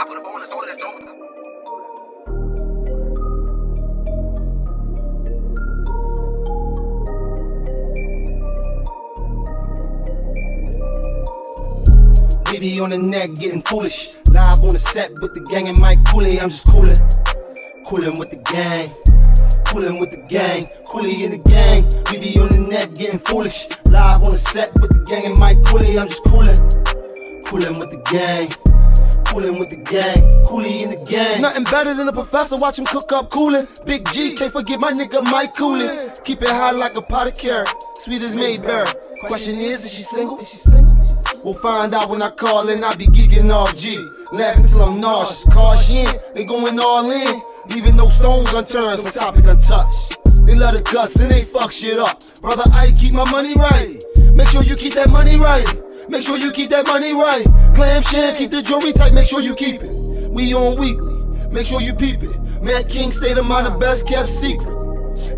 I put a phone on his shoulder, that's dope. We be on the neck getting foolish. Live on the set with the gang and Mike Cooley. I'm just coolin'. Coolin' with the gang. Coolin' with the gang. Cooley in the gang. We be on the neck getting foolish. Live on the set with the gang and Mike Cooley. I'm just coolin'. Coolin' with the gang. Coolin' with the gang. Cooley in the gang. Nothing better than a professor. Watch him cook up coolin'. Big G, can't forget my nigga Mike Cooley. Keep it high like a pot of carrot. Sweet as Mayberry. Question is she single? Is she single? We'll find out when I call and I be geeking off G. Laughing till I'm nauseous. Caution, they going all in. Leaving no stones unturned, no topic untouched. They love to cuss and they fuck shit up. Brother, I keep my money right. Make sure you keep that money right. Make sure you keep that money right. Glam sham, keep the jewelry tight, make sure you keep it. We on weekly, make sure you peep it. Matt King, state of mind, the best kept secret.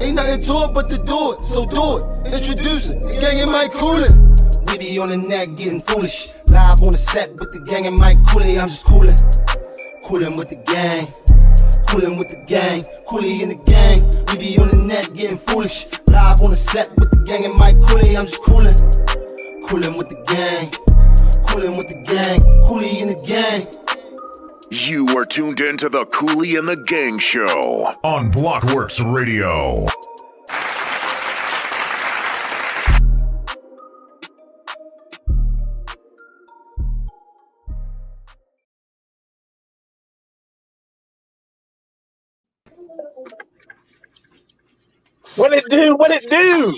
Ain't nothing to it but to do it, so do it. Introduce it, the gang and Mike Cooley. We be on the neck getting foolish. Live on the set with the gang and Mike Cooley. I'm just coolin'. Coolin' with the gang. Coolin' with the gang. Cooley in the gang. We be on the neck getting foolish. Live on the set with the gang and Mike Cooley. I'm just coolin'. Coolin' with the gang. Coolin' with the gang. Cooley in the gang. You are tuned in to the Cooley and the Gang Show on Blockworks Radio. What it do? What it do?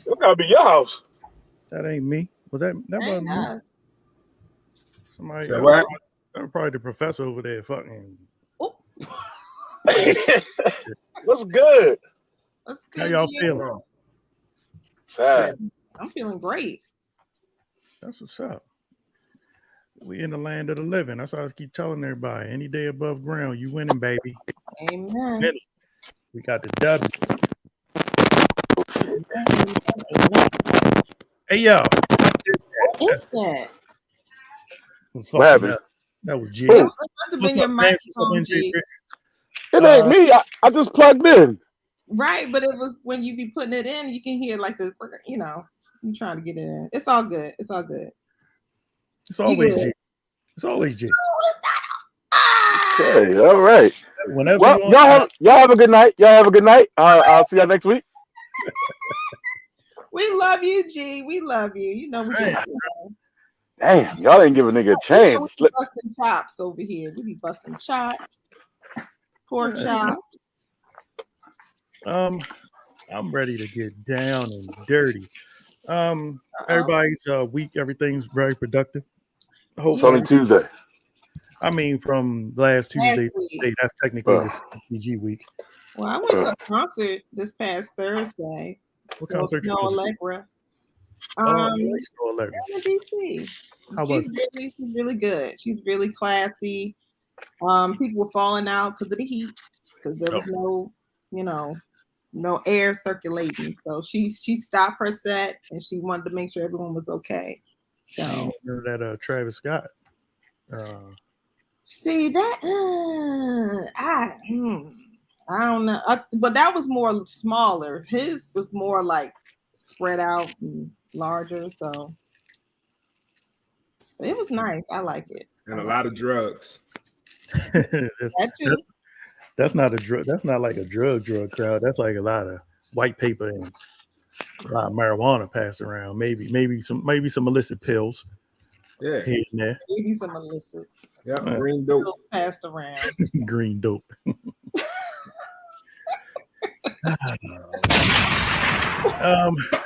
That gotta be your house. That ain't me. Was that wasn't me? Nice. Somebody. So what? Probably the professor over there. Fucking. What's good? What's good? How y'all G? feeling? Sad. I'm feeling great. That's what's up. We in the land of the living. That's why I keep telling everybody. Any day above ground, you winning, baby. Amen. Winning. We got the W. Hey yo. What is that? What happened? That was G. Who? That must have been your microphone, G. It ain't me. I just plugged in. Right, but it was when you be putting it in, you can hear like the, you trying to get it in. It's all good. It's all good. It's always G. It's always G. Okay, all right. Whenever well, y'all have a good night. Y'all have a good night. I'll see y'all next week. We love you, G. We love you. You know we do. Damn, y'all didn't give a nigga a chance. We be busting chops over here. We be busting chops, pork chops. I'm ready to get down and dirty. Everybody's week, everything's very productive. It's only Tuesday. I mean, from last Tuesday to today, that's technically the CPG week. Well, I went to a concert this past Thursday. What concert? Snow Allegra. Snow Allegra. In DC. How was it? She's really good. She's really classy. People were falling out because of the heat, because there was no air circulating. So she stopped her set and she wanted to make sure everyone was okay. So that Travis Scott. See that I don't know, but that was more smaller. His was more like spread out and larger. So it was nice. I like it. And a lot of drugs. That's not a drug. That's not like a drug crowd. That's like a lot of white paper and a lot of marijuana passed around. Maybe some illicit pills. Yeah. Here and there. Maybe some illicit. Yeah, green dope Passed around. Green dope.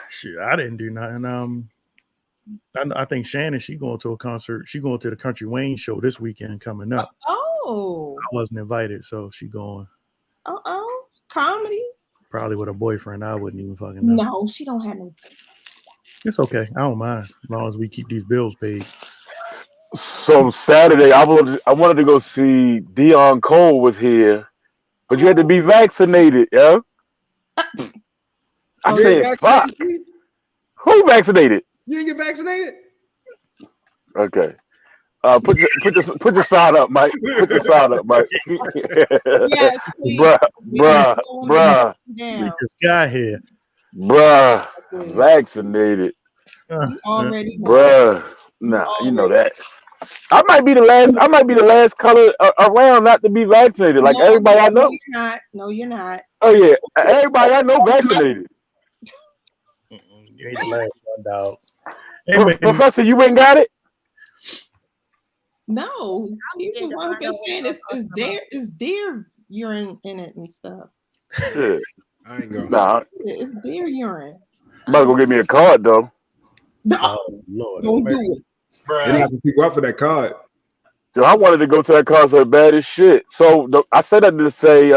Shit, I didn't do nothing. I think Shannon, she going to a concert. She going to the Country Wayne show this weekend coming up. Oh. I wasn't invited, so she going. Comedy? Probably with a boyfriend. I wouldn't even fucking know. No, she don't have no. It's okay. I don't mind as long as we keep these bills paid. So Saturday, I wanted to go see Dion Cole was here, but you had to be vaccinated, yeah. I said, "Fuck." Who vaccinated? You didn't get vaccinated? Okay. Put your sign up, Mike. Put your sign up, Mike. Yes, please. bruh. We just got here. Bruh. Vaccinated. You already know. Bruh. Nah, you know that. I might be the last color around not to be vaccinated. Like everybody I know. You're not. No, you're not. Oh yeah, everybody I know vaccinated. You ain't the last one, dog. Hey, Professor, you ain't got it? No, he's the one been saying it's deer urine in it and stuff. Yeah. I ain't going. Nah, it's deer urine. I'm about to go get me a card though. Oh Lord, don't do it. You have to keep up for that card. Yo, I wanted to go to that concert bad as shit. So I said that to say,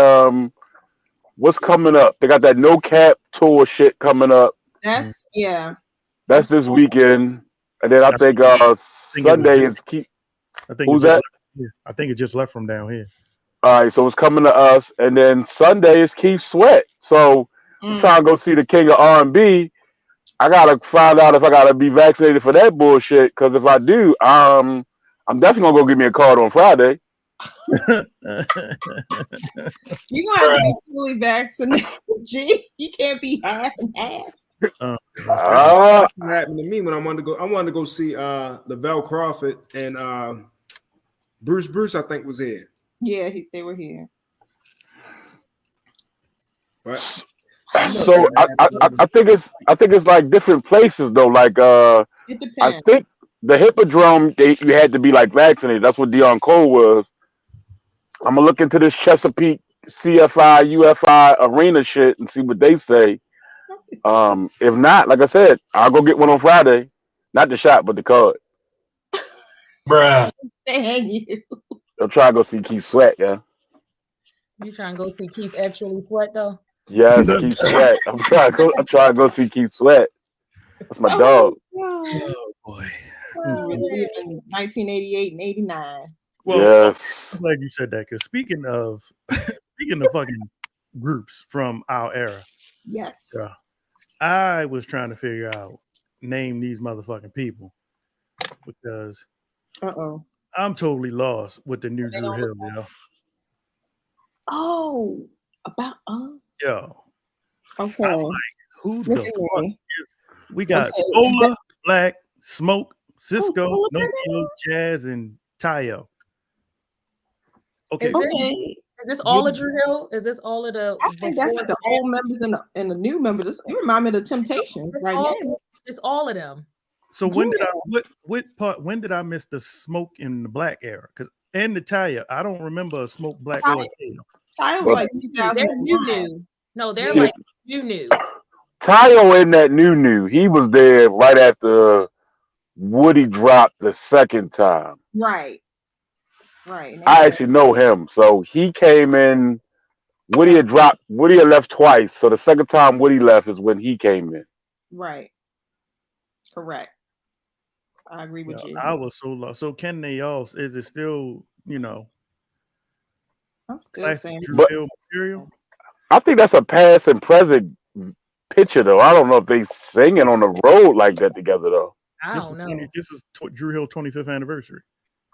what's coming up? They got that No Cap tour shit coming up. That's That's this weekend, and then I think Sunday is Keith. Who's that? I think it just left from down here. All right, so it's coming to us, and then Sunday is Keith Sweat. So I'm trying to go see the king of R&B. I gotta find out if I gotta be vaccinated for that bullshit. Because if I do, I'm definitely gonna go get me a card on Friday. You're gonna have to be fully vaccinated, G. You can't be half and half. What happened to me when I wanted to go see Lavelle Crawford and Bruce I think was here. Yeah, they were here. But so I think it's like different places though. Like it depends. I think the Hippodrome you had to be like vaccinated. That's what Dion Cole was. I'm gonna look into this Chesapeake CFI UFI arena shit and see what they say. If not, like I said, I'll go get one on Friday. Not the shot, but the card. Bruh. Dang you. I'm trying to go see Keith Sweat, yeah. You trying to go see Keith actually sweat though? Yes, Keith Sweat. I'm trying to go see Keith Sweat. That's my dog. Oh boy. We in 1988 and 89. Well, yes. I'm glad you said that because speaking of fucking groups from our era, yes, I was trying to figure out name these motherfucking people because I'm totally lost with the new Drew Hill, yo. Oh, about yo. Okay. I'm like, who the fuck is? We got Spola, Black, Smoke, Cisco, No Jazz, and Tayo. Okay. Is this all of Drew Hill? Is this all of the? I think that's the old members and the new members. It reminds me of the Temptations now. It's all of them. So when did I miss the Smoke in the Black era? Because and the Tayo, I don't remember a Smoke Black or Tayo. Tayo was like 2000. They're new. No, they're like new. Tayo in that new. He was there right after Woody dropped the second time. Right. I actually know him. So he came in. Woody had left twice. So the second time Woody left is when he came in. Right. Correct. I agree with you. I was so lost. So can they all? Is it still I'm still saying material? I think that's a past and present picture though. I don't know if they singing on the road like that together though. I don't know. This is Drew Hill 25th anniversary.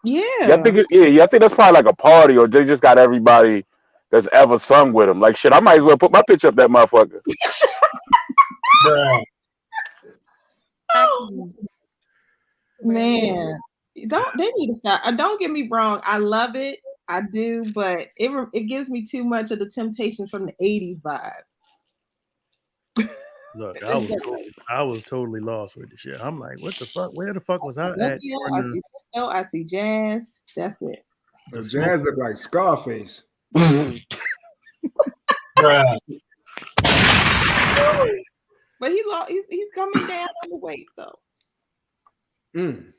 Yeah. I think I think that's probably like a party, or they just got everybody that's ever sung with him. Like shit, I might as well put my picture up that motherfucker. Man, they need to stop. Don't get me wrong, I love it, I do, but it gives me too much of the Temptations from the 80s vibe. Look, I was totally lost with the shit. I'm like, what the fuck? Where the fuck was I at? I see Cisco, I see Jazz. That's it. The Jazz look like Scarface. Bruh. But he's coming down on the weight though. And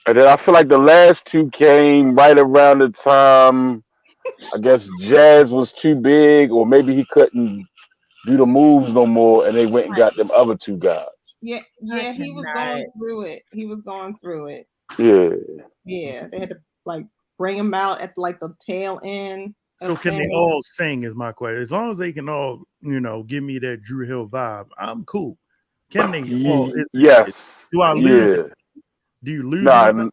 then I feel like the last two came right around the time I guess Jazz was too big, or maybe he couldn't do the moves no more, and they went and got them other two guys. Yeah, he was going through it. Yeah, they had to like bring him out at like the tail end. So can they all sing? Is my question. As long as they can all, give me that Drew Hill vibe, I'm cool. Can they? Well, yes. Do I lose? Yeah. Do you lose? Anything?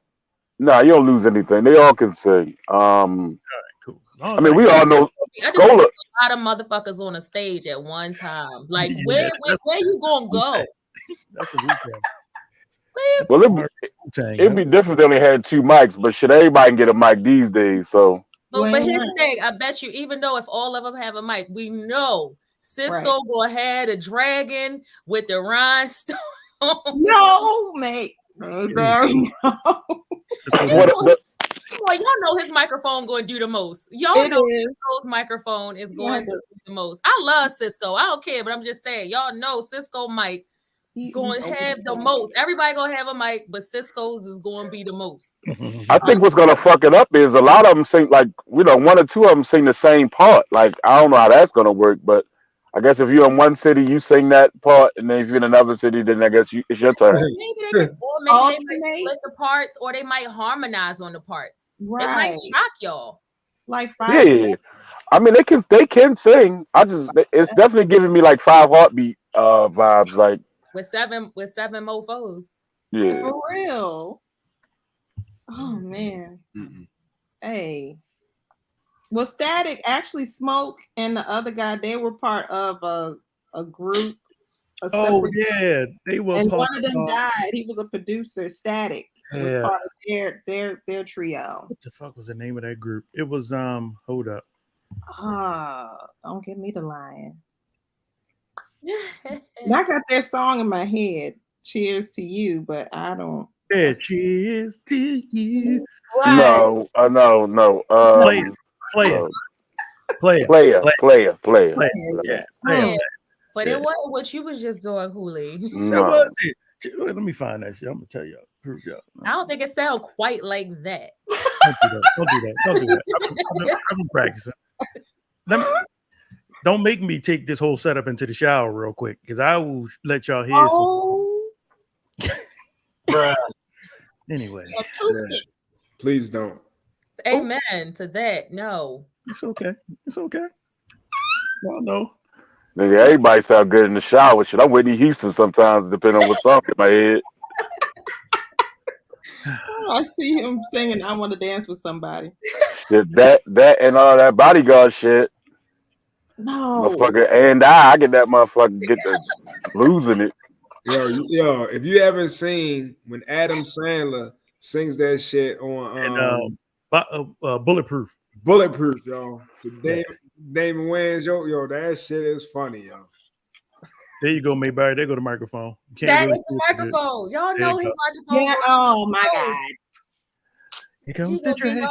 Nah, you don't lose anything. They all can sing. All right, cool. I mean, we all know I just Scola. a lot of motherfuckers on a stage at one time. Like, where you gonna go? That's a weekend. Well, it'd be different if they only had 2 mics, but shit, everybody can get a mic these days. So, but here's the thing: I bet you, even though if all of them have a mic, we know Cisco go ahead a dragon with the rhinestone. No, mate. Maybe. Y'all know his microphone going to do the most. Y'all know Cisco's microphone is going to do the most. I love Cisco. I don't care, but I'm just saying, y'all know Cisco mic going to have the most. Everybody going to have a mic, but Cisco's is going to be the most. I think what's going to fuck it up is a lot of them sing, like, 1 or 2 of them sing the same part. Like, I don't know how that's going to work, but I guess if you're in one city, you sing that part, and then if you're in another city, then I guess it's your turn. Maybe they might split the parts, or they might harmonize on the parts. Right. It might shock y'all. Like yeah. I mean, they can sing. It's definitely giving me like 5 Heartbeat vibes, like with seven mofos. Yeah. For real. Oh man. Hey. Well, Static, actually, Smoke and the other guy, they were part of a group. They were. And one of them died. He was a producer. Static was part of their trio. What the fuck was the name of that group? It was hold up. Don't get me to lying. I got their song in my head. Cheers to you, but I don't. Yeah, cheers to you. Right. No. Player. Yeah. But it wasn't what you was just doing, Hooli. No. That was it. Let me find that shit. I'm gonna tell y'all. Prove y'all. I don't think it sounds quite like that. Don't do that. I've been practicing. Don't make me take this whole setup into the shower real quick, because I will let y'all hear some. Anyway. Please don't. Amen to that. No. It's okay. Y'all know. Nigga, everybody sound good in the shower. Shit, I'm Whitney Houston sometimes, depending on what song in my head. I see him singing I Want to Dance with Somebody. Shit, that and all that bodyguard shit. No. Motherfucker, and I get that motherfucker get the losing it. Yo, if you haven't seen when Adam Sandler sings that shit on Bulletproof, yo. Damon Wayans, yo, that shit is funny, yo. There you go, Mayberry. There go the microphone. That is the microphone. Y'all know his microphone. Yeah. Oh my God. Here comes the dragon.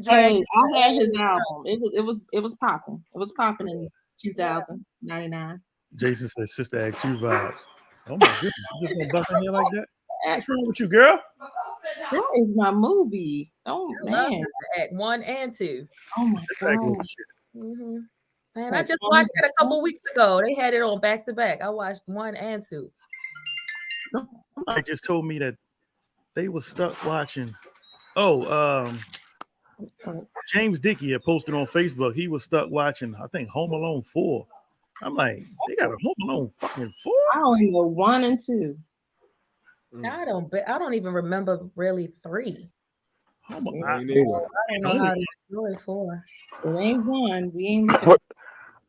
Hey, I had his album. It was popping. It was popping in 2099. Jason says Sister Act 2 vibes. Oh my goodness. You just gonna bust in here like that? What's wrong with you, girl? That is my movie. Oh man. Sister Act 1 and 2. Oh my God. Mm-hmm. And I just watched it a couple weeks ago. They had it on back to back. I watched 1 and 2. They just told me that they were stuck watching. James Dickey had posted on Facebook. He was stuck watching, I think, Home Alone 4. I'm like, they got a Home Alone fucking 4? I only know 1 and 2. I don't even remember really 3. I didn't know how to enjoy 4. It ain't 1. We ain't.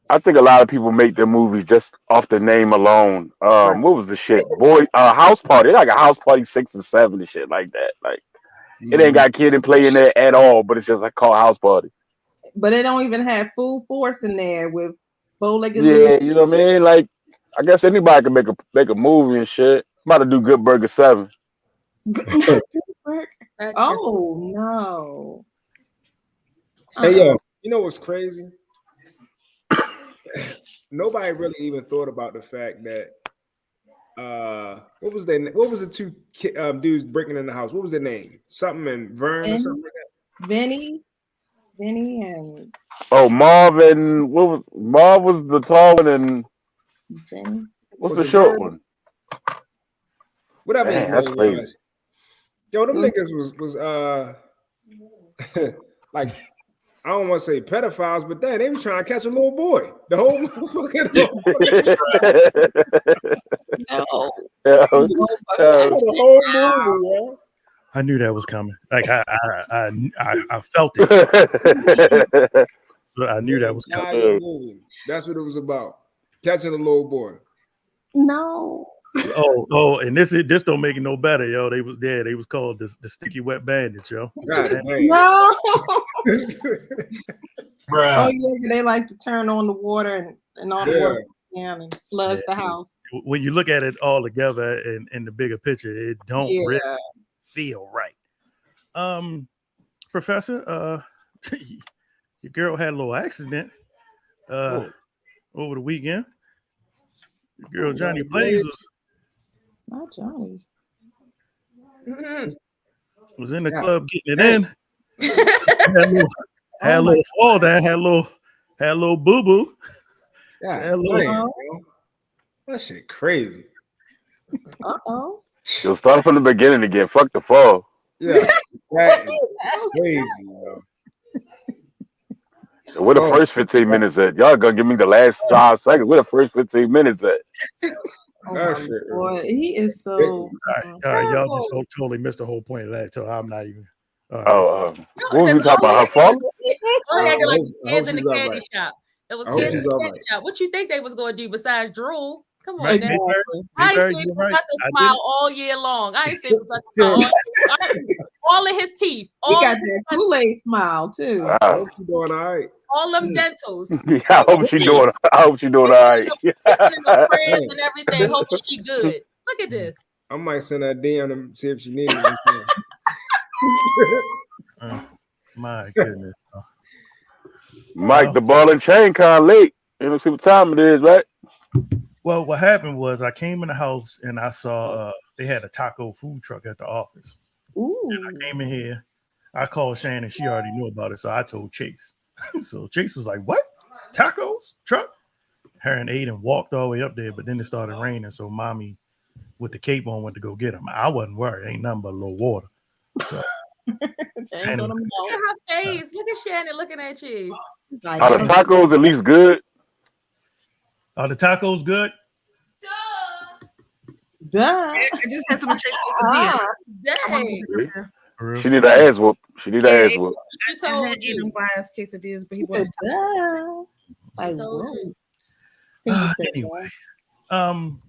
I think a lot of people make their movies just off the name alone. What was the shit? House Party. Like a House Party 6 and 7 and shit like that. Like it ain't got Kid and Play in there at all, but it's just like called House Party. But it don't even have Full Force in there with bow-legged. Yeah, you know what I mean? Like I guess anybody can make a movie and shit. I'm about to do Good Burger 7. Oh no. Hey yo, you know what's crazy? Nobody really even thought about the fact that what was the 2 dudes breaking in the house? What was their name? Something and Vern or something like that. Vinny and Marv and Marv was the tall one and Vinny. What's the short one? Whatever. Man, that's crazy. Yo, them niggas was like, I don't want to say pedophiles, but then they was trying to catch a little boy. The whole The whole movie, yeah. I knew that was coming. Like I felt it. I knew that was coming. That's what it was about. Catching a little boy. No. Oh, and this don't make it no better, yo. They was called the sticky wet bandits, yo. God, no. Bruh. Oh yeah, they like to turn on the water and all the water down and floods the house. When you look at it all together in the bigger picture, it don't really feel right. Professor, your girl had a little accident over the weekend. Your girl Johnny Blaze not Johnny. Was in the club getting it in. had a little fall down, had a little boo boo. Yeah, that shit crazy. You'll start from the beginning again. Fuck the fall. Yeah, that is crazy, yo. Where the first 15 minutes at? Y'all gonna give me the last 5 seconds. Where the first 15 minutes at? Boy, he is so. All right, y'all just totally missed the whole point of that. So I'm not even. What was we talking about? Her fault? Acting like it was kids in the candy shop. It was kids in the candy shop. What you think they was gonna do besides drool? Come on, Dad. I ain't seen Professor smile all year long. I ain't seen Professor smile all of his teeth. He got that Kool-Aid smile too. Wow. I hope she's doing all right. All them dentals. Yeah, I hope she's doing all right. Listening to prayers and everything, hoping she good. Look at this. I might send her a DM and see if she needs anything. My goodness. Mike, the ball and chain kind of late. You don't see what time it is, right? Well, what happened was I came in the house and I saw they had a taco food truck at the office. Ooh. And I came in here. I called Shannon. She already knew about it. So I told Chase. So Chase was like, what? Tacos? Truck? Her and Aiden walked all the way up there, but then it started raining. So mommy with the cape on went to go get them. I wasn't worried. Ain't nothing but a little water. So, look at her face. Look at Shannon looking at you. Are the tacos at least good? Are the tacos good? Duh. I just had some quesadillas. She need an ass whoop. She need an ass whoop. She told him guys quesadillas, but he said, anyway,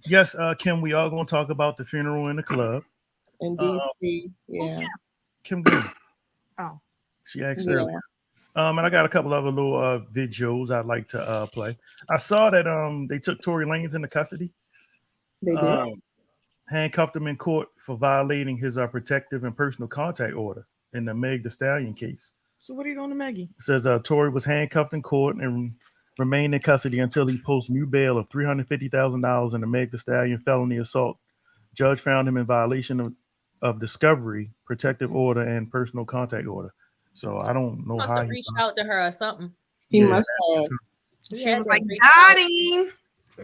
yes, Kim, we are going to talk about the funeral in the club. In DC, Kim Green. Oh, she asked earlier. And I got a couple other little videos I'd like to play. I saw that they took Tory Lanez into custody. They did. Handcuffed him in court for violating his protective and personal contact order in the Meg Thee Stallion case. So what are you doing to Maggie? It says Tory was handcuffed in court and remained in custody until he posts new bail of $350,000 in the Meg Thee Stallion felony assault. Judge found him in violation of discovery, protective order, and personal contact order. So I don't know must how have reached out to her or something. He must have. She was like, got him.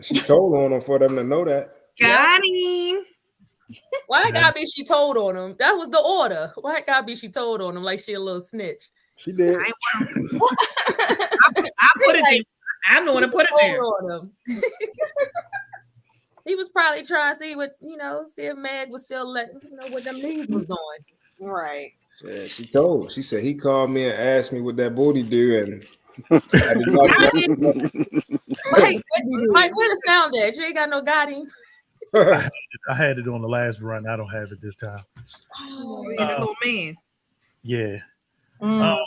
She told on him for them to know that. Got him. Why it gotta be she told on him? That was the order. Why it gotta be she told on him like she a little snitch? She did. I put it in. I'm the one to put it there. On him. He was probably trying to see what, see if Meg was still letting, what them knees was doing. Right. Yeah, she told. She said he called me and asked me what that booty do, and Mike, where the sound at? You ain't got no got him. I had it on the last run. I don't have it this time. Oh, little man. Yeah. I'm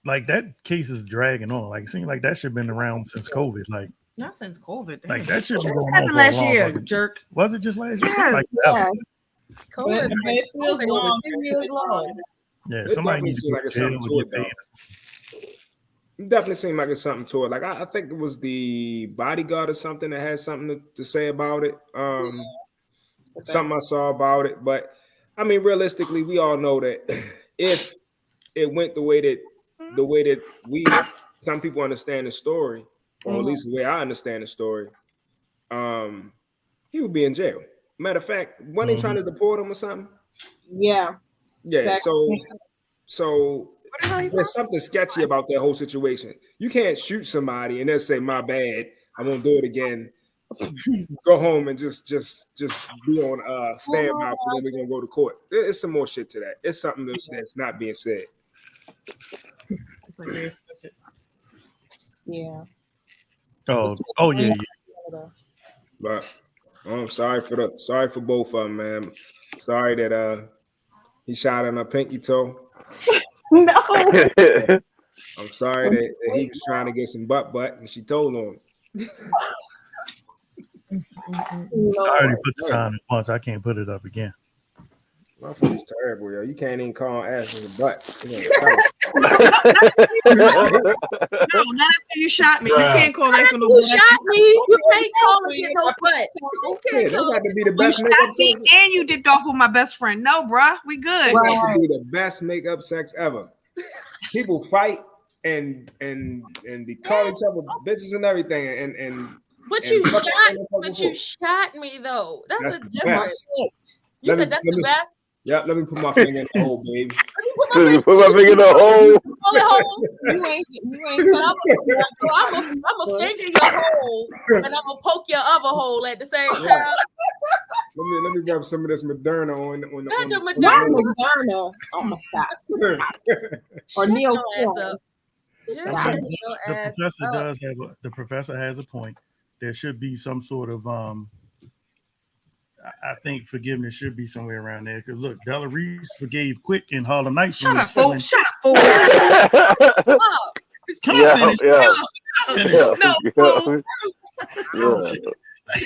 like that case is dragging on. Like it seems like that should have been around since COVID. Like not since COVID. Like that should be going on last year, jerk. Was it just last year? Yes. Yes. COVID feels long. 2 years long. Yeah, somebody needs to like it's something to it. Definitely seemed like it's something to it. Like I think it was the Bodyguard or something that had something to say about it. Something I saw about it. But I mean, realistically, we all know that if it went the way that we some people understand the story, or at least the way I understand the story, he would be in jail. Matter of fact, weren't they trying to deport him or something? Yeah. Yeah. Exactly. So there's something sketchy about that whole situation. You can't shoot somebody and then say, my bad, I won't do it again. go home and just be on standby, and then we're gonna go to court. It's some more shit to that. It's something that's not being said. Yeah. Oh yeah. But I'm sorry for both of them, man. Sorry that he shot on a pinky toe. No. I'm sorry that he was trying to get some butt and she told him. I already put the sign up once. I can't put it up again. My food's terrible, yo. You can't even call ass in the butt. No, not after you shot me. You can't call ass in the butt. You shot me. You can't call it in no butt. Yeah, that got to be the You best shot makeup me sex. and you dipped off with my best friend. No, bruh, we good. That got to be the best makeup sex ever. People fight and they call each other bitches and everything and But you shot me though. That's a difference. You said that's the best. Yeah, let me put my finger in the hole, baby. Put my finger in the hole. You ain't. I'm gonna finger your hole and I'm gonna poke your other hole at the same time. Let me rub some of this Moderna on the Moderna. Oh my God. Or Neil The professor has a point. There should be some sort of I think forgiveness should be somewhere around there. Because look, Della Reese forgave quick in Harlem Nights. Shut up, fool. Shut up, fool. Can I finish? No, fool. I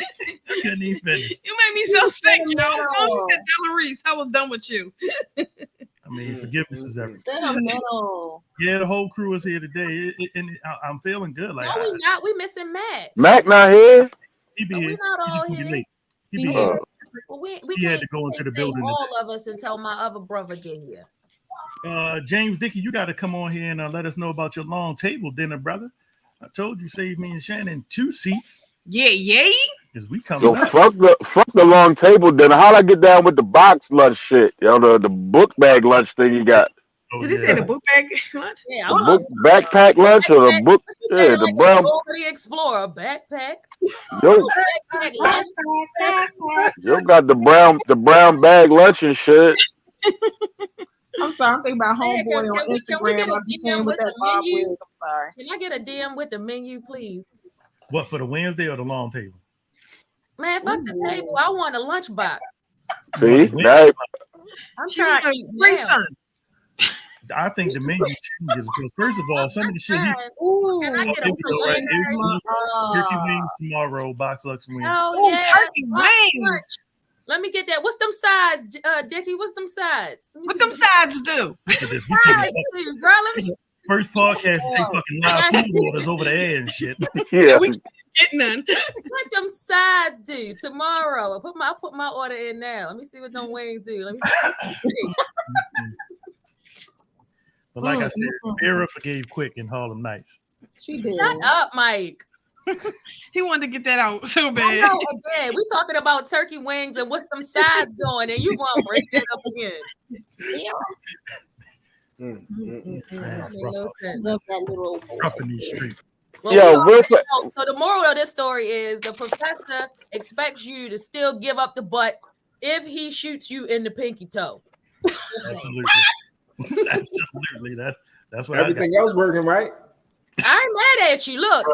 couldn't even finish. You made me so sick, yo. As soon as you said Della Reese, I was done with you. I mean, forgiveness is everything. Sentimental. Yeah, the whole crew is here today, and I'm feeling good. Like, no, we not. We missing Mac. Mac not here. He be so here. We not all here. He be here. Well, we he can't had to go into the building. All of us until my other brother get here. James Dickey, you got to come on here and let us know about your long table dinner, brother. I told you, save me and Shannon 2 seats. Yeah. Because we coming. Yo, fuck the long table dinner. How'd I get down with the box lunch shit? Yo, the book bag lunch thing you got. Did he say the book bag lunch? Yeah, the book backpack lunch or the book? Yeah, the brown. The Explorer backpack. Yo, you got the brown bag lunch and shit. I'm sorry, I'm thinking about homeboy on Instagram. I'll be saying with that Bob wig. I'm sorry. Can I get a DM with the menu, please? What, for the Wednesday or the long table? Man, fuck the table. I want a lunch box. See, I'm trying to eat now. I think the menu changes because first of all, some of the shit. Turkey wings tomorrow, box Lux wings. Turkey wings. Let me get that. What's them sides, Dickie? What's them sides? What them sides do? First podcast to take fucking live food orders over the air and shit. Yeah, we get none. What them sides do tomorrow? I put my order in now. Let me see what them wings do. Let me see. But like I said, Vera forgave quick in Harlem Nights. She did. Shut up, Mike. He wanted to get that out so bad. I know, again, we talking about turkey wings and what's them sides doing, and you want to break that up again. Rough in these streets. Well, so the moral of this story is the professor expects you to still give up the butt if he shoots you in the pinky toe. Absolutely. Absolutely. That's what everything else working, right? I ain't mad at you. Look.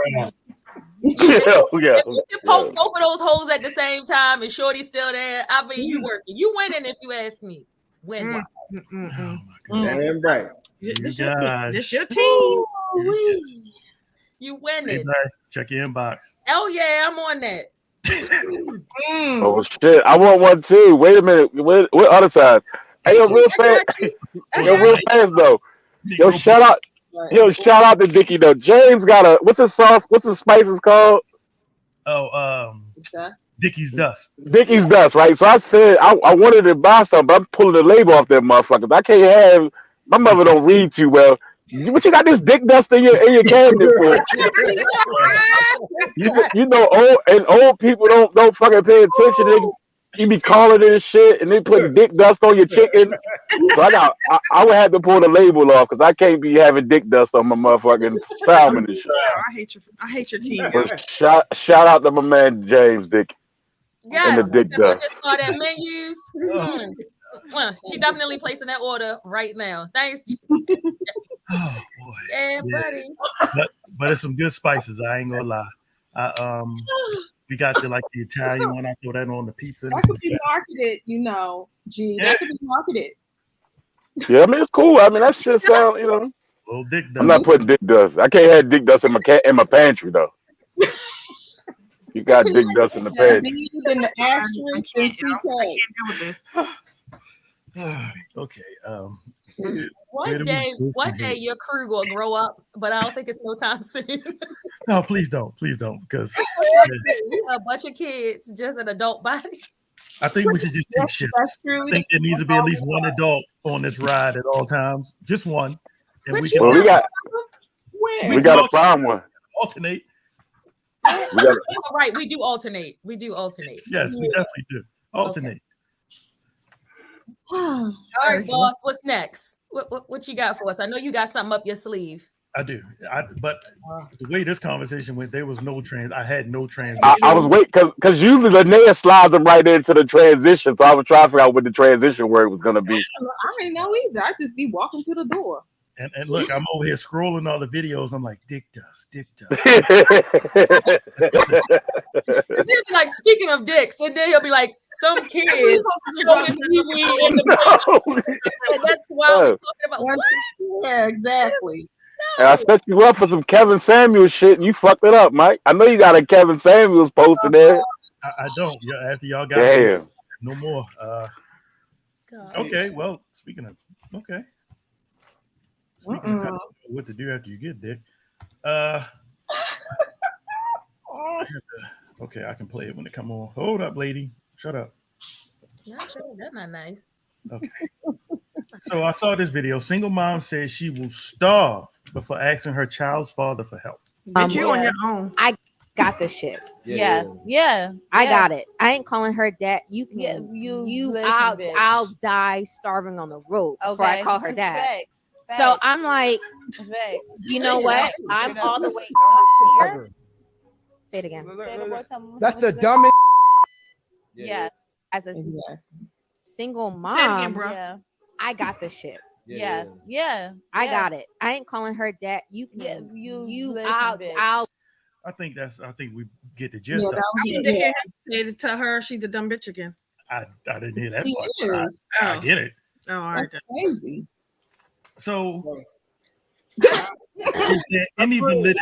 If you can poke both of those holes at the same time and Shorty's still there, I mean, you working. You winning if you ask me. Win. Damn right. This your team. You winning. Hey, check your inbox. Oh, yeah, I'm on that. Oh, shit. I want one, too. Wait a minute. What other side? Hey, real fast, though. Yo, shout out to Dickie, though. James got what's his sauce? What's his spices called? Dickie's Dust. Dickie's Dust, right? So I said I wanted to buy something, but I'm pulling the label off that motherfucker. I can't have, my mother don't read too well. What you got this dick dust in your cabinet for? you know, old people don't fucking pay attention. You be calling it and shit, and they put dick dust on your chicken. So I would have to pull the label off because I can't be having dick dust on my motherfucking salmon and shit. I hate your team. But shout out to my man James Dick. Yes, and the dick because I dust. just saw that menus. She definitely placing that order right now. Thanks. Oh boy. Yeah, buddy. But it's some good spices. I ain't gonna lie. We got the Italian one. I throw that on the pizza. That could be marketed, G. That could be marketed. Yeah, I mean it's cool. I mean that shit sound, Little dick dust. I'm not putting dick dust. I can't have dick dust in my pantry though. You got dick dust in the pantry. In the asterisk and CK. Okay. One day your crew will grow up, but I don't think it's no time soon. No, please don't, because a bunch of kids, just an adult body. I think we should just take shifts. I think there needs to be at least one adult on this ride at all times, just one. And we got to find one. Alternate. Right, we do alternate. Yes, we definitely do. Alternate. Okay. All right, boss. What's next? What you got for us? I know you got something up your sleeve. I do. But the way this conversation went, there was no I had no transition. I was waiting because usually Linnea slides them right into the transition, so I was trying to figure out what the transition word was gonna be. I didn't know either. I just be walking to the door. And look, I'm over here scrolling all the videos. I'm like, dick dust. It's be like, speaking of dicks, and then he'll be like, some kid showing TV in the and that's why we're talking about what? Yeah, exactly. And I set you up for some Kevin Samuels shit, and you fucked it up, Mike. I know you got a Kevin Samuels posted there. I don't. Yeah, after y'all got Damn. No more. Okay, well, speaking of, okay. What to do after you get there. Okay, I can play it when it come on. Hold up, lady. Shut up. Yeah, sure. That's not nice. Okay. So I saw this video. Single mom says she will starve before asking her child's father for help. You on your own. I got this shit. Yeah. I got it. I ain't calling her dad. You can. Listen, I'll die starving on the road before I call her dad. Facts. So I'm like, Facts. you know what? I'm all the way here. Say it again. That's the dumbest. Yeah. As a single mom, Say it again, bro. Yeah. I got this shit. Yeah. I got it. I ain't calling her dad. You can. I'll. I think we get the gist. Say to her she's the dumb bitch again. I didn't hear that part. I get it. Oh, all right. That's crazy. So is there any validity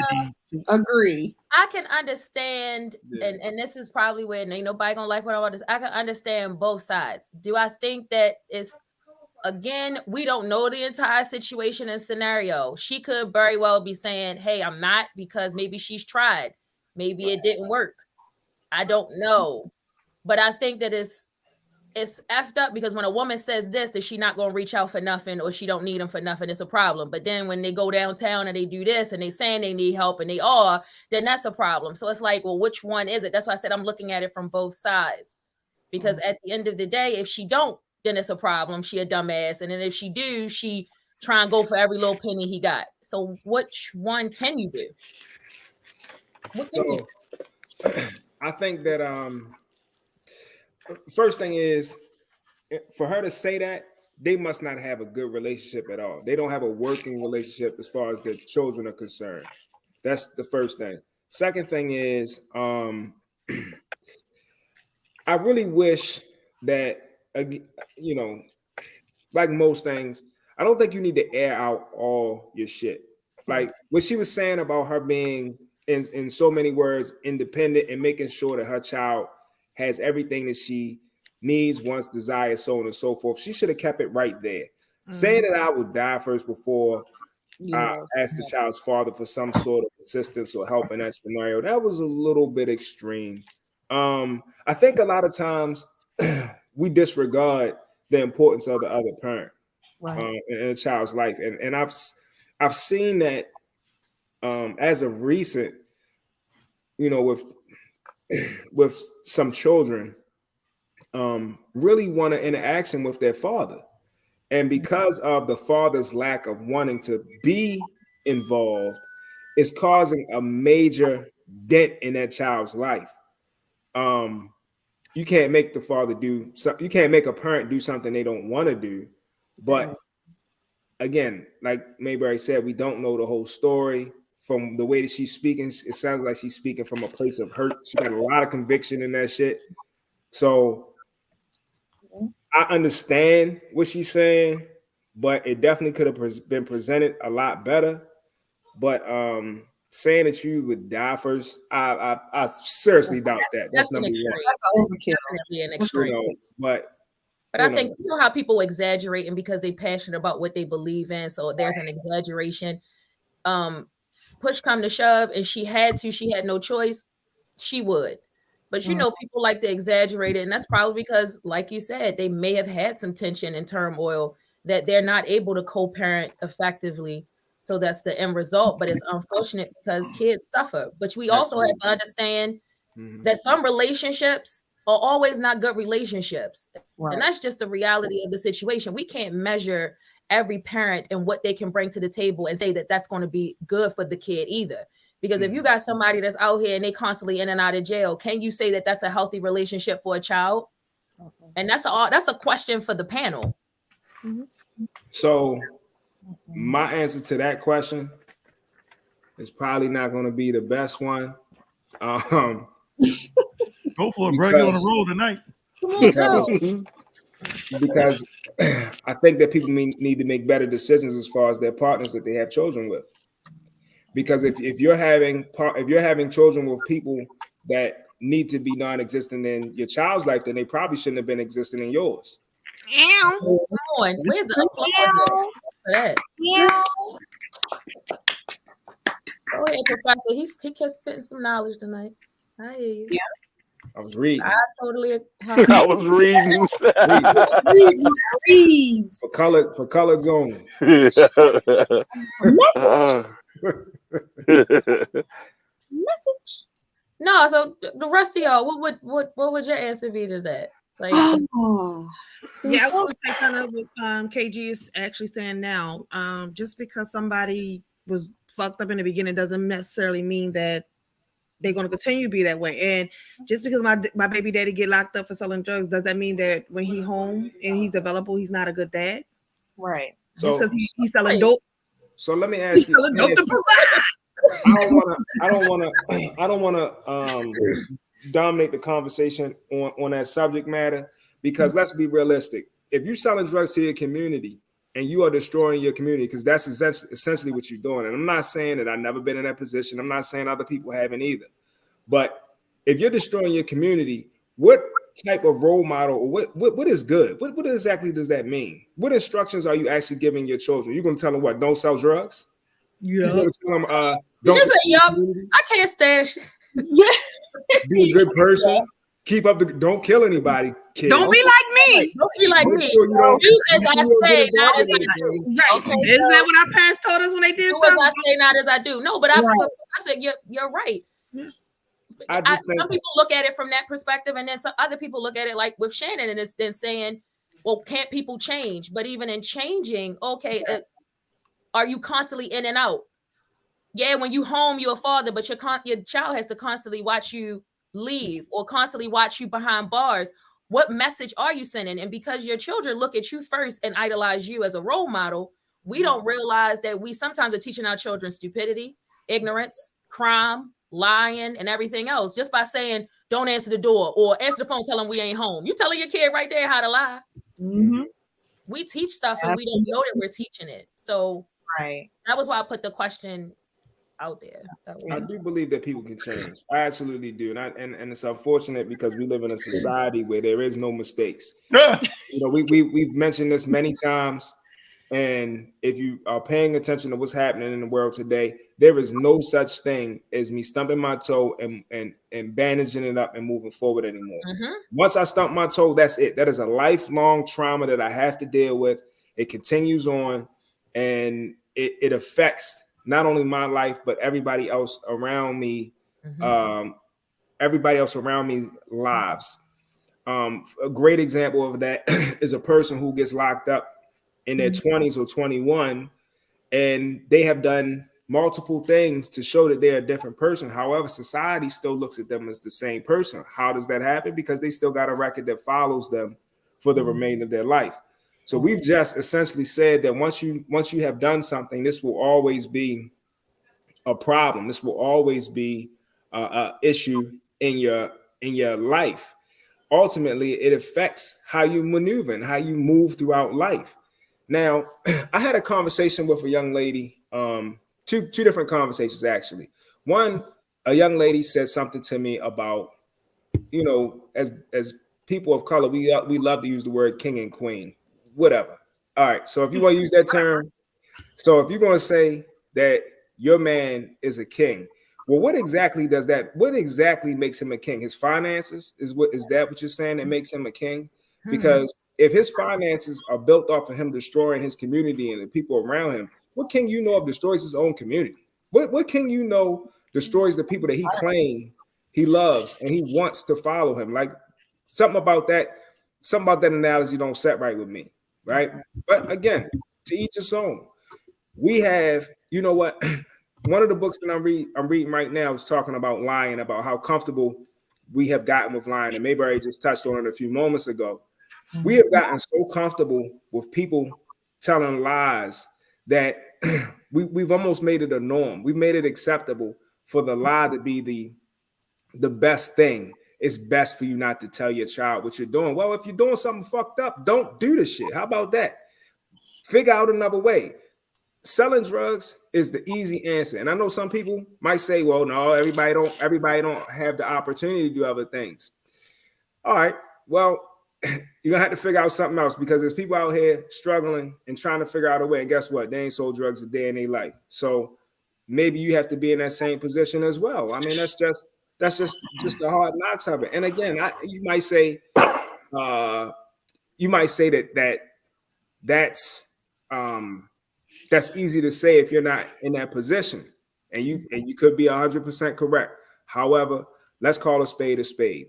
to agree? I can understand, and this is probably where ain't nobody gonna like what I want to say. I can understand both sides. Do I think that it's, again, we don't know the entire situation and scenario. She could very well be saying, hey, I'm not, because maybe she's tried. Maybe it didn't work. I don't know. But I think that it's effed up, because when a woman says this, that she not going to reach out for nothing, or she don't need them for nothing, it's a problem. But then when they go downtown and they do this and they saying they need help and they are, then that's a problem. So it's like, well, which one is it? That's why I said I'm looking at it from both sides, because at the end of the day, if she don't, then it's a problem. She a dumbass. And then if she do, she try and go for every little penny he got. So which one can you do? What can you do? I think that first thing is, for her to say that, they must not have a good relationship at all. They don't have a working relationship as far as their children are concerned. That's the first thing. Second thing is, I really wish that, like most things, I don't think you need to air out all your shit. Like what she was saying about her being, in so many words, independent and making sure that her child has everything that she needs, wants, desires, so on and so forth. She should have kept it right there. Mm-hmm. Saying that I would die first before I ask the child's father for some sort of assistance or help in that scenario, that was a little bit extreme. I think a lot of times we disregard the importance of the other parent in a child's life. And I've seen that as of recent, with some children, really want an interaction with their father. And because of the father's lack of wanting to be involved, it's causing a major dent in that child's life. You can't make the father do something. You can't make a parent do something they don't want to do. But again, like Mayberry said, we don't know the whole story. From the way that she's speaking, it sounds like she's speaking from a place of hurt. She got a lot of conviction in that shit. So I understand what she's saying, but it definitely could have been presented a lot better. But saying that you would die first, I seriously doubt that. That's number one. That's an extreme. You know, but I think, you know how people exaggerate, and because they're passionate about what they believe in, so there's an exaggeration. Push come to shove, and she had no choice, she would. But you know, people like to exaggerate it, and that's probably because, like you said, they may have had some tension and turmoil that they're not able to co-parent effectively. So that's the end result. But it's unfortunate because kids suffer. But we also have to understand that some relationships are always not good relationships. And that's just the reality of the situation. We can't measure every parent and what they can bring to the table and say that that's going to be good for the kid either. Because if you got somebody that's out here and they constantly in and out of jail, can you say that that's a healthy relationship for a child? And that's a question for the panel. So my answer to that question is probably not going to be the best one. Go for it, bro. You're on the roll tonight. Because I think that people need to make better decisions as far as their partners that they have children with. Because if you're having children with people that need to be non-existent in your child's life, then they probably shouldn't have been existing in yours. Come on, where's the applause for that? Go ahead, Professor. He kept spitting some knowledge tonight. I hear you. Yeah. I was reading. I totally. I was reading. For colors only. Message. No, so the rest of y'all, what would your answer be to that? Like, yeah, I want to say kind of what KG is actually saying now. Just because somebody was fucked up in the beginning doesn't necessarily mean that they're going to continue to be that way. And just because my baby daddy get locked up for selling drugs, does that mean that when he's home and he's available, he's not a good dad? Right. Just because he's selling dope. So let me ask you. I don't want to dominate the conversation on that subject matter, because let's be realistic. If you're selling drugs to your community and you are destroying your community, because that's essentially what you're doing. And I'm not saying that I've never been in that position. I'm not saying other people haven't either. But if you're destroying your community, what type of role model, or what is good? What exactly does that mean? What instructions are you actually giving your children? You're going to tell them what? Don't sell drugs? Yeah. You're going to tell them, did you say, young? I can't stand shit. Be a good person. Keep up don't kill anybody. Kids. Don't be like me. Don't be like me. Sure you as I say, not as I do. Right. Okay, isn't that what our parents told us when they did stuff? As I say, not as I do. No, but I said you're right. Some people look at it from that perspective, and then some other people look at it like with Shannon, and it's then saying, well, can't people change? But even in changing, okay, are you constantly in and out? Yeah, when you home, you're a father, but your child has to constantly watch you leave or constantly watch you behind bars. What message are you sending? And because your children look at you first and idolize you as a role model, we don't realize that we sometimes are teaching our children stupidity, ignorance, crime, lying, and everything else just by saying, don't answer the door or answer the phone, tell them we ain't home. You telling your kid right there how to lie. Mm-hmm. We teach stuff and we don't know that we're teaching it. So that was why I put the question out there. I do believe that people can change. I absolutely do. And it's unfortunate because we live in a society where there is no mistakes. You know, we've mentioned this many times. And if you are paying attention to what's happening in the world today, there is no such thing as me stumping my toe and bandaging it up and moving forward anymore. Mm-hmm. Once I stump my toe, that's it. That is a lifelong trauma that I have to deal with. It continues on, and it affects not only my life, but everybody else around me, everybody else around me's lives. A great example of that is a person who gets locked up in their 20s or 21, and they have done multiple things to show that they're a different person. However, society still looks at them as the same person. How does that happen? Because they still got a record that follows them for the remainder of their life. So we've just essentially said that once you have done something, this will always be a problem. This will always be an issue in your life. Ultimately, it affects how you maneuver and how you move throughout life. Now, I had a conversation with a young lady, two different conversations actually. One, a young lady said something to me about, as people of color, we love to use the word king and queen, whatever. All right, so if you want to use that term, so if you're going to say that your man is a king, well, what exactly makes him a king? His finances is that what you're saying that makes him a king? Because if his finances are built off of him destroying his community and the people around him, what king you know of destroys his own community? What king you know destroys the people that he claims he loves and he wants to follow him? Like something about that analogy don't set right with me, right? But again, to each his own. We have, you know what? One of the books that I'm reading right now is talking about lying, about how comfortable we have gotten with lying. And maybe I just touched on it a few moments ago. We have gotten so comfortable with people telling lies that we've almost made it a norm. We've made it acceptable for the lie to be the best thing. It's best for you not to tell your child what you're doing. Well, if you're doing something fucked up, don't do the shit. How about that? Figure out another way. Selling drugs is the easy answer. And I know some people might say, well, no, everybody don't have the opportunity to do other things. All right. Well, you're gonna have to figure out something else because there's people out here struggling and trying to figure out a way. And guess what? They ain't sold drugs a day in their life. So maybe you have to be in that same position as well. I mean, that's just the hard knocks of it. And again, you might say that's easy to say if you're not in that position, and you could be 100% correct. However, let's call a spade a spade.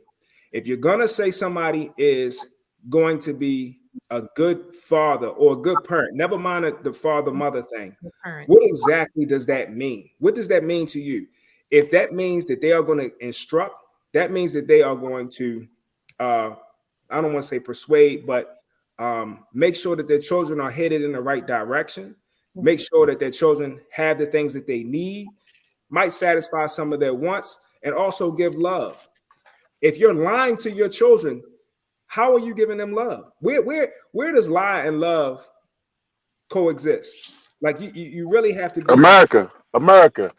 If you're gonna say somebody is going to be a good father or a good parent, never mind the father-mother thing, what exactly does that mean? What does that mean to you? If that means that they are going to instruct, that means that they are going to, I don't want to say persuade, but make sure that their children are headed in the right direction. Make sure that their children have the things that they need, might satisfy some of their wants, and also give love. If you're lying to your children, how are you giving them love? Where does lie and love coexist? Like you really have to be America. Well, America.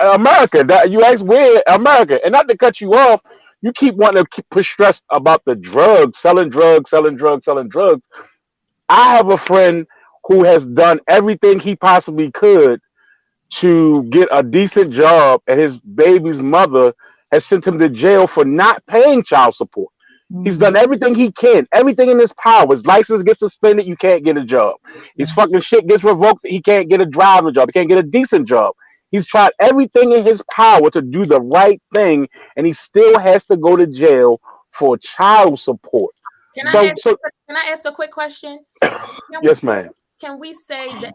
America. That you asked where America, and not to cut you off, you keep wanting to push stress about the drugs, selling drugs. I have a friend who has done everything he possibly could to get a decent job, and his baby's mother has sent him to jail for not paying child support. He's done everything he can, everything in his power. His license gets suspended, you can't get a job. His fucking shit gets revoked, he can't get a driving job, he can't get a decent job. He's tried everything in his power to do the right thing, and he still has to go to jail for child support. Can I ask a quick question? Yes, ma'am. Can we say that?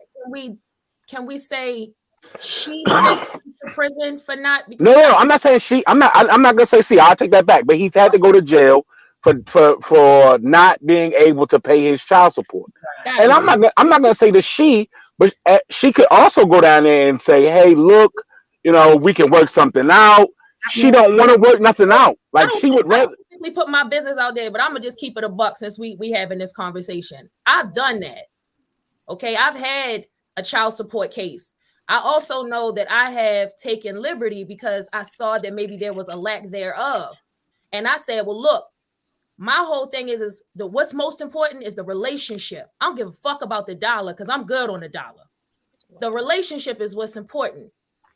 Can we say she sent him to prison for not? No, I'm not saying she. I'm not gonna say she. I'll take that back. But he's had to go to jail for not being able to pay his child support. And I'm not gonna say that she, but she could also go down there and say, hey, look, we can work something out. She don't want to work nothing out. Like she would rather. Put my business out there, but I'm gonna just keep it a buck since we having this conversation. I've done that. Okay, I've had a child support case. I also know that I have taken liberty because I saw that maybe there was a lack thereof, and I said, well, look, my whole thing is what's most important is the relationship. I don't give a fuck about the dollar because I'm good on the dollar. The relationship is what's important.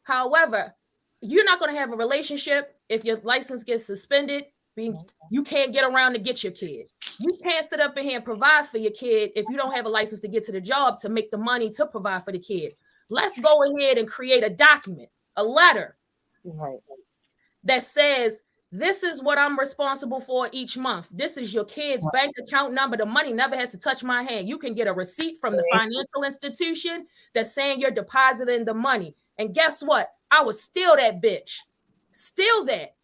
However, you're not going to have a relationship if your license gets suspended. You can't get around to get your kid. You can't sit up in here and provide for your kid if you don't have a license to get to the job to make the money to provide for the kid. Let's go ahead and create a document, a letter that says This is what I'm responsible for each month. This is your kid's bank account number. The money never has to touch my hand. You can get a receipt from the financial institution that's saying you're depositing the money. And guess what? I was still that bitch. Still that.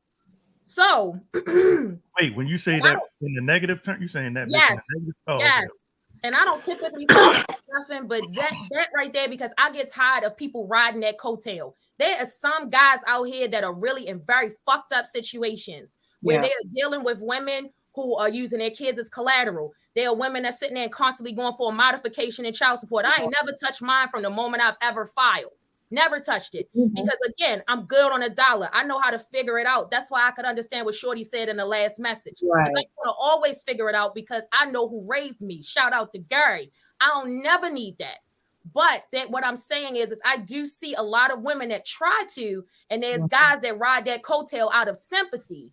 So wait, when you say that in the negative term, you saying that? Yes. Oh, yes. okay. And I don't typically say nothing, but that right there, because I get tired of people riding that coattail. There are some guys out here that are really in very fucked up situations where they are dealing with women who are using their kids as collateral. There are women that sitting there and constantly going for a modification and child support. I ain't never touched mine from the moment I've ever filed. Never touched it. Because again, I'm good on a dollar. I know how to figure it out. That's why I could understand what Shorty said in the last message. Because I'm gonna always figure it out because I know who raised me. Shout out to Gary. I don't never need that. But that what I'm saying is I do see a lot of women that try to, and there's guys that ride that coattail out of sympathy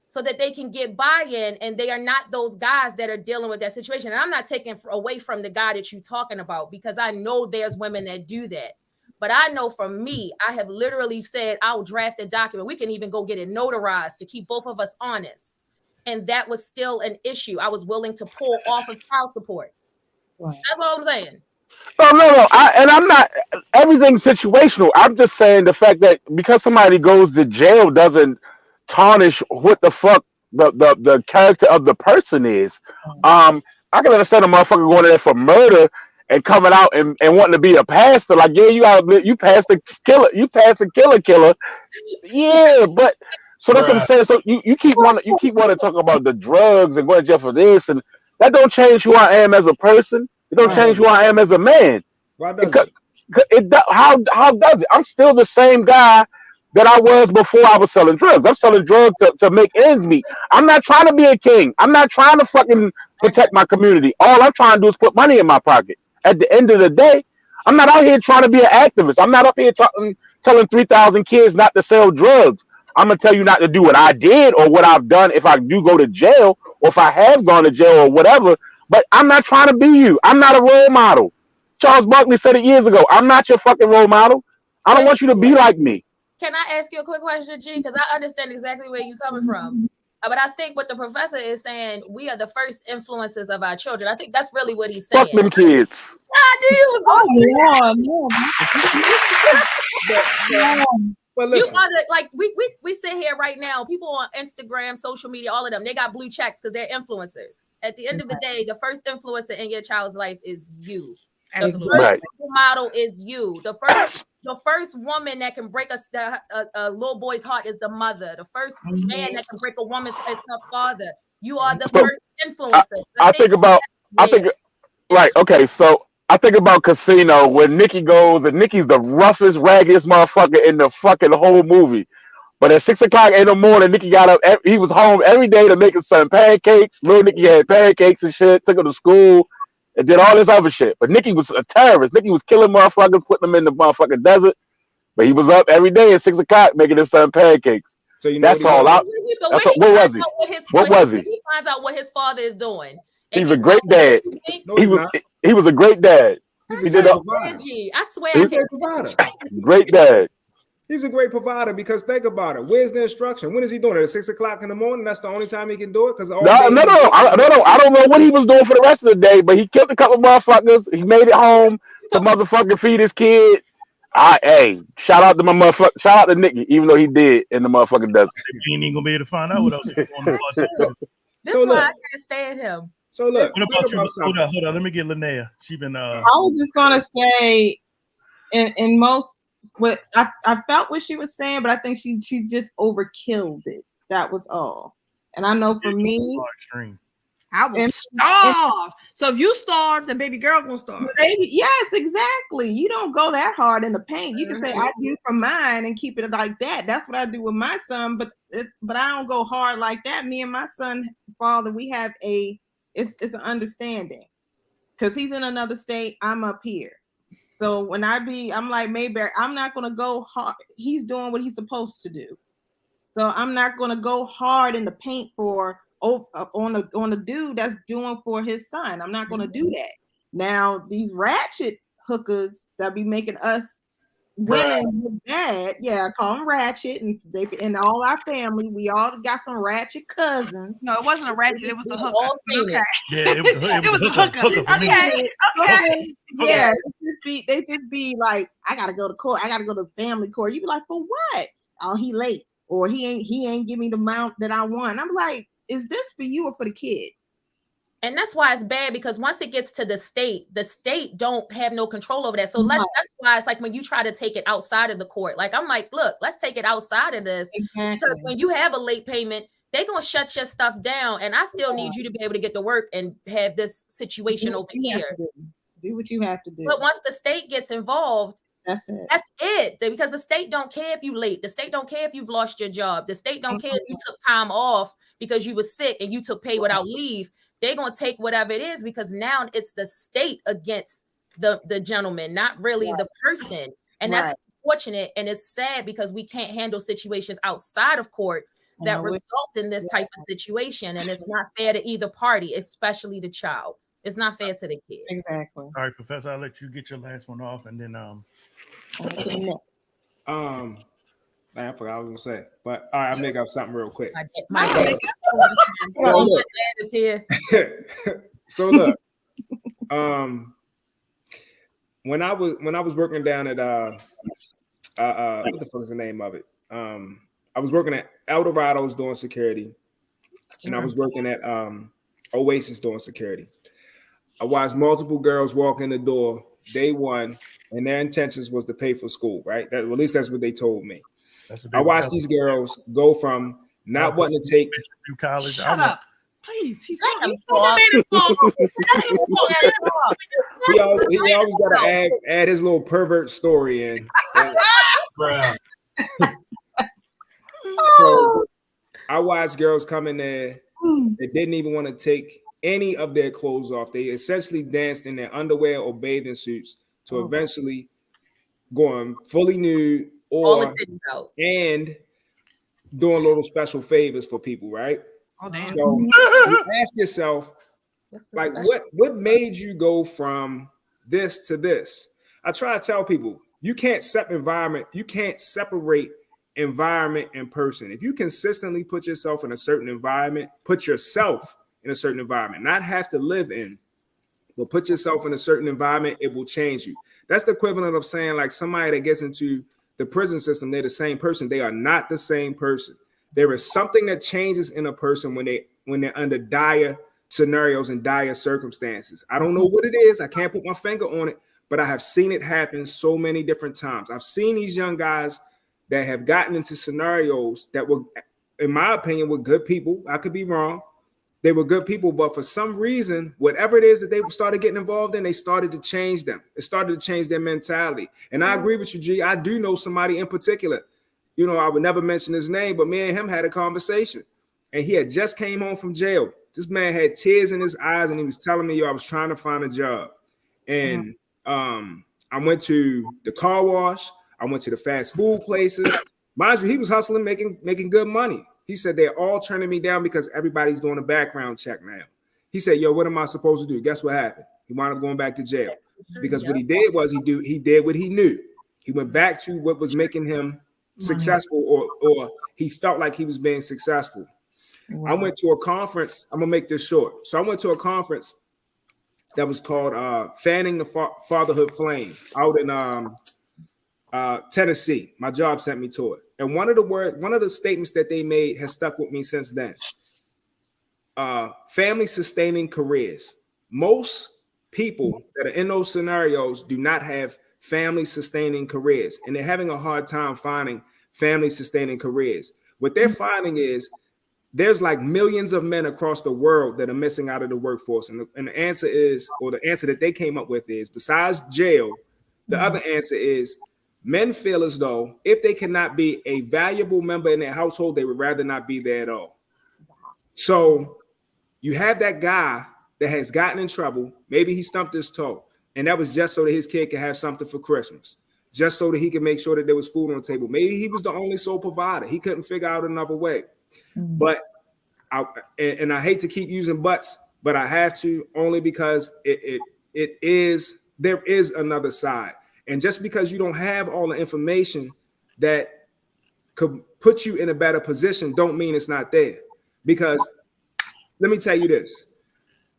so that they can get buy-in, and they are not those guys that are dealing with that situation. And I'm not taking away from the guy that you're talking about, because I know there's women that do that. But I know for me, I have literally said, I'll draft a document. We can even go get it notarized to keep both of us honest. And that was still an issue. I was willing to pull off of child support. That's all I'm saying. No. I'm not. Everything's situational. I'm just saying the fact that because somebody goes to jail doesn't tarnish what the fuck the character of the person is. I can understand a motherfucker going in there for murder and coming out and wanting to be a pastor. Like, yeah, you passed the killer. Yeah, but so that's what I'm saying. So you keep wanting to talk about the drugs and going to jail for this, and that don't change who I am as a person. It don't change who I am as a man. Why does How does it? I'm still the same guy that I was before I was selling drugs. I'm selling drugs to make ends meet. I'm not trying to be a king. I'm not trying to fucking protect my community. All I'm trying to do is put money in my pocket. At the end of the day, I'm not out here trying to be an activist. I'm not up here telling 3,000 kids not to sell drugs. I'm going to tell you not to do what I did or what I've done if I do go to jail or if I have gone to jail or whatever. But I'm not trying to be you. I'm not a role model. Charles Barkley said it years ago. I'm not your fucking role model. I don't want you to be like me. Can I ask you a quick question, G? Because I understand exactly where you're coming from. But I think what the professor is saying, we are the first influences of our children. I think that's really what he's saying. Fuck them kids. I knew you was going to But you listen, are like we sit here right now. People on Instagram, social media, all of them, they got blue checks because they're influencers. At the end of the day, the first influencer in your child's life is you. The first model is you. The first woman that can break a little boy's heart is the mother. The first man that can break a woman's is her father. You are the first influencer. I think about Casino when Nikki goes, and Nikki's the roughest, raggiest motherfucker in the fucking whole movie. But at 6 o'clock in the morning, Nikki got up. He was home every day to make his son pancakes. Little Nikki had pancakes and shit. Took him to school and did all this other shit. But Nikki was a terrorist. Nikki was killing motherfuckers, putting them in the motherfucking desert. But he was up every day at 6 o'clock making his son pancakes. So you know that's all. What was he? What was he? He finds out what his father is doing. He's a great dad. He was a great dad. He's a great provider. I swear, I can't. Great dad. He's a great provider because think about it. Where's the instruction? When is he doing it? At 6 o'clock in the morning? That's the only time he can do it? Because no. I don't know what he was doing for the rest of the day, but he killed a couple of motherfuckers. He made it home to motherfucking feed his kid. Hey, shout out to my motherfucker. Shout out to Nikki, even though he did in the motherfucking desert. He ain't even gonna be able to find out what else he's going to. This is why I can't stand him. So look, what about you? Hold on. Let me get Linnea. She been. I was just gonna say, in most, what I felt what she was saying, but I think she just overkilled it. That was all. And I know for me, I will starve. So if you starve, then baby girl gonna starve. Yes, exactly. You don't go that hard in the paint. You can say I do for mine and keep it like that. That's what I do with my son, but I don't go hard like that. Me and my son, father, we have it's an understanding because he's in another state. I'm up here. So when I'm like, Mayberry, I'm not gonna go hard. He's doing what he's supposed to do. So I'm not gonna go hard in the paint on the dude that's doing for his son. I'm not going to do that. Now, these ratchet hookers that be making us women with that, call them ratchet, and they and all our family, we all got some ratchet cousins. No, it wasn't a ratchet, it was the hookup. All seen Okay. Yeah, it was the hookup. Okay. They just be like, I gotta go to court. I gotta go to family court. You be like, for what? Oh, he late, or he ain't give me the amount that I want. I'm like, is this for you or for the kid? And that's why it's bad, because once it gets to the state don't have no control over that. So that's why it's like when you try to take it outside of the court, like I'm like, look, let's take it outside of this. Exactly. Because when you have a late payment, they're gonna shut your stuff down, and I still need you to be able to get to work and have this situation over here. Do what you have to do. But once the state gets involved, that's it. That's it. Because the state don't care if you late. The state don't care if you've lost your job. The state don't care if you took time off because you were sick and you took pay without leave. They're gonna take whatever it is, because now it's the state against the gentleman, not really the person. And that's unfortunate, and it's sad because we can't handle situations outside of court that result in this type of situation, and it's not fair to either party, especially the child. It's not fair to the kid. Exactly. All right, Professor, I'll let you get your last one off, and then I forgot what I was gonna say, but all right, I'll make up something real quick. My dad is here. So look, when I was working down at what the fuck is the name of it? I was working at Eldorado's doing security, and I was working at Oasis doing security. I watched multiple girls walk in the door day one, and their intentions was to pay for school, right? At least that's what they told me. I watched these girls go from not wanting to take through college. Shut up, please. He always got to add his little pervert story in. So I watched girls come in there that didn't even want to take any of their clothes off. They essentially danced in their underwear or bathing suits to eventually going fully nude and doing little special favors for people, right? Oh, damn. So you ask yourself, like, what made you go from this to this? I try to tell people, you can't separate environment and person. If you consistently put yourself in a certain environment, not have to live in, but put yourself in a certain environment, it will change you. That's the equivalent of saying, like, somebody that gets into the prison system, they're the same person. They are not the same person. There is something that changes in a person when they're under dire scenarios and dire circumstances. I don't know what it is. I can't put my finger on it, but I have seen it happen so many different times. I've seen these young guys that have gotten into scenarios that were, in my opinion, were good people. I could be wrong. They were good people, but for some reason, whatever it is that they started getting involved in, they started to change them. It started to change their mentality. And I agree with you, G. I do know somebody in particular. You know, I would never mention his name, but me and him had a conversation. And he had just came home from jail. This man had tears in his eyes, and he was telling me, I was trying to find a job. And I went to the car wash. I went to the fast food places. Mind you, he was hustling, making good money. He said, they're all turning me down because everybody's doing a background check now. He said, yo, what am I supposed to do? Guess what happened? He wound up going back to jail because what he did was he did what he knew. He went back to what was making him successful, or he felt like he was being successful. I went to a conference. I'm gonna make this short. So I went to a conference that was called Fanning the Fatherhood Flame out in Tennessee. My job sent me to it. And one of the statements that they made has stuck with me since then. Family sustaining careers. Most people that are in those scenarios do not have family sustaining careers, and they're having a hard time finding family sustaining careers. What they're finding is there's like millions of men across the world that are missing out of the workforce. And the answer is, or the answer that they came up with is, besides jail, the other answer is men feel as though if they cannot be a valuable member in their household, they would rather not be there at all. So you have that guy that has gotten in trouble. Maybe he stumped his toe, and that was just so that his kid could have something for Christmas, just so that he could make sure that there was food on the table. Maybe he was the only sole provider. He couldn't figure out another way. But I hate to keep using buts, but I have to, only because there is another side. And just because you don't have all the information that could put you in a better position don't mean it's not there. Because let me tell you this.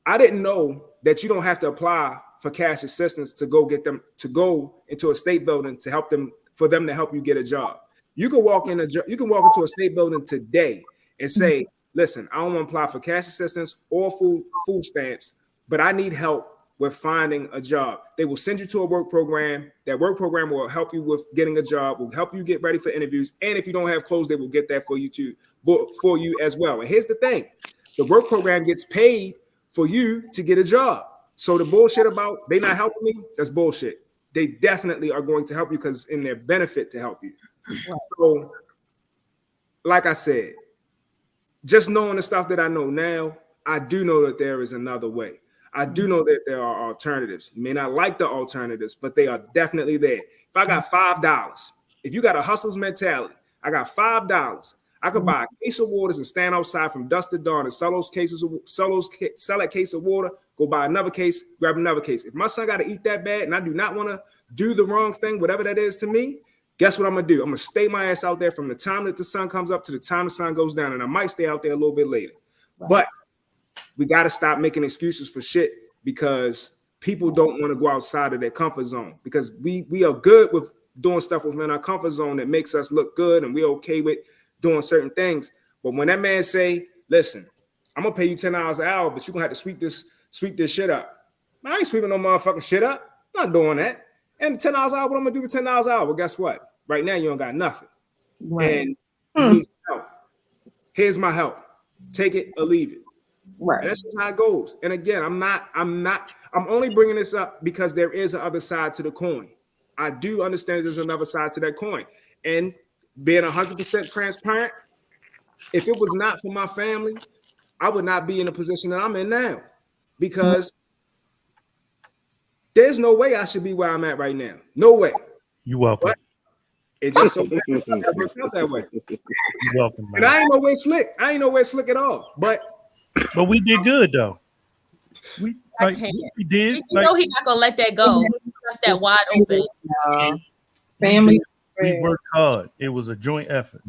I didn't know that you don't have to apply for cash assistance to go get them to go into a state building to help them for them to help you get a job. You can walk into a state building today and say, listen, I don't want to apply for cash assistance or food stamps, but I need help with finding a job. They will send you to a work program. That work program will help you with getting a job, will help you get ready for interviews. And if you don't have clothes, they will get that for you too, for you as well. And here's the thing. The work program gets paid for you to get a job. So the bullshit about they not helping me, that's bullshit. They definitely are going to help you because it's in their benefit to help you. Right. So, like I said, just knowing the stuff that I know now, I do know that there is another way. I do know that there are alternatives. You may not like the alternatives, but they are definitely there. If I got $5, if you got a hustler's mentality, I got $5. I could buy a case of waters and stand outside from dusk to dawn and sell that case of water, go buy another case, grab another case. If my son got to eat that bad and I do not want to do the wrong thing, whatever that is to me, guess what I'm going to do? I'm going to stay my ass out there from the time that the sun comes up to the time the sun goes down, and I might stay out there a little bit later. Right. But we got to stop making excuses for shit because people don't want to go outside of their comfort zone because we are good with doing stuff within our comfort zone that makes us look good and we're okay with doing certain things. But when that man say, listen, I'm going to pay you $10 an hour, but you're going to have to sweep this shit up. Man, I ain't sweeping no motherfucking shit up. I'm not doing that. And $10 an hour, what I'm going to do with $10 an hour? Well, guess what? Right now, you don't got nothing. Right. And you need some help. Here's my help. Take it or leave it. Right. And that's just how it goes. And again, I'm only bringing this up because there is an other side to the coin. I do understand there's another side to that coin. And being 100% transparent, if it was not for my family, I would not be in the position that I'm in now because there's no way I should be where I'm at right now. No way. You're welcome. But it just so worked out that way. You're welcome, man. And I ain't nowhere slick. I ain't nowhere slick at all. But we did good though. We did. You know he's not gonna let that go. He left that wide open. Family. We worked hard. It was a joint effort.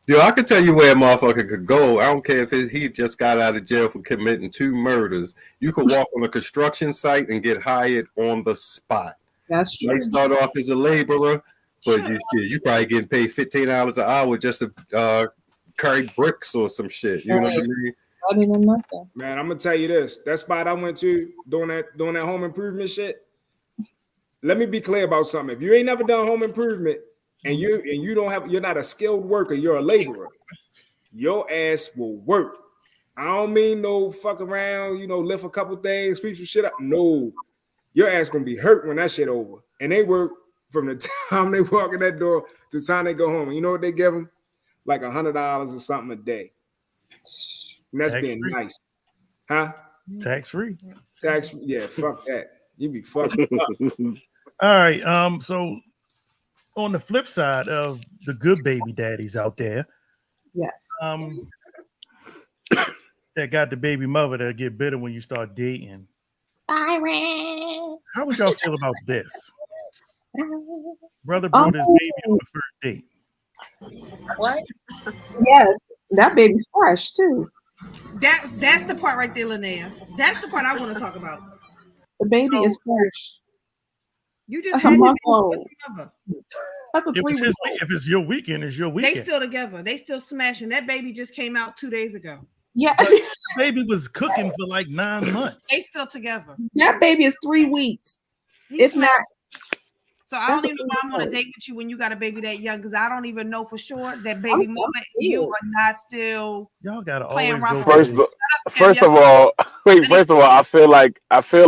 Yo, I can tell you where a motherfucker could go. I don't care if he just got out of jail for committing 2 murders. You could walk on a construction site and get hired on the spot. That's true. You start off as a laborer, but you probably getting paid $15 an hour just to carry bricks or some shit. You know what I mean? Not even nothing. Man, I'm gonna tell you this. That spot I went to doing that home improvement shit. Let me be clear about something. If you ain't never done home improvement and you're not a skilled worker, you're a laborer, your ass will work. I don't mean no fuck around, lift a couple things, sweep some shit up. No, your ass gonna be hurt when that shit over. And they work from the time they walk in that door to the time they go home. And you know what they give them? Like $100 or something a day. And that's being nice. Huh? Tax free. Yeah, fuck that. You be fucking up. All right. So on the flip side of the good baby daddies out there, yes. That got the baby mother that get bitter when you start dating. Byron. How would y'all feel about this? Brother brought his baby on the first date. What? Yes, that baby's fresh too. That's the part right there, Linnea. That's the part I want to talk about. The baby is fresh. You just That's a month old. That's a 3 week. If it's your weekend, it's your weekend. They still together. They still smashing. That baby just came out 2 days ago. Yeah, the baby was cooking for like 9 months. They still together. That baby is 3 weeks. It's not. So I don't even know why I'm on a date with you when you got a baby that young, because I don't even know for sure that baby mama and you are not still. Y'all gotta playing always go. First of all, I feel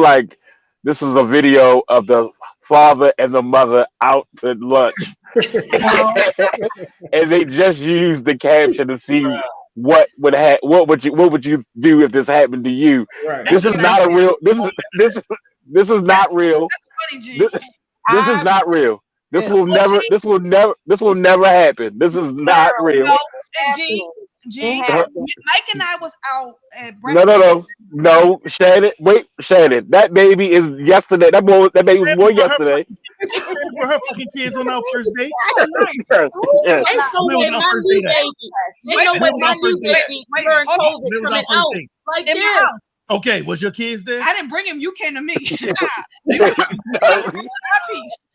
like this is a video of the father and the mother out to lunch, and they just used the caption to see what would you do if this happened to you. Right. This is not a real. This is not real. That's funny, G. This is not real. This will never happen. This is not real. Mike and I was out at breakfast. No, Shannon. Wait, Shannon. That baby is yesterday. That baby was born yesterday. Were her fucking kids on our first date? Yeah. They know when my new baby. They know when my new baby during COVID coming out like this. Okay, was your kids there? I didn't bring him. You came to me. Yeah.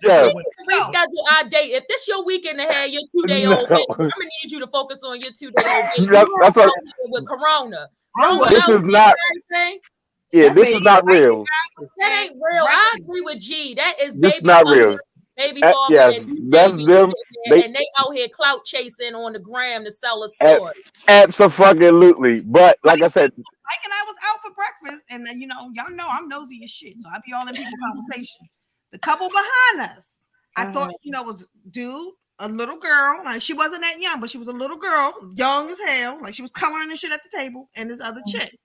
Reschedule our date. If this your weekend to have your 2-day-old baby, I'm gonna need you to focus on your 2-day-old baby. That's what with Corona. This is not. Yeah, this is not real. That ain't real. I agree with G. That is This baby. not real. Baby father. Yes, that's them. And they out here clout chasing on the gram to sell a story. Absolutely. But like I said, Mike and I was out for breakfast, and then y'all know I'm nosy as shit, so I be all in people's conversation. The couple behind us, I thought was dude, a little girl, like she wasn't that young, but she was a little girl, young as hell, like she was coloring and shit at the table, and this other chick.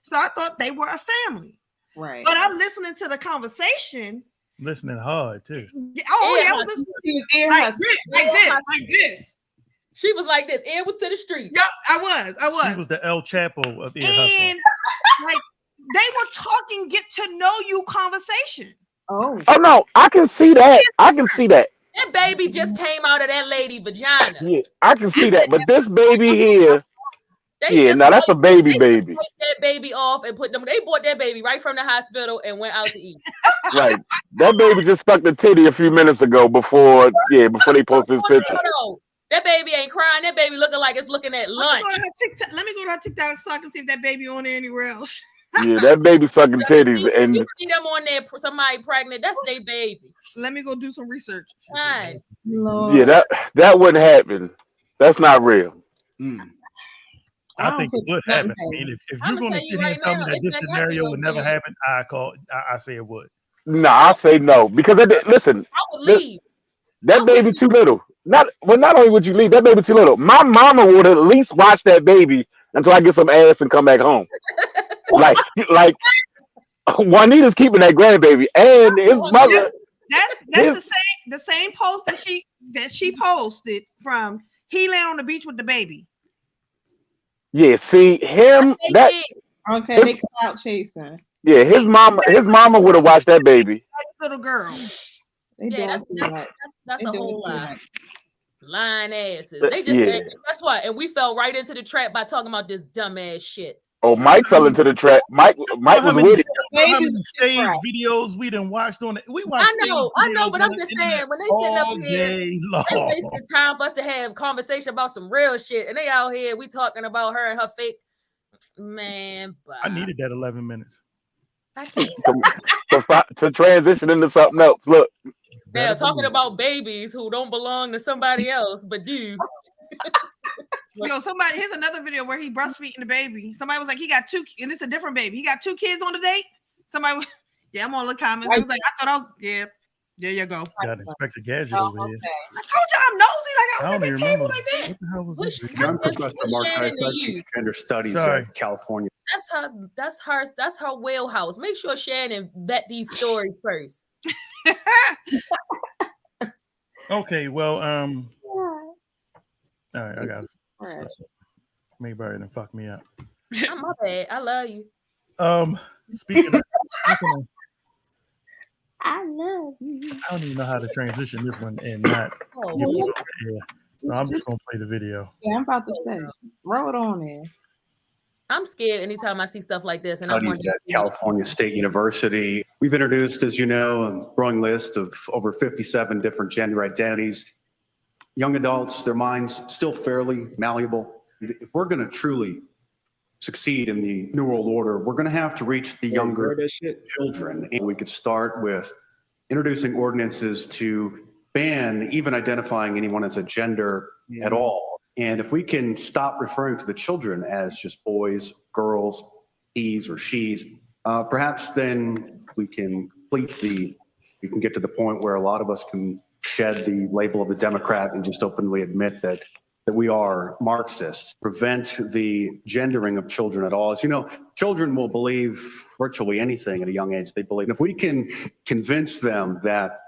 So I thought they were a family, right? But I'm listening to the conversation. Listening hard too. I was listening like this. She was like this. It was to the street. Yep, I was. She was the El Chapo of ear hustle. And like they were talking, get to know you conversation. Oh no, I can see that. That baby just came out of that lady vagina. Yeah, I can see that. But this baby here, that's a baby. Took that baby off and put them. They bought that baby right from the hospital and went out to eat. Right, that baby just stuck the titty a few minutes ago before they posted his picture. That baby ain't crying. That baby looking like it's looking at lunch. Let me go to her TikTok so I can see if that baby on there anywhere else. Yeah, that baby sucking titties, and you see them on there. Somebody pregnant. That's their baby. Let me go do some research. Nice. Yeah, that wouldn't happen. That's not real. I think it would happen. I mean, if you're going to sit here and tell me that this scenario would never happen, I say it would. No, I say no because listen. I would leave. That baby too little. Not only would you leave, that baby too little. My mama would at least watch that baby until I get some ass and come back home. like Juanita's keeping that grandbaby and his mother. That's the same post that she posted from he laying on the beach with the baby. Yeah, see him they clout chasing. Yeah, his mama would have watched that baby. Little girl. That's a whole lot. Lying asses. They just that's why, and we fell right into the trap by talking about this dumbass shit. Oh, Mike fell into the trap. Mike was with it. How many stage videos we done watched on it? We watched. I know, but I'm just saying when they sitting up here, they wasting time for us to have conversation about some real shit, and they out here we talking about her and her fake man. I needed that 11 minutes. to transition into something else. Look. They're talking about babies who don't belong to somebody else, but do. Here's another video where he breastfeeding the baby. Somebody was like, he got 2, and it's a different baby. He got 2 kids on the date. Somebody, I'm on the comments. I was like, I thought there you go. Got Inspector Gadget over here. I told you I'm nosy. Like I was at the table like that. What the hell was this? I'm Professor Mark Tyson, Gender Studies in California. That's her wheelhouse. Make sure Shannon vet these stories first. Okay, well, all right, I got stuff. Maybe didn't fuck me up. My bad. I love you. Speaking of, I love you. I don't even know how to transition this one and not. So I'm just gonna play the video. Yeah, I'm about to say, just throw it on there. I'm scared anytime I see stuff like this. And Studies at California State University. We've introduced, as you know, a growing list of over 57 different gender identities. Young adults, their minds still fairly malleable. If we're going to truly succeed in the New World Order, we're going to have to reach the younger children. And we could start with introducing ordinances to ban even identifying anyone as a gender at all. And if we can stop referring to the children as just boys, girls, he's or she's, perhaps then we can get to the point where a lot of us can shed the label of a Democrat and just openly admit that we are Marxists, prevent the gendering of children at all. As you know, children will believe virtually anything at a young age they believe. And if we can convince them that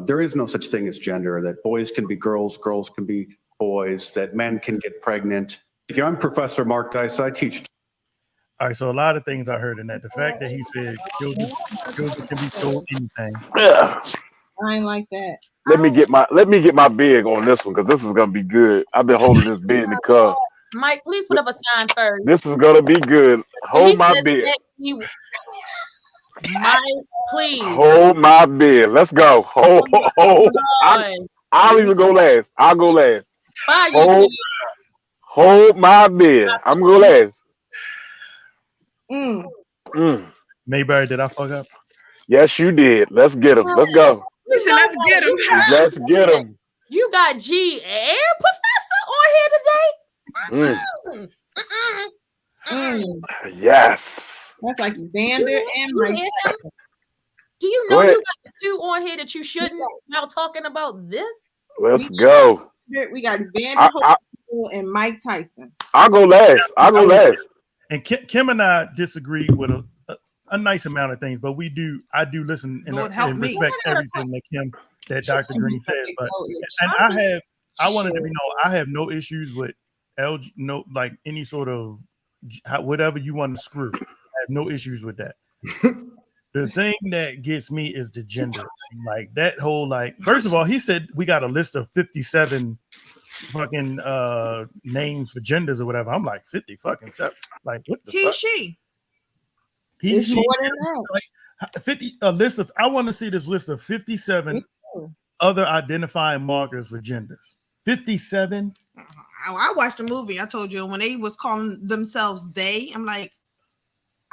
there is no such thing as gender, that boys can be girls, girls can be boys that men can get pregnant. I'm Professor Mark Dice. I teach. All right, so a lot of things I heard in that. The fact that he said children can be told anything. Yeah. I ain't like that. Let me get my big on this one because this is gonna be good. I've been holding this big in the cup. Mike, please put up a sign first. This is gonna be good. Hold my beer. Mike, please. Hold my beer. Let's go. Hold. I'll even go last. I'll go last. Bye, hold my beer. I'm gonna go last. Mayberry, did I fuck up? Yes, you did. Let's get him. Let's go. Listen, let's get him. Let's get him. You got G Air Professor on here today? Yes. That's like Vander and Mike. Do you know you got the two on here that you shouldn't now talking about this? Let's go. We got Vander and Mike Tyson. I'll go last. And Kim and I disagree with a nice amount of things, but I do listen and respect everything that Dr. Green said. But I wanted to be I have no issues with like any sort of whatever you want to screw. I have no issues with that. The thing that gets me is the gender. Like that whole first of all, he said we got a list of 57 fucking names for genders or whatever. I'm like 50 fucking 7. Like what the fuck? She. She more than that. Like 50 a list of I want to see this list of 57 other identifying markers for genders. 57. I watched the movie. I told you when they was calling themselves they. I'm like,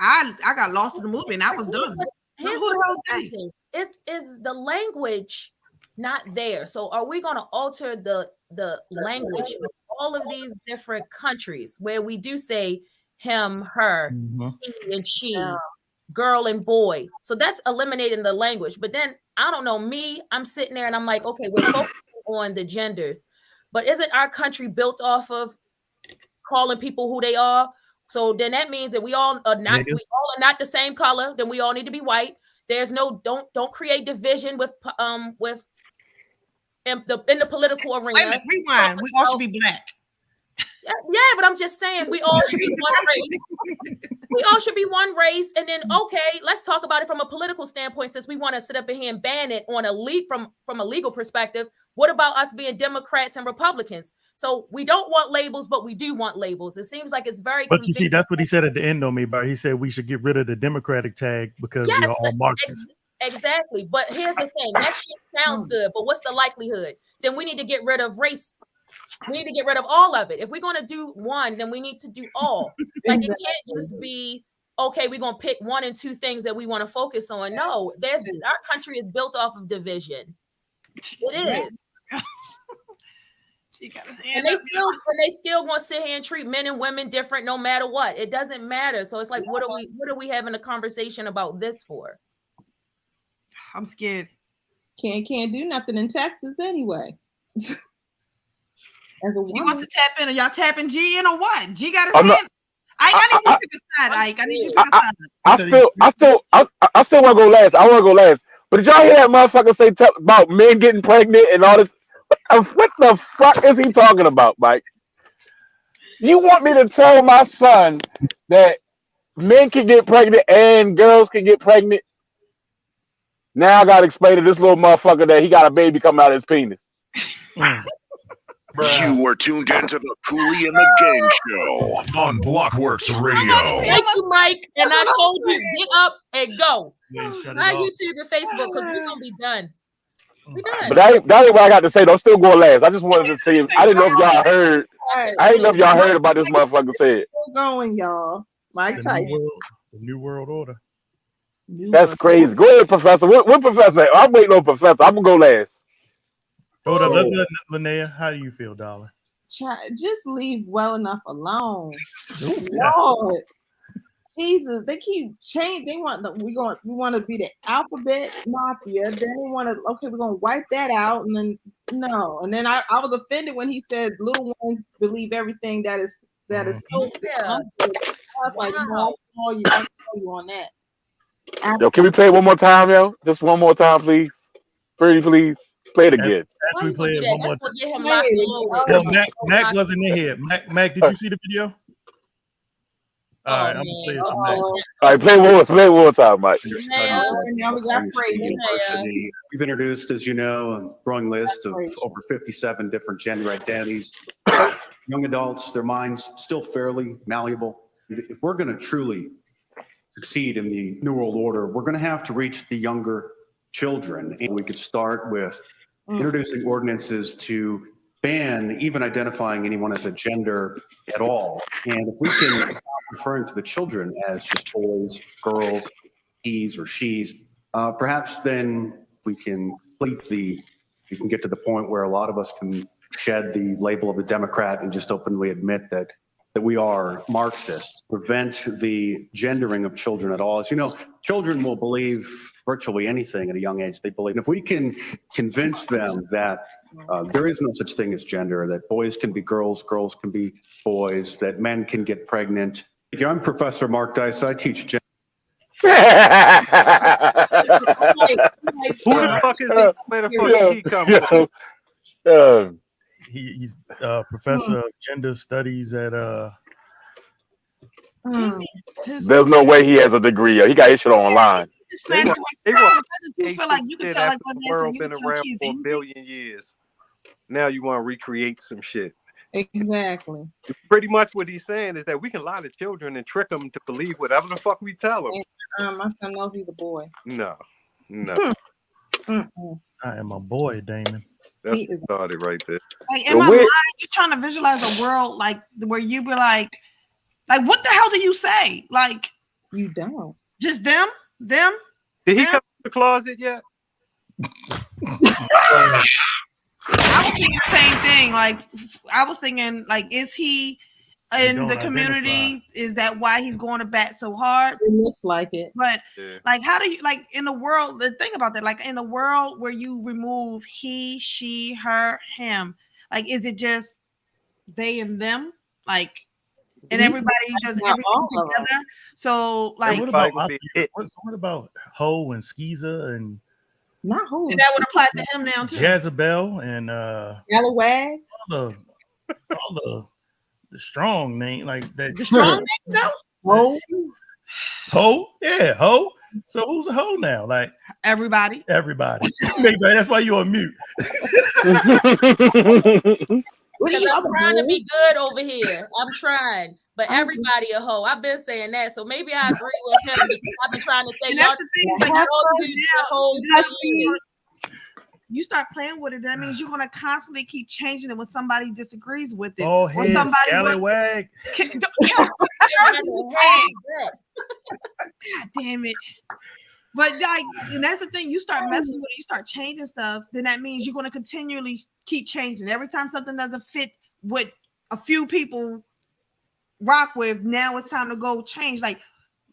I got lost in the movie and I was done. Here's what I'm thinking. Is the language not there? So are we going to alter the language of all of these different countries where we do say him, her, he and she, girl and boy? So that's eliminating the language. But then I don't know, I'm sitting there and I'm like, okay, we're focusing on the genders, but isn't our country built off of calling people who they are? So then that means that we all are not the same color. Then we all need to be white. There's no don't create division with in the political arena. Wait a minute, rewind. We all should be black. Yeah, but I'm just saying we all should be one race. We all should be one race. And then let's talk about it from a political standpoint. Since we want to sit up in here and ban it on from a legal perspective, what about us being Democrats and Republicans? So we don't want labels, but we do want labels. It seems like it's very. But you see, that's what he said at the end, though, Mayberry. He said we should get rid of the Democratic tag because we are all Marxists. Exactly. But here's the thing: that shit sounds good, but what's the likelihood? Then we need to get rid of race. We need to get rid of all of it. If we're going to do one, then we need to do all. Like it can't just be, okay, we're going to pick 1 and 2 things that we want to focus on. No, our country is built off of division. It is. And they still want to sit here and treat men and women different no matter what. It doesn't matter. So it's like, what are we having a conversation about this for? I'm scared. Can't do nothing in Texas anyway. She wants to tap in. Are y'all tapping G in or what? G got his hand. I need you to pick a side, Ike. I need you to pick a side. I still want to go last. I want to go last. But did y'all hear that motherfucker say about men getting pregnant and all this? What the fuck is he talking about, Mike? You want me to tell my son that men can get pregnant and girls can get pregnant? Now I gotta explain to this little motherfucker that he got a baby coming out of his penis. You are tuned into the Cooley and the Gang Show on Blockworks Radio. Thank you, Mike. And I told you, get up and go. Not YouTube and Facebook because we're gonna be done. We done. But that ain't what I got to say. Though. I'm still going last. I just wanted to see. I didn't know if y'all heard. I didn't know if y'all heard about this motherfucker said. Still going, y'all. Mike Tyson. The New World Order. That's crazy. Go ahead, Professor. What Professor? I'm waiting on Professor. I'm gonna go last. Hold on, let's let Linnea. How do you feel, darling? Just leave well enough alone. Lord. Jesus, they keep changing. They want we want to be the alphabet mafia. Then they want to we're gonna wipe that out, and then no. And then I was offended when he said little ones believe everything that is told. I was like, no, I'll call you on that. Yo, can we play it one more time, yo? Just one more time, please. Pretty please. Play it again. After we play it one more That's what time. get him locked and loaded. Yo, Mac wasn't in here. Mac, did you see the video? All right, I'm gonna play it some Mac. All right, play one more time, Mike. Now we got University. We've introduced, as you know, a growing list of over 57 different gender identities. Young adults, their minds still fairly malleable. If we're going to truly succeed in the New World Order, we're going to have to reach the younger children. And we could start with introducing ordinances to ban even identifying anyone as a gender at all. And if we can stop referring to the children as just boys, girls, he's or she's, perhaps then we can get to the point where a lot of us can shed the label of a Democrat and just openly admit that we are Marxists, prevent the gendering of children at all. As you know, children will believe virtually anything at a young age they believe. And if we can convince them that there is no such thing as gender, that boys can be girls, girls can be boys, that men can get pregnant. I'm Professor Mark Dice. I teach gender. Who the fuck is he? Where the fuck did he come from? He's professor of gender studies at There's no way he has a degree. He got issued online. You feel like you can tell like the world been around for a billion years. Now you want to recreate some shit. Exactly. Pretty much what he's saying is that we can lie to children and trick them to believe whatever the fuck we tell them. My son knows he's a boy. No. I am a boy, Damon. That's started right there. Like in my mind, you're trying to visualize a world like where you be like what the hell do you say? Like you don't. Just them. Did he come to the closet yet? I was thinking the same thing. Like I was thinking, like, is he in the community? Identify. Is that why he's going to bat so hard? It looks like it. But like, how do you like in the world? The thing about that, like in a world where you remove he, she, her, him, like, is it just they and them? Like, and everybody does everything together. So like, what about Ho and Skeezer and? Not Ho. And that would apply to him now too. Jezebel and Yellow Wags. All the strong name like that. The strong name though. Ho, yeah, Ho. So who's a Ho now? Like everybody. That's why you're on mute. Because I'm trying to be good over here. I'm trying, but everybody a hoe. I've been saying that, so maybe I agree with him because I've been trying to say y'all you start playing with it, that means you're gonna constantly keep changing it when somebody disagrees with it. Oh, hey, scallywag. God damn it. But like, and that's the thing, you start messing with it, you start changing stuff, then that means you're going to continually keep changing. Every time something doesn't fit what a few people rock with, now it's time to go change. Like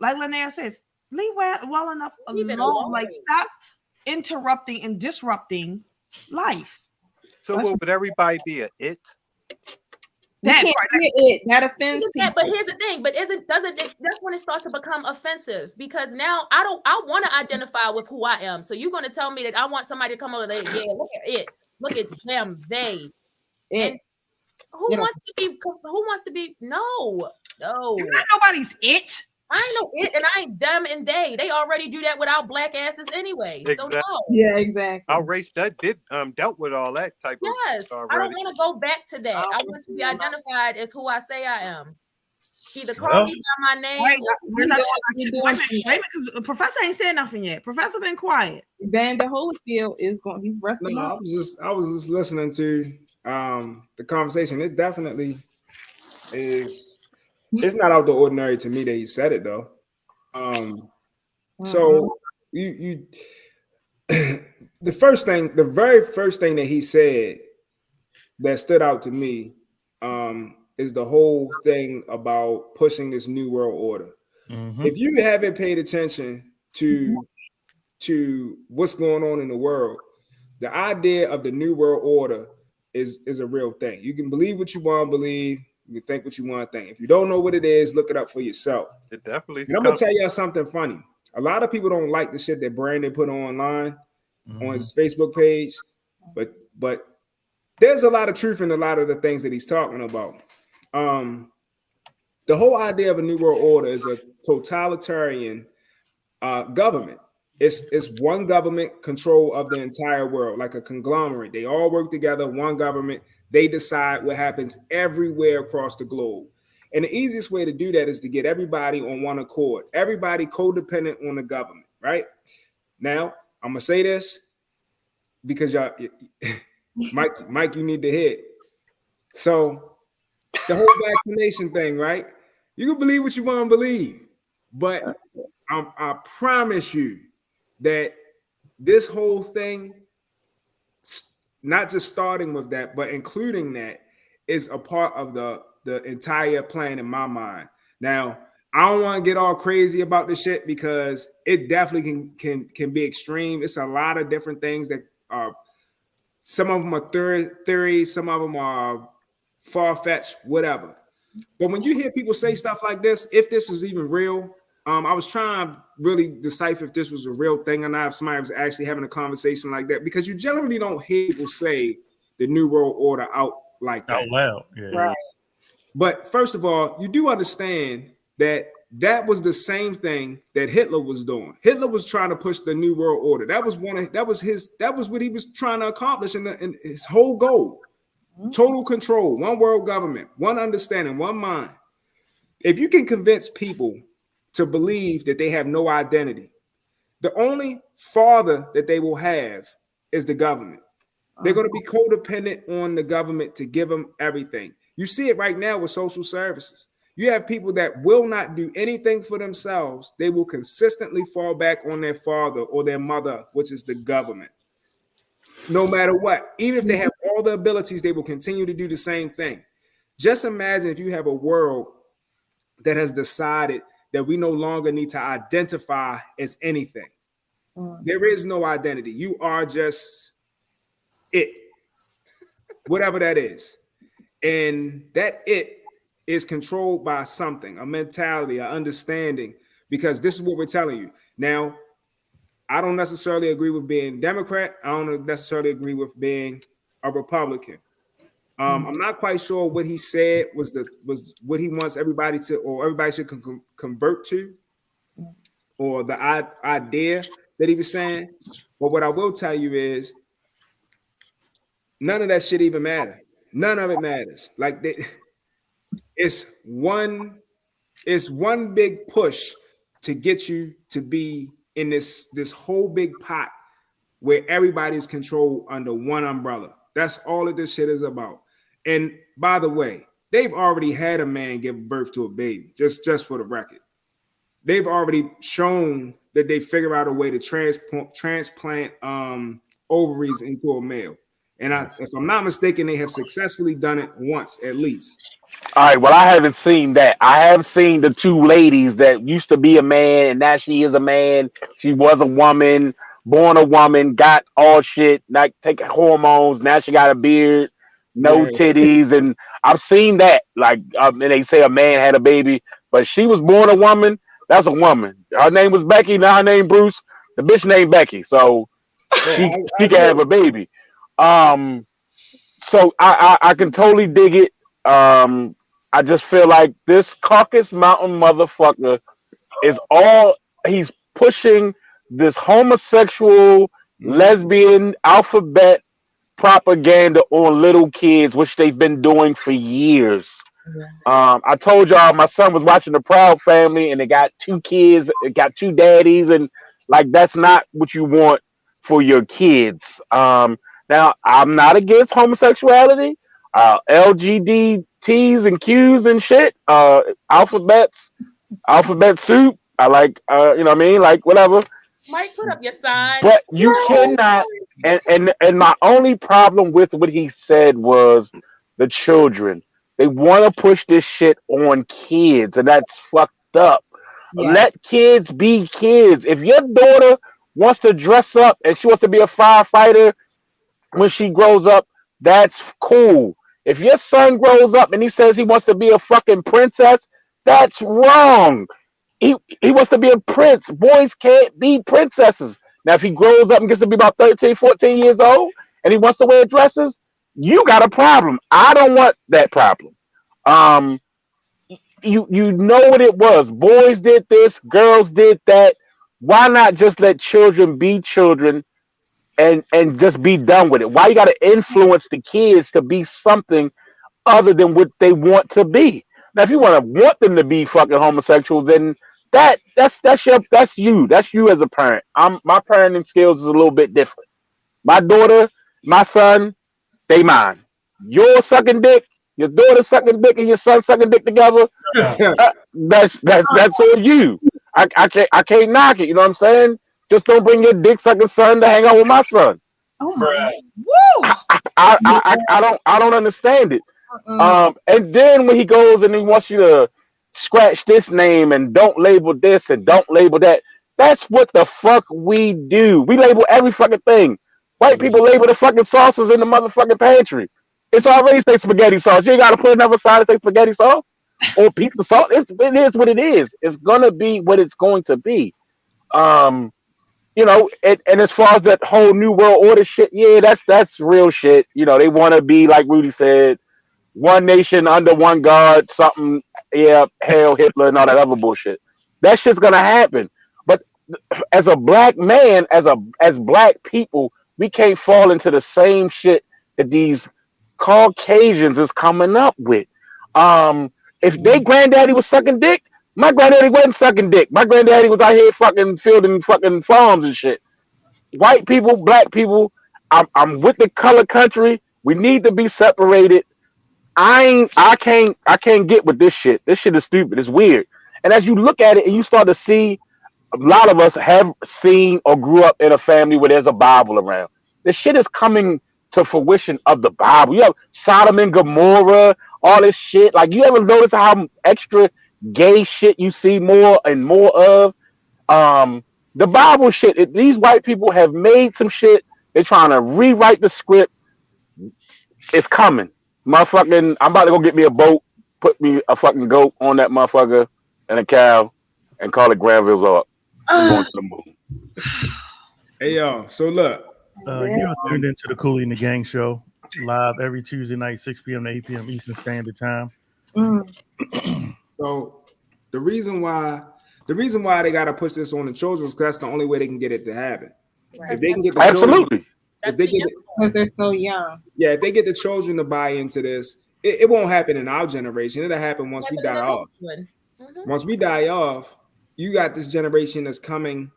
Linnea says, leave well enough alone. Like, stop interrupting and disrupting life. So would everybody be a it? That offends people. But here's the thing. But that's when it starts to become offensive, because now I want to identify with who I am. So you're going to tell me that I want somebody to come over there. Yeah, look at it. Look at them. They. And who wants to be? No. You're not nobody's it. I ain't no it, and I ain't them and they. They already do that without black asses anyway. Exactly. So no. Yeah, exactly. Our race that did dealt with all that type of. Yes, I don't want to go back to that. I want to be identified as who I say I am. Either call me by my name. Wait, because the professor ain't said nothing yet. Professor been quiet. Vander Holyfield is going. He's resting. No, I was just listening to the conversation. It definitely is. It's not out of the ordinary to me that he said it though. So you the very first thing that he said that stood out to me is the whole thing about pushing this new world order. Mm-hmm. If you haven't paid attention to what's going on in the world, the idea of the new world order is a real thing. You can believe what you want to believe. You think what you want to think. If you don't know what it is, look it up for yourself. It definitely. And I'm gonna tell y'all something funny. A lot of people don't like the shit that Brandon put online on his Facebook page. But there's a lot of truth in a lot of the things that he's talking about. The whole idea of a new world order is a totalitarian government. It's one government control of the entire world, like a conglomerate. They all work together, one government. They decide what happens everywhere across the globe. And the easiest way to do that is to get everybody on one accord, everybody codependent on the government, right? Now, I'm gonna say this because y'all, Mike, you need to hit. So the whole vaccination thing, right? You can believe what you want to believe, but I promise you that this whole thing, not just starting with that, but including that, is a part of the entire plan in my mind. Now, I don't want to get all crazy about this shit because it definitely can be extreme. It's a lot of different things that are, some of them are theories, some of them are far-fetched, whatever. But when you hear people say stuff like this, if this is even real, I was trying to really decipher if this was a real thing or not, if somebody was actually having a conversation like that, because you generally don't hear people say the New World Order out like that. Out loud. Yeah. Right. But first of all, you do understand that that was the same thing that Hitler was doing. Hitler was trying to push the New World Order. That was what he was trying to accomplish in his whole goal. Total control, one world government, one understanding, one mind. If you can convince people to believe that they have no identity, the only father that they will have is the government. They're going to be codependent on the government to give them everything. You see it right now with social services. You have people that will not do anything for themselves. They will consistently fall back on their father or their mother, which is the government. No matter what, even if they have all the abilities, they will continue to do the same thing. Just imagine if you have a world that has decided that we no longer need to identify as anything. There is no identity. You are just it, whatever that is. And that it is controlled by something, a mentality, an understanding, because this is what we're telling you. Now, I don't necessarily agree with being Democrat. I don't necessarily agree with being a Republican. I'm not quite sure what he said was what he wants everybody to, or everybody should convert to, or the idea that he was saying. But what I will tell you is none of that shit even matter. None of it matters. Like it's one big push to get you to be in this whole big pot where everybody's controlled under one umbrella. That's all that this shit is about. And by the way, they've already had a man give birth to a baby, just for the record. They've already shown that they figure out a way to transplant ovaries into a male. And if I'm not mistaken, they have successfully done it once at least. All right, well, I haven't seen that. I have seen the two ladies that used to be a man, and now she is a man. She was a woman, born a woman, got all shit, not taking hormones. Now she got a beard, no titties, and I've seen that. Like, and they say a man had a baby, but she was born a woman. That's a woman. Her name was Becky. Now her name Bruce. The bitch named Becky, so she can have a baby. So I can totally dig it. I just feel like this Caucasus Mountain motherfucker he's pushing this homosexual, lesbian alphabet propaganda on little kids, which they've been doing for years. I told y'all my son was watching The Proud Family and they got two kids, it got two daddies, and like that's not what you want for your kids. Now I'm not against homosexuality, LGBTs and Qs and shit, alphabet soup. I like, you know what I mean, like whatever. Mike, put up your sign. But you cannot. And my only problem with what he said was the children. They want to push this shit on kids, and that's fucked up. Yeah. Let kids be kids. If your daughter wants to dress up and she wants to be a firefighter when she grows up, that's cool. If your son grows up and he says he wants to be a fucking princess, that's wrong. He wants to be a prince. Boys can't be princesses. Now, if he grows up and gets to be about 13, 14 years old, and he wants to wear dresses, you got a problem. I don't want that problem. You know what it was. Boys did this, girls did that. Why not just let children be children and just be done with it? Why you got to influence the kids to be something other than what they want to be? Now, if you want them to be fucking homosexual, then that's you as a parent. My parenting skills is a little bit different. My daughter, my son, they mine. You're sucking dick, your daughter sucking dick, and your son sucking dick together. That's on you. I can't knock it. You know what I'm saying? Just don't bring your dick sucking son to hang out with my son. Oh my! Woo! I don't understand it. And then when he goes and he wants you to scratch this name and don't label this and don't label that, that's what the fuck we do. We label every fucking thing. White people label the fucking sauces in the motherfucking pantry. It's already say spaghetti sauce. You ain't gotta put another side and say spaghetti sauce or pizza sauce. It is what it is. It's gonna be what it's going to be. You know, and as far as that whole new world order shit, yeah, that's real shit. You know, they want to be like Rudy said, one nation under one God, something, yeah, hell, Hitler, and all that other bullshit. That shit's gonna happen. But as a black man, as black people, we can't fall into the same shit that these Caucasians is coming up with. If their granddaddy was sucking dick, my granddaddy wasn't sucking dick. My granddaddy was out here fucking fielding fucking farms and shit. White people, black people, I'm with the color country. We need to be separated. I can't get with this shit. This shit is stupid. It's weird. And as you look at it and you start to see, a lot of us have seen or grew up in a family where there's a Bible around. This shit is coming to fruition of the Bible. You have Sodom and Gomorrah, all this shit. Like, you ever notice how extra gay shit you see more and more of? The Bible shit. These white people have made some shit. They're trying to rewrite the script. It's coming. Motherfucking, I'm about to go get me a boat, put me a fucking goat on that motherfucker and a cow, and call it Granville's up. Going to the moon. Hey y'all, so look. You're tuned into the Cooley and the Gang show, live every Tuesday night, 6 p.m. to 8 p.m. Eastern Standard Time. So the reason why they gotta push this on the children is because that's the only way they can get it to happen. Right. If they can get the absolutely, because they're so young. Yeah, if they get the children to buy into this, it won't happen in our generation. It'll happen once we die off. Once we die off, you got this generation that's coming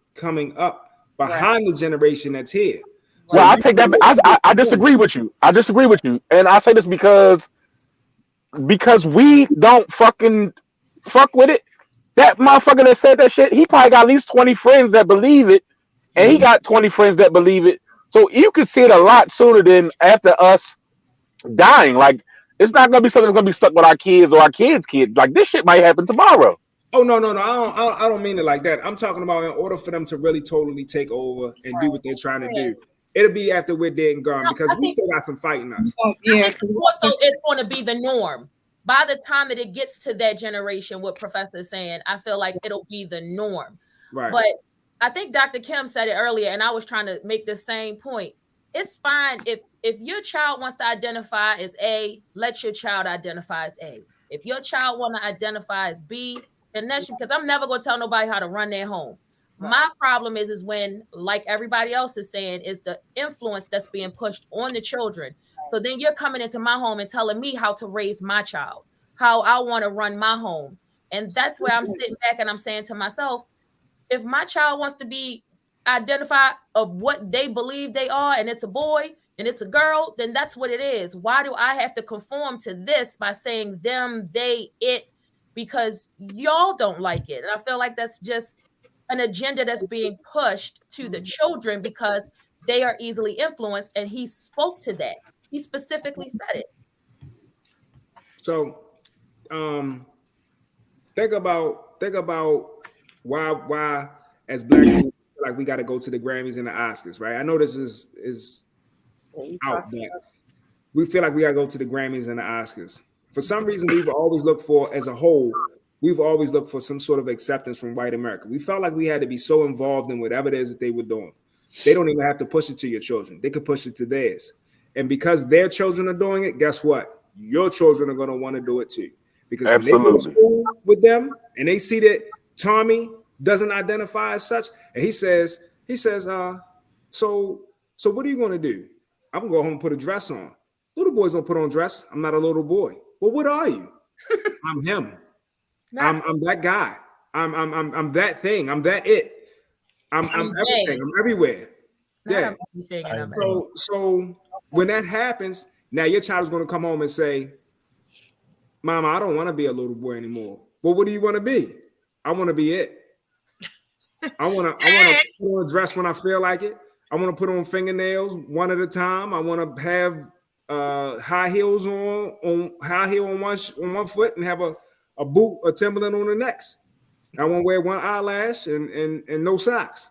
up behind the generation that's here. So well, I take that. I disagree with you. I disagree with you, and I say this because we don't fucking fuck with it. That motherfucker that said that shit, he probably got at least 20 friends that believe it, and he got 20 friends that believe it. So you could see it a lot sooner than after us dying. Like, it's not gonna be something that's gonna be stuck with our kids or our kids' kids. Like, this shit might happen tomorrow. Oh no! I don't mean it like that. I'm talking about in order for them to really totally take over and do what they're trying to do. It'll be after we're dead and gone because we still got some fighting us. Yeah, because also it's going to be the norm. By the time that it gets to that generation, what Professor is saying, I feel like it'll be the norm. Right. But I think Dr. Kim said it earlier, and I was trying to make the same point. It's fine if your child wants to identify as A, let your child identify as A. If your child want to identify as B, then that's because I'm never going to tell nobody how to run their home. Right. My problem is when, like everybody else is saying, is the influence that's being pushed on the children. So then you're coming into my home and telling me how to raise my child, how I want to run my home. And that's where I'm sitting back and I'm saying to myself, if my child wants to be identified of what they believe they are, and it's a boy and it's a girl, then that's what it is. Why do I have to conform to this by saying them, they, it, because y'all don't like it? And I feel like that's just an agenda that's being pushed to the children because they are easily influenced, and he spoke to that. He specifically said it. So think about why as black people, like, we got to go to the Grammys and the Oscars, right? I know this is out there. We feel like we got to go to the Grammys and the Oscars. For some reason, we've always looked for, as a whole, some sort of acceptance from white America. We felt like we had to be so involved in whatever it is that they were doing. They don't even have to push it to your children. They could push it to theirs. And because their children are doing it, guess what? Your children are going to want to do it too. Because when they go to school with them and they see that Tommy doesn't identify as such, and he says, so what are you going to do? I'm going to go home and put a dress on. Little boys don't put on dress. I'm not a little boy. Well, what are you? I'm him. I'm that guy. I'm that thing. I'm that it. I'm everything. I'm everywhere. Yeah. So when that happens, now your child is going to come home and say, Mama, I don't want to be a little boy anymore. Well, what do you want to be? I want to be it. I want to put on a dress when I feel like it. I want to put on fingernails one at a time. I want to have high heels on one foot and have a boot, a Timberland on the next. I want to wear one eyelash and no socks.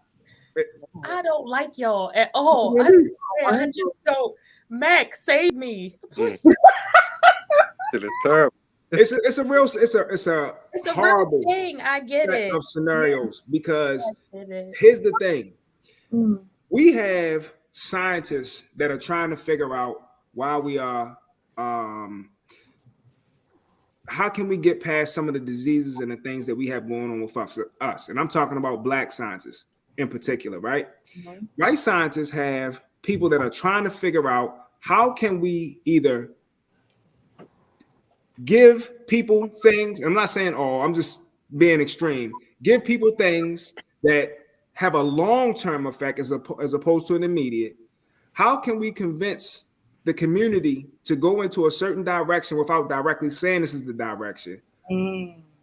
I don't like y'all at all. I swear, I just don't. Mac, save me. It's terrible. It's a horrible real thing. I get it. Of scenarios because here's the thing: we have scientists that are trying to figure out why we are. How can we get past some of the diseases and the things that we have going on with us? And I'm talking about Black scientists in particular, right? Mm-hmm. White scientists have people that are trying to figure out how can we either give people things. I'm not saying all, I'm just being extreme. Give people things that have a long-term effect as opposed to an immediate. How can we convince the community to go into a certain direction without directly saying this is the direction?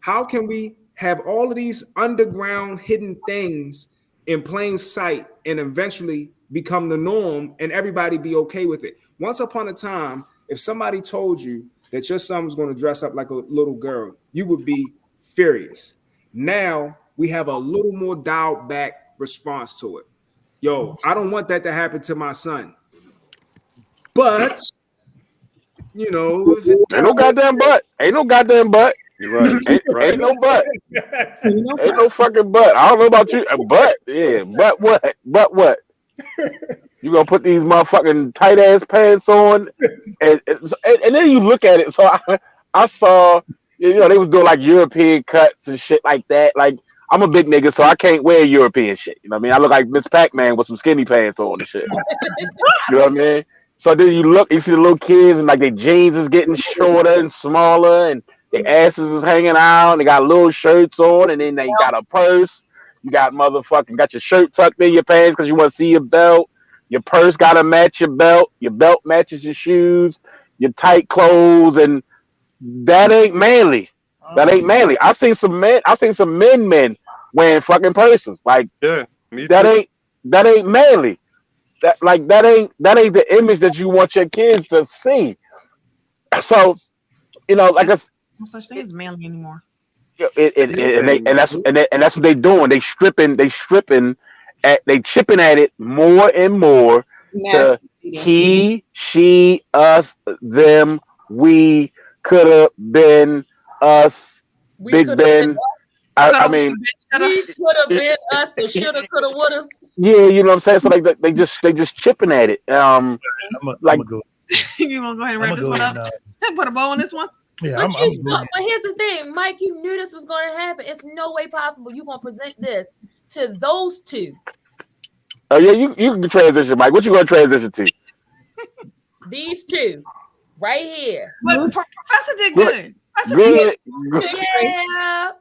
How can we have all of these underground hidden things in plain sight and eventually become the norm and everybody be okay with it? Once upon a time, if somebody told you that your son was going to dress up like a little girl, you would be furious. Now we have a little more dialed back response to it. Yo, I don't want that to happen to my son. But, you know, ain't no goddamn but. Ain't no goddamn but. You're right. Ain't no but. Ain't no fucking but. I don't know about you, but yeah, but what? But what? You gonna put these motherfucking tight ass pants on, and then you look at it. So I saw, you know, they was doing like European cuts and shit like that. Like, I'm a big nigga, so I can't wear European shit. You know what I mean? I look like Miss Pac-Man with some skinny pants on and shit. You know what I mean? So then you see the little kids and like their jeans is getting shorter and smaller and their asses is hanging out. And they got little shirts on and then they got a purse. You got your shirt tucked in your pants because you want to see your belt. Your purse got to match your belt. Your belt matches your shoes, your tight clothes, and that ain't manly. That ain't manly. I seen some men wearing fucking purses. Like, yeah, me too. That ain't manly. That ain't the image that you want your kids to see. So, you know, like no such thing as manly anymore. And that's what they doing. They chipping at it more and more to he, she, us, them, we could have been us, Big Ben. I mean, we could have been us. They shoulda, coulda, woulda. Yeah, you know what I'm saying. So like they just chipping at it. I'm go. You want to go ahead and wrap this one up? Put a bow on this one. Yeah, but here's the thing, Mike. You knew this was going to happen. It's no way possible you're going to present this to those two. Oh yeah, you can transition, Mike. What you going to transition to? These two, right here. But Professor did good. Yeah,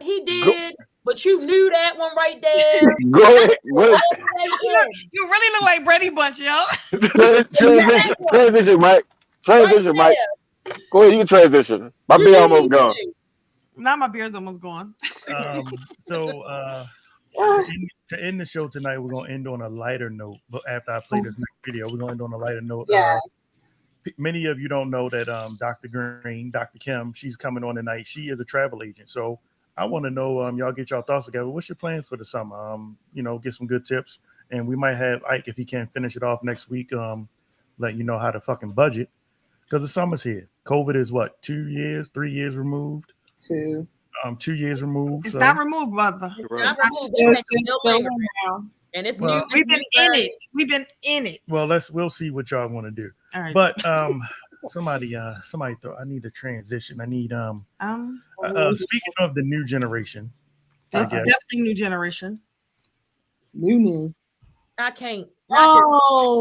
he did. But you knew that one right there. Go ahead. You really look like Brady Bunch, yo. Transition, Mike. Transition, Mike. Go ahead, you can transition. My beer almost gone. Now my beer's almost gone. To end the show tonight, we're gonna end on a lighter note. But after I play this next video, we're gonna end on a lighter note. Yeah. Many of you don't know that Dr. Green, Dr. Kim, she's coming on tonight. She is a travel agent. So I want to know, y'all get y'all thoughts together. What's your plan for the summer? Get some good tips. And we might have Ike, if he can finish it off next week, let you know how to fucking budget. Because the summer's here. COVID is what, 3 years removed? 2 2 years removed. It's not removed, brother. It's not removed. And it's Well, new. We've been in it. We've been in it. Well, we'll see what y'all want to do. All right. But somebody thought I need a transition. I need speaking of the new generation. This is definitely new generation. New. I can't. Oh.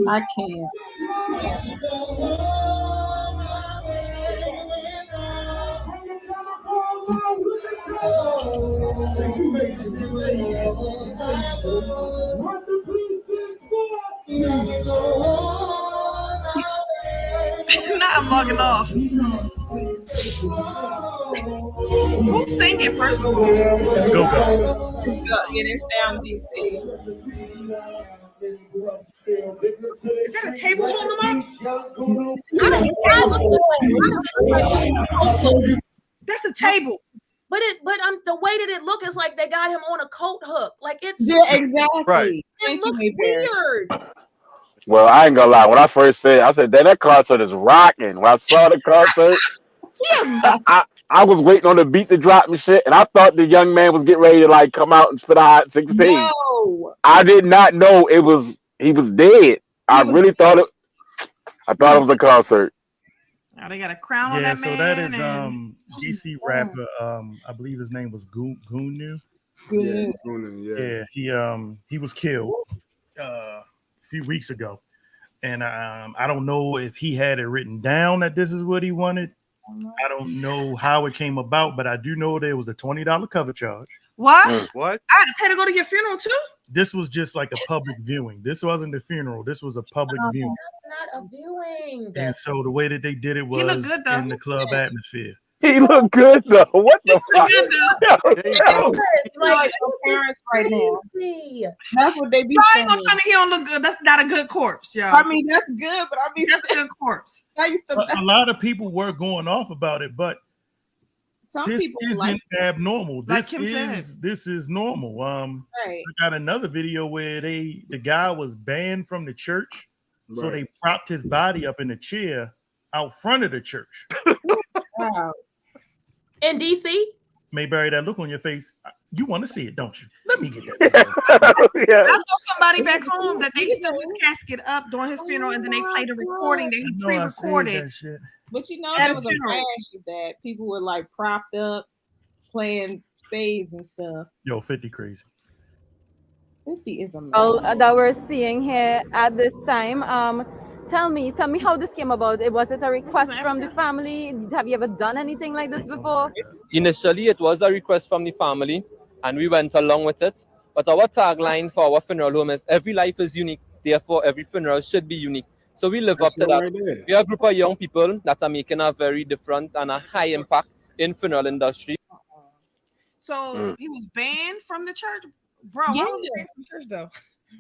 I can't. Now I'm logging off. Who's singing, first of all? It's Go-Go. Yeah, it's down DC. Is that a table holding them up? That's a table. But the way that it look is like they got him on a coat hook. Like it's exactly. Right. It looks weird. Well, I ain't gonna lie. When I first said, I said, that concert is rocking. When I saw the concert, I was waiting on the beat to drop and shit, and I thought the young man was getting ready to like come out and spit a hot 16. No. I did not know he was dead. I thought it was a concert. Now they got a crown on that man. So that is DC rapper. I believe his name was Gunu. Yeah, he was killed a few weeks ago, and I don't know if he had it written down that this is what he wanted. I don't know how it came about, but I do know there was a $20 cover charge. What? What? I had to pay to go to your funeral too? This was just like a public viewing. This wasn't the funeral. This was a public viewing. That's not a viewing. And so the way that they did it was in the club atmosphere. He looked good though. What the fuck? Like parents right now. That's what they be saying. I'm telling you, he don't look good. That's not a good corpse, y'all. I mean, that's good, but I mean, that's a good corpse. A lot of people were going off about it, but this isn't abnormal. This is normal. Right. I got another video where the guy was banned from the church, so they propped his body up in a chair out front of the church. Wow. In DC? Mayberry, that look on your face, you want to see it, don't you? Let me get that. I know somebody back home that they stood his casket up during his funeral, and then they played a recording that he pre-recorded. But you know, there was a rash of that. People were like propped up, playing spades and stuff. Yo, 50 crazy. 50 is amazing. That we're seeing here at this time. Tell me how this came about. Was it a request from the family? Have you ever done anything like this before? Initially, it was a request from the family, and we went along with it. But our tagline for our funeral home is "Every life is unique, therefore every funeral should be unique." So we live up to that. We are a group of young people that are making a very different and a high impact in funeral industry. So he was banned from the church, bro. Why was he banned from the church though?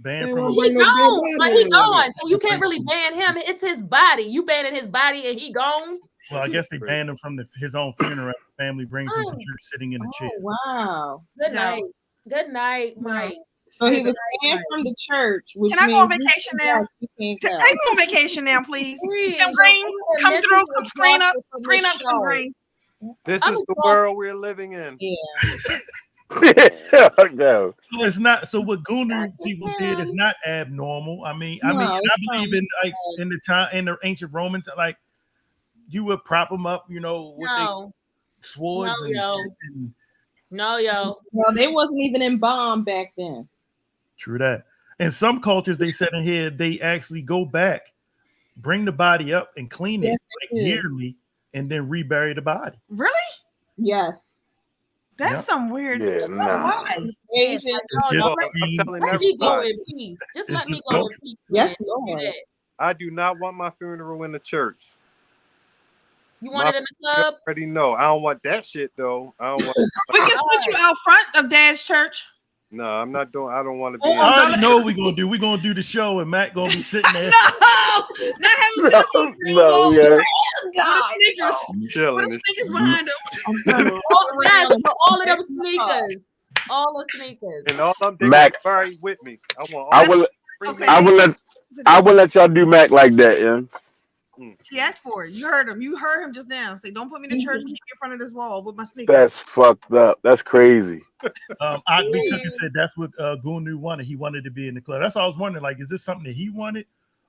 Banned from he gone. Like he gone. So you can't really ban him. It's his body. You banning his body and he gone. Well, I guess they banned him from his own funeral. The family brings him to church sitting in a chair. Wow. Good night. Good night, Mike. So he was banned from the church. Can I go on vacation now? Take me on vacation now, please. Some green, come through, come screen up some green. This is the world we're living in. Yeah. No. So it's not. So what Gunu people did is not abnormal. I mean, I believe in like in the ancient Romans, like you would prop them up, with their swords and shit. No, they wasn't even embalmed back then. True that. In some cultures, they said in here they actually go back, bring the body up, and clean it yearly, and then rebury the body. Really? Yes. That's some weird stuff. Why? Let me go in peace. Just let me go in peace. Yes, Lord. I do not want my funeral in the church. You want it in the club? I already know. I don't want that shit though. I don't want. We can sit you out front of Dad's church. No, I'm not doing. I don't want to be. I already know what we're gonna do. We're gonna do the show, and Matt gonna be sitting there. Not having chilling. Sneakers behind him. All of them sneakers. All the sneakers. And all I'm doing Mac, is bury with me. I will let y'all do Mac like that, yeah. He asked for it. You heard him. You heard him just now. Say, don't put me in the church in front of this wall with my sneakers. That's fucked up. That's crazy. Because said that's what Gunu wanted. He wanted to be in the club. That's all I was wondering. Like, is this something that he wanted,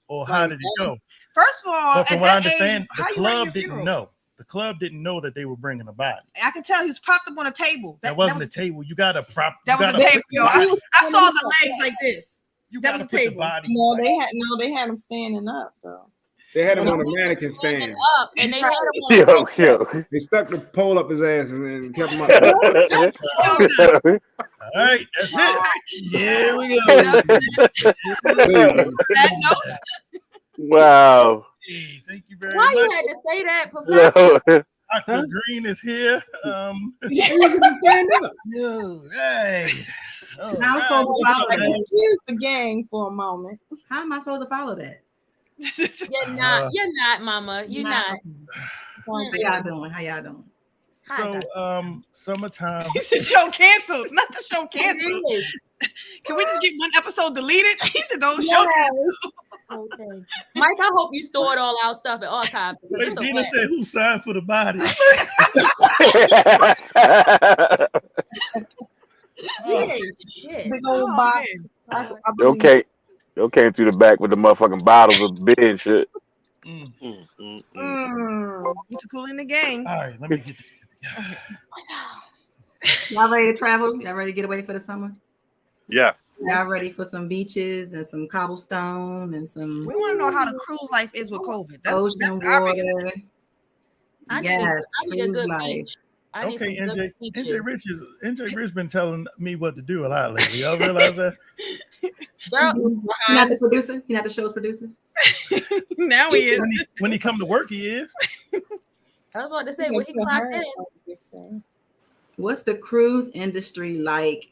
or how did it go? First of all, but from what I understand, age, the club didn't know. The club didn't know that they were bringing a body. I can tell he was propped up on a table. That wasn't a table. You got to prop. That was a table. Yo, I saw the legs like this. That was a table. No, they had him standing up though. They had him on a mannequin stand. Up, and they had him on They stuck the pole up his ass and kept him up. All right, that's it. Here we go. Wow. Hey, thank you very Why much. you had to say that, Professor? Dr. Green is here. Stand up. Hey. How am I supposed to follow that? Confuse the gang for a moment. How am I supposed to follow that? You're not, Mama. You're not. How y'all doing? How y'all doing? So, summertime. He said show canceled. Not the show canceled. Can we just get one episode deleted? He said don't show canceled. Okay. Mike, I hope you stored all our stuff at archive. Wait, Dina said who signed for the body? Big old box. Yo came through the back with the motherfucking bottles of beer and shit. You too cool in the game. All right, let me get this. Y'all ready to travel? Y'all ready to get away for the summer? Yes. Y'all ready for some beaches and some cobblestone and some? We want to know how the cruise life is with COVID. Ocean our water. biggest. Yes, I need a cruise good life. beach. I need Okay, some good NJ Rich been telling me what to do a lot lately. Y'all realize that? Girl, You're not the producer. You're not the show's producer. Now he is. When he come to work, he is. I was about to say, when he clocked in. What's the cruise industry like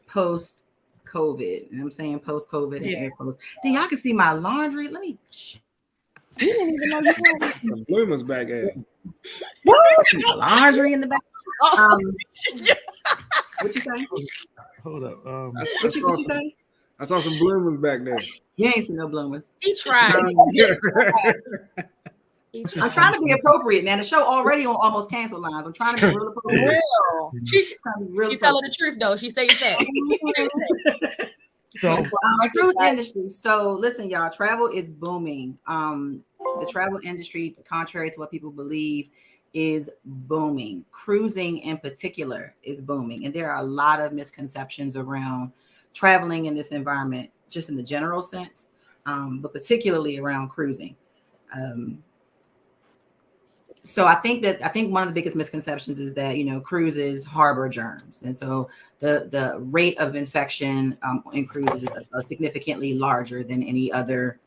post COVID? And I'm saying post COVID and air quotes. Then y'all can see my laundry. Let me. You didn't even know you had The bloomers back at. Laundry in the back. What you say? Hold up. What you say? I saw some bloomers back there. You ain't seen no bloomers. He tried. I'm trying to be appropriate, man. The show already on almost canceled lines. I'm trying to be real appropriate. She telling the truth though. She stays that. So cruise industry. So listen, y'all, travel is booming. The travel industry, contrary to what people believe, is booming. Cruising in particular is booming. And there are a lot of misconceptions around traveling in this environment, just in the general sense, but particularly around cruising. So I think one of the biggest misconceptions is that, cruises harbor germs. And so the rate of infection in cruises is significantly larger than any other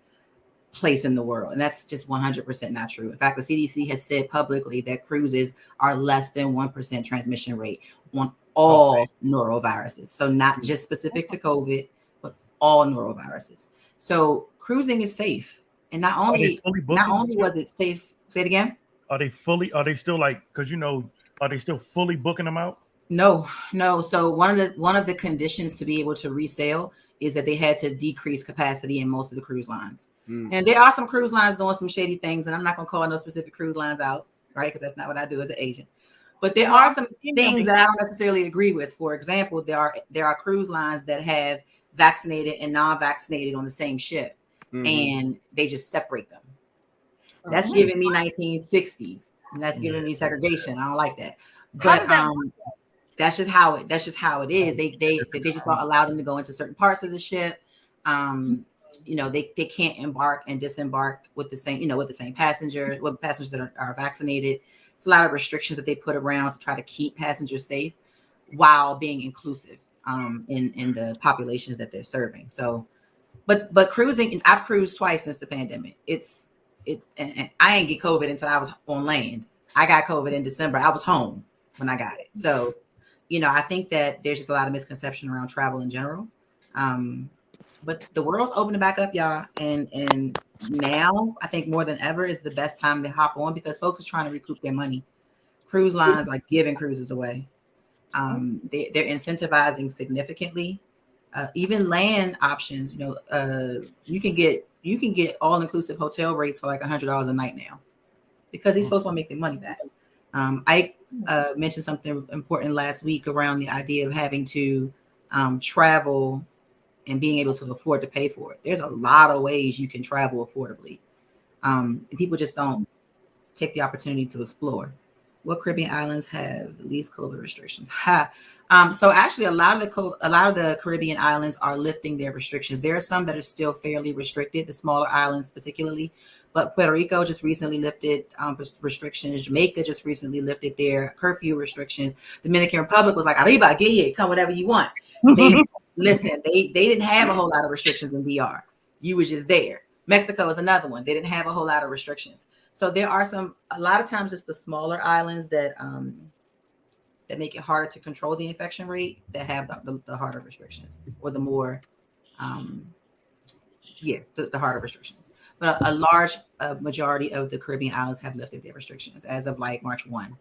place in the world. And that's just 100% not true. In fact, the CDC has said publicly that cruises are less than 1% transmission rate on all noroviruses. So not just specific to COVID, but all noroviruses. So cruising is safe. And not only was it safe, say it again. Are they still are they still fully booking them out? No. So one of the conditions to be able to resale is that they had to decrease capacity in most of the cruise lines. And there are some cruise lines doing some shady things, and I'm not going to call no specific cruise lines out, right? Because that's not what I do as an agent. But there are some things that I don't necessarily agree with. For example, there are cruise lines that have vaccinated and non-vaccinated on the same ship, and they just separate them. That's giving me 1960s, and that's giving me segregation. I don't like that. But that's just how it is. They just don't allow them to go into certain parts of the ship. They can't embark and disembark with the same passengers that are vaccinated. It's a lot of restrictions that they put around to try to keep passengers safe while being inclusive in the populations that they're serving. So, but cruising, I've cruised twice since the pandemic. And I ain't get COVID until I was on land. I got COVID in December. I was home when I got it. So, I think that there's just a lot of misconception around travel in general. But the world's opening back up, y'all. And now I think more than ever is the best time to hop on because folks are trying to recoup their money. Cruise lines are giving cruises away. They're incentivizing significantly even land options. You know, you can get all inclusive hotel rates for like $100 a night now, because these folks want to make their money back. I mentioned something important last week around the idea of having to travel and being able to afford to pay for it. There's a lot of ways you can travel affordably. And people just don't take the opportunity to explore. What Caribbean islands have the least COVID restrictions? So actually, a lot of the Caribbean islands are lifting their restrictions. There are some that are still fairly restricted, the smaller islands particularly. But Puerto Rico just recently lifted restrictions. Jamaica just recently lifted their curfew restrictions. Dominican Republic was like, "Arriba, get here, come whatever you want." Listen, they didn't have a whole lot of restrictions in VR. You was just there. Mexico is another one. They didn't have a whole lot of restrictions. So there are a lot of times it's the smaller islands that make it harder to control the infection rate that have the harder restrictions, or the more, the harder restrictions. But a large majority of the Caribbean islands have lifted their restrictions as of like March 1.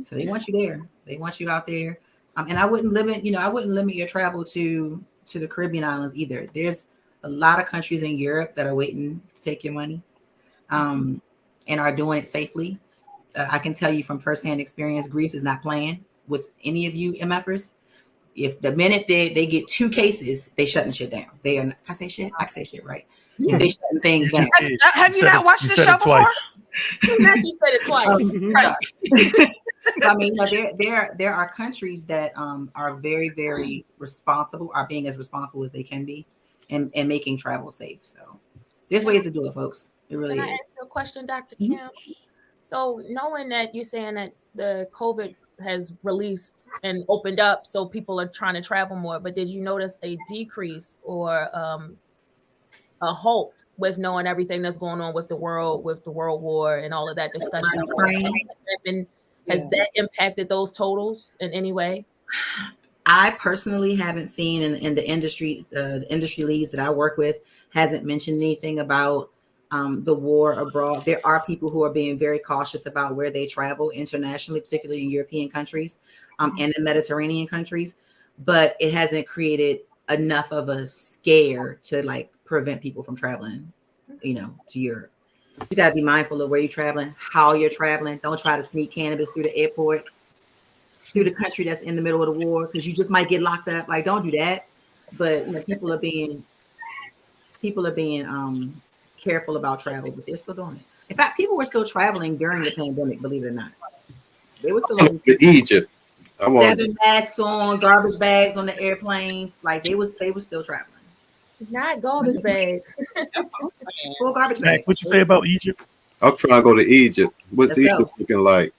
So they want you there. They want you out there. And I wouldn't limit your travel to the Caribbean islands either. There's a lot of countries in Europe that are waiting to take your money, and are doing it safely. I can tell you from firsthand experience, Greece is not playing with any of you MFers. If the minute they get 2 cases, they shutting shit down. They are not, can I say shit? I can say shit, right? Yeah. They shutting things down. Have you not watched the show before? You said it twice. I mean, there are countries that are very, very responsible, are being as responsible as they can be, and making travel safe. So there's ways to do it, folks. It really is. Can I ask you a question, Dr. Kim? So knowing that you're saying that the COVID has released and opened up, so people are trying to travel more, but did you notice a decrease or a halt with knowing everything that's going on with the world war and all of that discussion? Has that impacted those totals in any way? I personally haven't seen in the industry leads that I work with hasn't mentioned anything about the war abroad. There are people who are being very cautious about where they travel internationally, particularly in European countries and in Mediterranean countries, but it hasn't created enough of a scare to like prevent people from traveling, to Europe. You got to be mindful of where you're traveling, how you're traveling. Don't try to sneak cannabis through the airport, through the country that's in the middle of the war, because you just might get locked up. Like, don't do that. But people are being careful about travel, but they're still doing it. In fact, people were still traveling during the pandemic, believe it or not. They were still to Egypt. 7 masks on, garbage bags on the airplane. Like they was still traveling. Not garbage bags. Full garbage bags. What you say about Egypt? I'm trying to go to Egypt. What's Egypt looking like?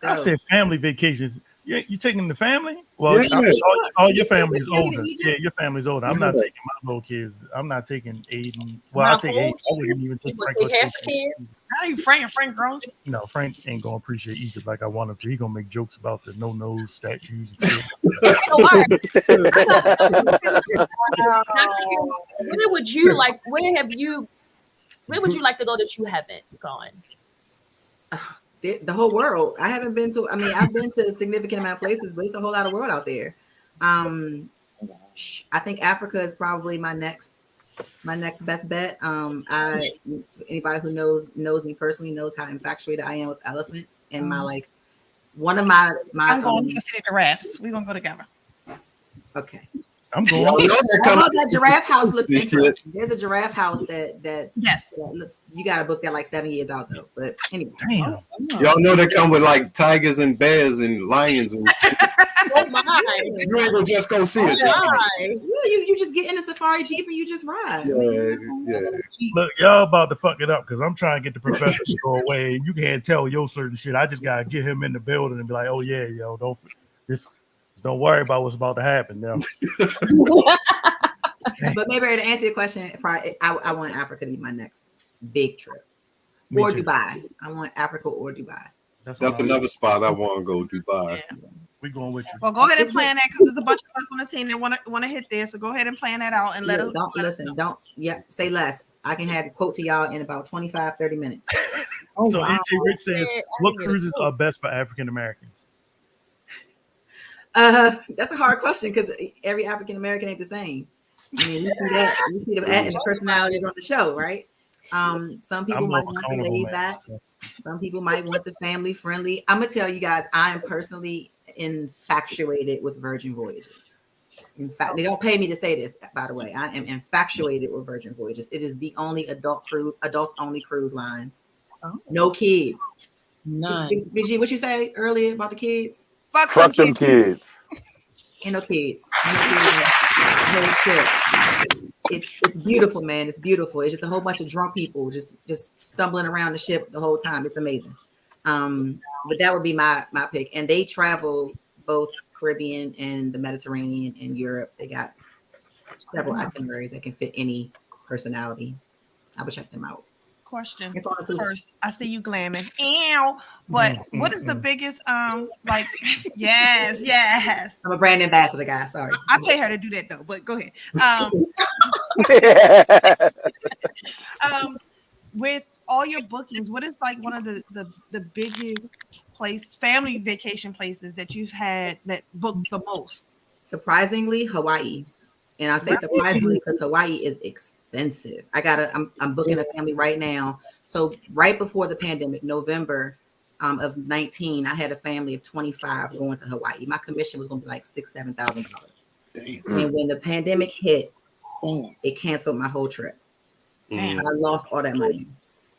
I said family vacations. Yeah, you taking the family? Well, yeah. All your family is older. Yeah, your family's older. I'm not taking my little kids. I'm not taking Aiden. Well, I'll take Aiden. I wouldn't even take Frank. How you Frank grown? No, Frank ain't gonna appreciate Egypt like I want him to. He gonna make jokes about the no-nose statues. And shit. Where would you like to go that you haven't gone? The whole world. I haven't been to. I mean, I've been to a significant amount of places, but it's a whole lot of world out there. I think Africa is probably my next best bet. Anybody who knows me personally knows how infatuated I am with elephants, and one of my. I'm going to see the giraffes. We're gonna go together. Okay. I'm going. That giraffe house looks interesting. There's a giraffe house that looks. You got to book that like 7 years out though. But anyway, damn. Y'all know they come with like tigers and bears and lions and. Oh my! You ain't gonna just go see it. You just get in the safari jeep and you just ride. Yeah. Look, y'all about to fuck it up because I'm trying to get the professor to go away. And you can't tell your certain shit. I just gotta get him in the building and be like, oh yeah, yo, don't worry about what's about to happen now. But maybe to answer your question, I want Africa to be my next big trip. Or Dubai. I want Africa or Dubai. That's another spot I want to go, Dubai. Yeah. We're going with you. Well, go ahead and plan that because there's a bunch of us on the team that want to hit there. So go ahead and plan that out and let us know. Say less. I can have a quote to y'all in about 25-30 minutes. So EJ Rich says, what cruises are best for African Americans? That's a hard question because every African American ain't the same. I mean, you see that in the personalities on the show, right? Some people might want the laid back. Some people might want the family friendly. I'm gonna tell you guys, I am personally infatuated with Virgin Voyages. In fact, they don't pay me to say this, by the way. I am infatuated with Virgin Voyages. It is the only adults only cruise line. No kids. None. Big G, what you say earlier about the kids? Fuck them kids. Ain't no kids. It's beautiful, man. It's beautiful. It's just a whole bunch of drunk people just stumbling around the ship the whole time. It's amazing. But that would be my pick. And they travel both Caribbean and the Mediterranean and Europe. They got several itineraries that can fit any personality. I would check them out. Question first. I see you glamming. Ew. But what is the biggest like yes. I'm a brand ambassador, guy. Sorry. I pay her to do that though, but go ahead. With all your bookings, what is like one of the biggest family vacation places that you've had that booked the most? Surprisingly, Hawaii. And I say surprisingly because Hawaii is expensive. I'm booking a family right now. So right before the pandemic, November of 19, I had a family of 25 going to Hawaii. My commission was going to be like $6,000-$7,000. And when the pandemic hit, it canceled my whole trip. I lost all that money.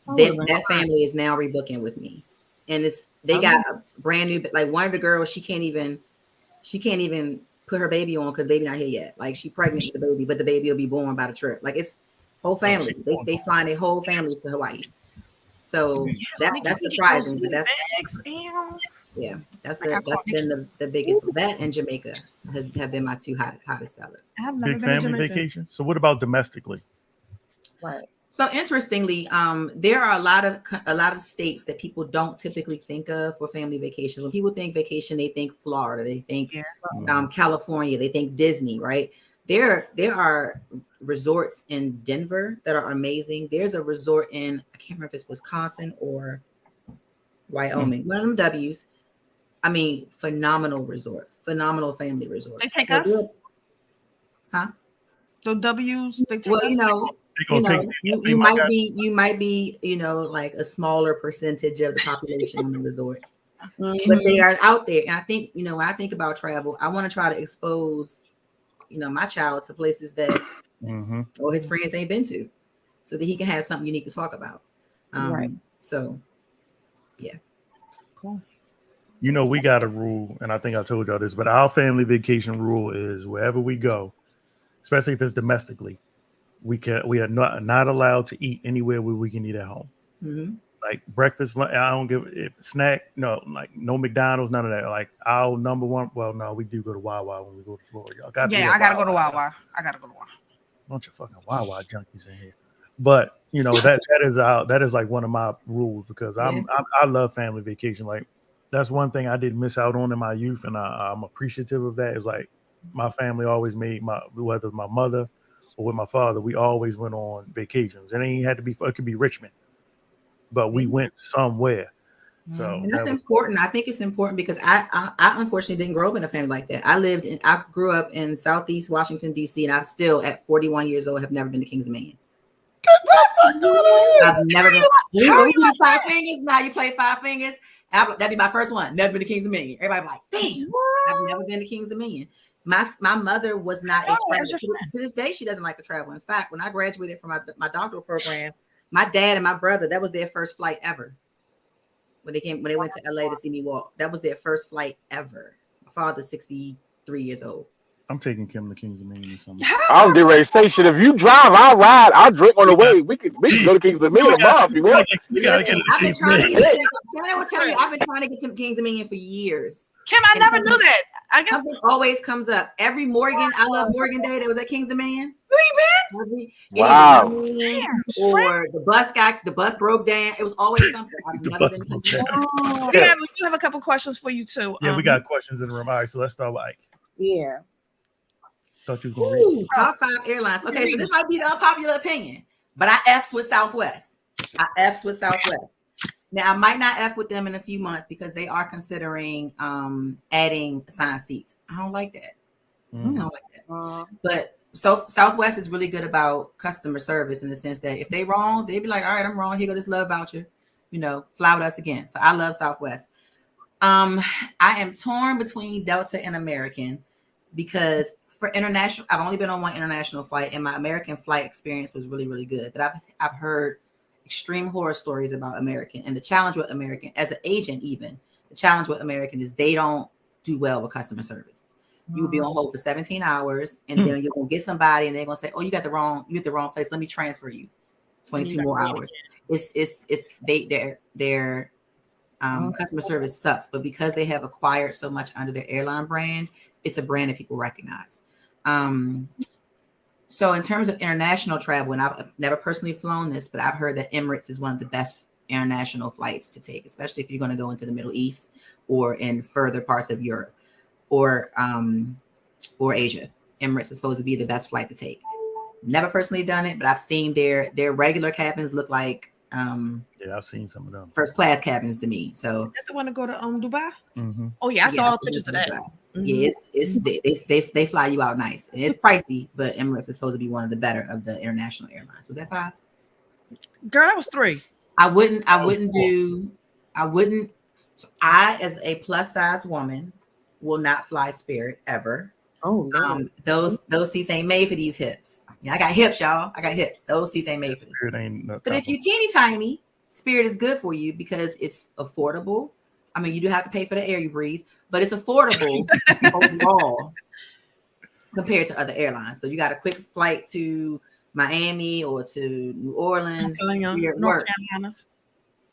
That family is now rebooking with me, and they got a brand new. Like one of the girls, she can't even put her baby on because baby not here yet. Like she pregnant with the baby, but the baby will be born by the trip. Like it's whole family. They flying their whole families to Hawaii. So that's surprising, but that's been the biggest. That and Jamaica have been my two hottest sellers. Big family vacation. So what about domestically? Right. So interestingly, there are a lot of states that people don't typically think of for family vacations. When people think vacation, they think Florida, they think California, they think Disney, right? There are resorts in Denver that are amazing. There's a resort in, I can't remember if it's Wisconsin or Wyoming, one of them W's. I mean, phenomenal resort, phenomenal family resort. They take us? Huh? The W's, they take well, us? You might be, like a smaller percentage of the population on the resort, but they are out there. And I think, when I think about travel, I want to try to expose, my child to places that or his friends ain't been to, so that he can have something unique to talk about. Right. So, yeah. Cool. We got a rule, and I think I told y'all this, but our family vacation rule is wherever we go, especially if it's domestically, we are not allowed to eat anywhere where we can eat at home. Like breakfast, I don't give snack, no, like no McDonald's, none of that. Like our number one, well, no, we do go to Wawa when we go to Florida. Y'all I gotta go to Wawa. I gotta go to Wawa. Bunch of fucking Wawa junkies in here. But that is like one of my rules because I love family vacation. Like that's one thing I didn't miss out on in my youth, and I'm appreciative of that. Is like my family always made whether my mother or with my father, we always went on vacations. It ain't had to be, it could be Richmond, but we went somewhere. So and that's important. I think it's important because I unfortunately didn't grow up in a family like that. I grew up in Southeast Washington, D.C., and I still at 41 years old have never been to Kings Dominion. I've never been. You do 5 fingers, now you play 5 fingers. That'd be my first one. Never been to Kings Dominion. Everybody be like, damn, I've never been to Kings Dominion. My mother was not a traveler. To this day, she doesn't like to travel. In fact, when I graduated from my doctoral program, my dad and my brother, that was their first flight ever. When they went to LA to see me walk, that was their first flight ever. My father's 63 years old. I'm taking Kim to Kings Dominion or something. I don't get ready to say shit. If you drive, I'll ride. I'll drink on the way. We can go to Kings Dominion tomorrow if you want. I've been trying to get Shannon will tell you, I've been trying to get to Kings Dominion for years. Kim, I never knew that. I guess something always comes up. Every Morgan, I love Morgan Day that was at Kings Dominion. Where you been? Wow. Or the bus broke down. It was always something. I've never been to Kings Dominion. We have a couple questions for you too. Yeah, we got questions in the room. All right, so let's start with Ike. Yeah. Thought you was gonna read. Top 5 airlines. Okay, so this might be the unpopular opinion, but I F's with Southwest. Now I might not F with them in a few months because they are considering adding assigned seats. I don't like that. I don't like that. But Southwest is really good about customer service in the sense that if they wrong, they'd be like, all right, I'm wrong. Here go this love voucher. Fly with us again. So I love Southwest. I am torn between Delta and American because for international, I've only been on one international flight, and my American flight experience was really, really good. But I've heard extreme horror stories about American, and the challenge with American, as an agent, even the challenge with American is they don't do well with customer service. You will be on hold for 17 hours, and then you're gonna get somebody, and they're gonna say, "Oh, you're at the wrong place. Let me transfer you 22 more hours." Their customer service sucks, but because they have acquired so much under their airline brand, it's a brand that people recognize. So in terms of international travel, and I've never personally flown this, but I've heard that Emirates is one of the best international flights to take, especially if you're going to go into the Middle East or in further parts of Europe or Asia. Emirates is supposed to be the best flight to take. Never personally done it, but I've seen their regular cabins look like I've seen some of them first class cabins to me. So that's the one to go to Dubai. Mm-hmm. Oh yeah, I saw the pictures of that. Yeah, they fly you out nice. And it's pricey, but Emirates is supposed to be one of the better of the international airlines. Was that 5? Girl, that was 3. I wouldn't. So I, as a plus size woman, will not fly Spirit ever. Oh no. Those seats ain't made for these hips. Yeah, I got hips, y'all. I got hips. Those seats ain't made for this. Spirit ain't no but if you teeny tiny, Spirit is good for you because it's affordable. I mean, you do have to pay for the air you breathe, but it's affordable overall compared to other airlines. So you got a quick flight to Miami or to New Orleans.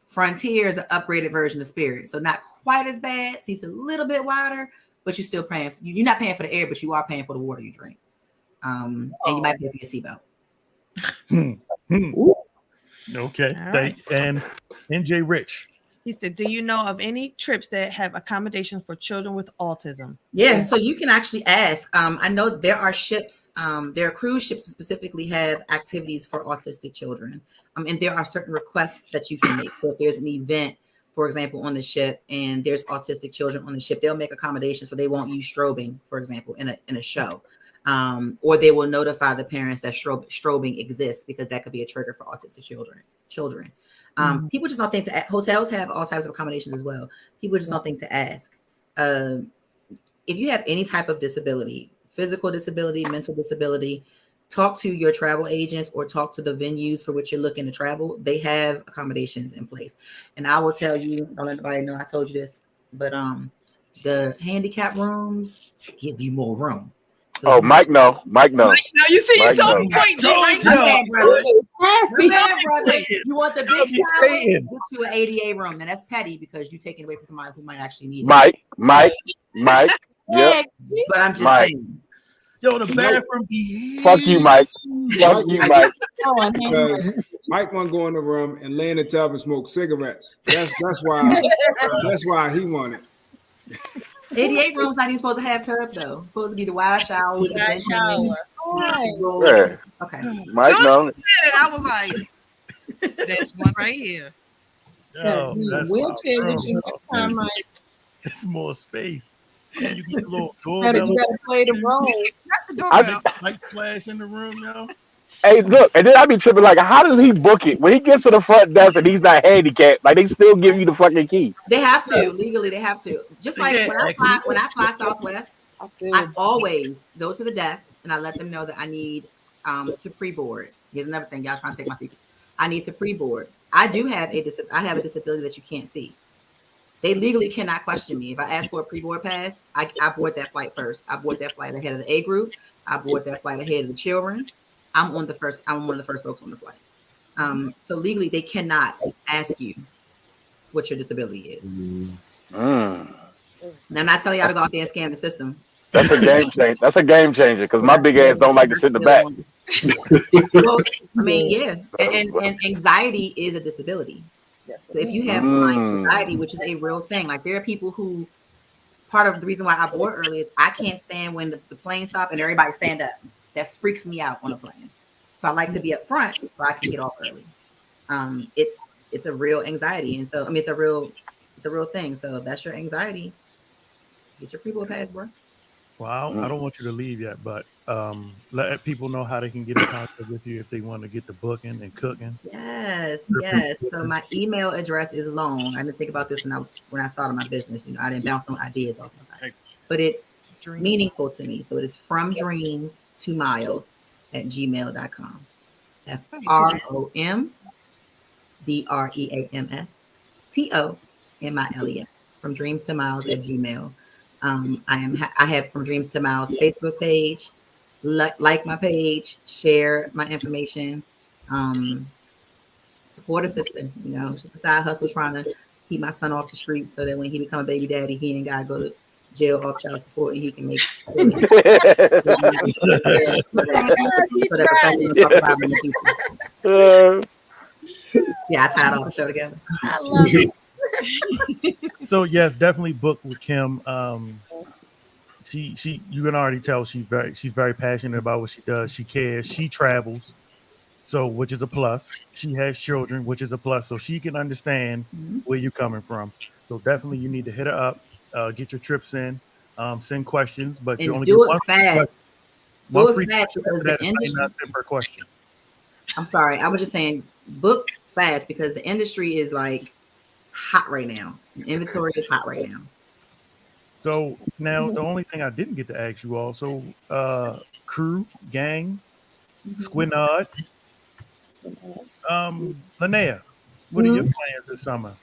Frontier is an upgraded version of Spirit, so not quite as bad. Seats a little bit wider, but you're still paying. You're not paying for the air, but you are paying for the water you drink. And you might pay for your seatbelt. Okay. Right. And NJ Rich. He said, do you know of any trips that have accommodations for children with autism? Yeah, so you can actually ask. I know there are ships, there are cruise ships that specifically have activities for autistic children. And there are certain requests that you can make. So if there's an event, for example, on the ship, and there's autistic children on the ship, they'll make accommodations so they won't use strobing, for example, in a show. Or they will notify the parents that strobing exists because that could be a trigger for autistic children. People just don't think to ask. Hotels have all types of accommodations as well. People just don't think to ask. If you have any type of disability, physical disability, mental disability, talk to your travel agents or talk to the venues for which you're looking to travel. They have accommodations in place. And I will tell you, don't let anybody know I told you this, but the handicap rooms give you more room. So Mike no. You see, you told me point, brother. You want the big shower? Get you an ADA room. Now that's petty because you're taking away from somebody who might actually need it. Mike. Yep. But I'm just saying. Yo, the bathroom be fuck you, Mike. Fuck you, Mike. Because Mike want to go in the room and lay in the tub and smoke cigarettes. That's why he wanted. 88 rooms not even supposed to have tubs though. It's supposed to be the wild shower with the bench. Yeah. Okay. Mike, no. I was like, that's one right here. Yo, that's wheelchair with you next time, Mike. It's more space. You get a little You better play the role. Not the doorbell. Light flash in the room, yo. Hey, look, and then I be tripping like, how does he book it when he gets to the front desk and he's not handicapped? Like they still give you the fucking key. They have to legally. They have to. Just like when I fly Southwest, I always go to the desk and I let them know that I need to pre-board. Here's another thing, y'all trying to take my secrets. I need to pre-board. I have a disability that you can't see. They legally cannot question me. If I ask for a pre-board pass, I board that flight first. I board that flight ahead of the A group. I board that flight ahead of the children. I'm one of the first folks on the flight. So legally, they cannot ask you what your disability is. Now, I'm not telling y'all to go out there and scam the system. That's a game changer. That's a game changer because my big ass don't like to sit in the back. Well, I mean, yeah, and anxiety is a disability. So if you have anxiety, which is a real thing, like there are people who, part of the reason why I board early is I can't stand when the plane stops and everybody stand up. That freaks me out on a plane. So I like to be up front so I can get off early. it's a real anxiety. And so, I mean, it's a real thing. So if that's your anxiety, get your people pass, bro. Well, I don't want you to leave yet, but let people know how they can get in contact with you if they want to get the booking and cooking. Yes. So my email address is long. I didn't think about this when I started my business. You know, I didn't bounce no ideas off my body, but it's meaningful to me. So it is from dreams to miles @gmail.com. FROMDREAMSTOMILES from dreams to miles @gmail. I have From Dreams to Miles Facebook page. Like my page, share my information, support a sister. You know, it's just a side hustle trying to keep my son off the streets so that when he become a baby daddy, he ain't gotta go to jail off child support and he can make yeah, I tied all the show together. I love it. So yes, definitely book with Kim. She you can already tell she's very passionate about what she does. She cares. She travels, so which is a plus. She has children, which is a plus. So she can understand where you're coming from. So definitely you need to hit her up, get your trips in, send questions, but and you only do get it fast. one free fast because the industry per question. I'm sorry, I was just saying book fast because the industry is like hot right now. The inventory is hot right now. So now the only thing I didn't get to ask you all, so crew, gang, Squinard, Linnea, what are your plans this summer?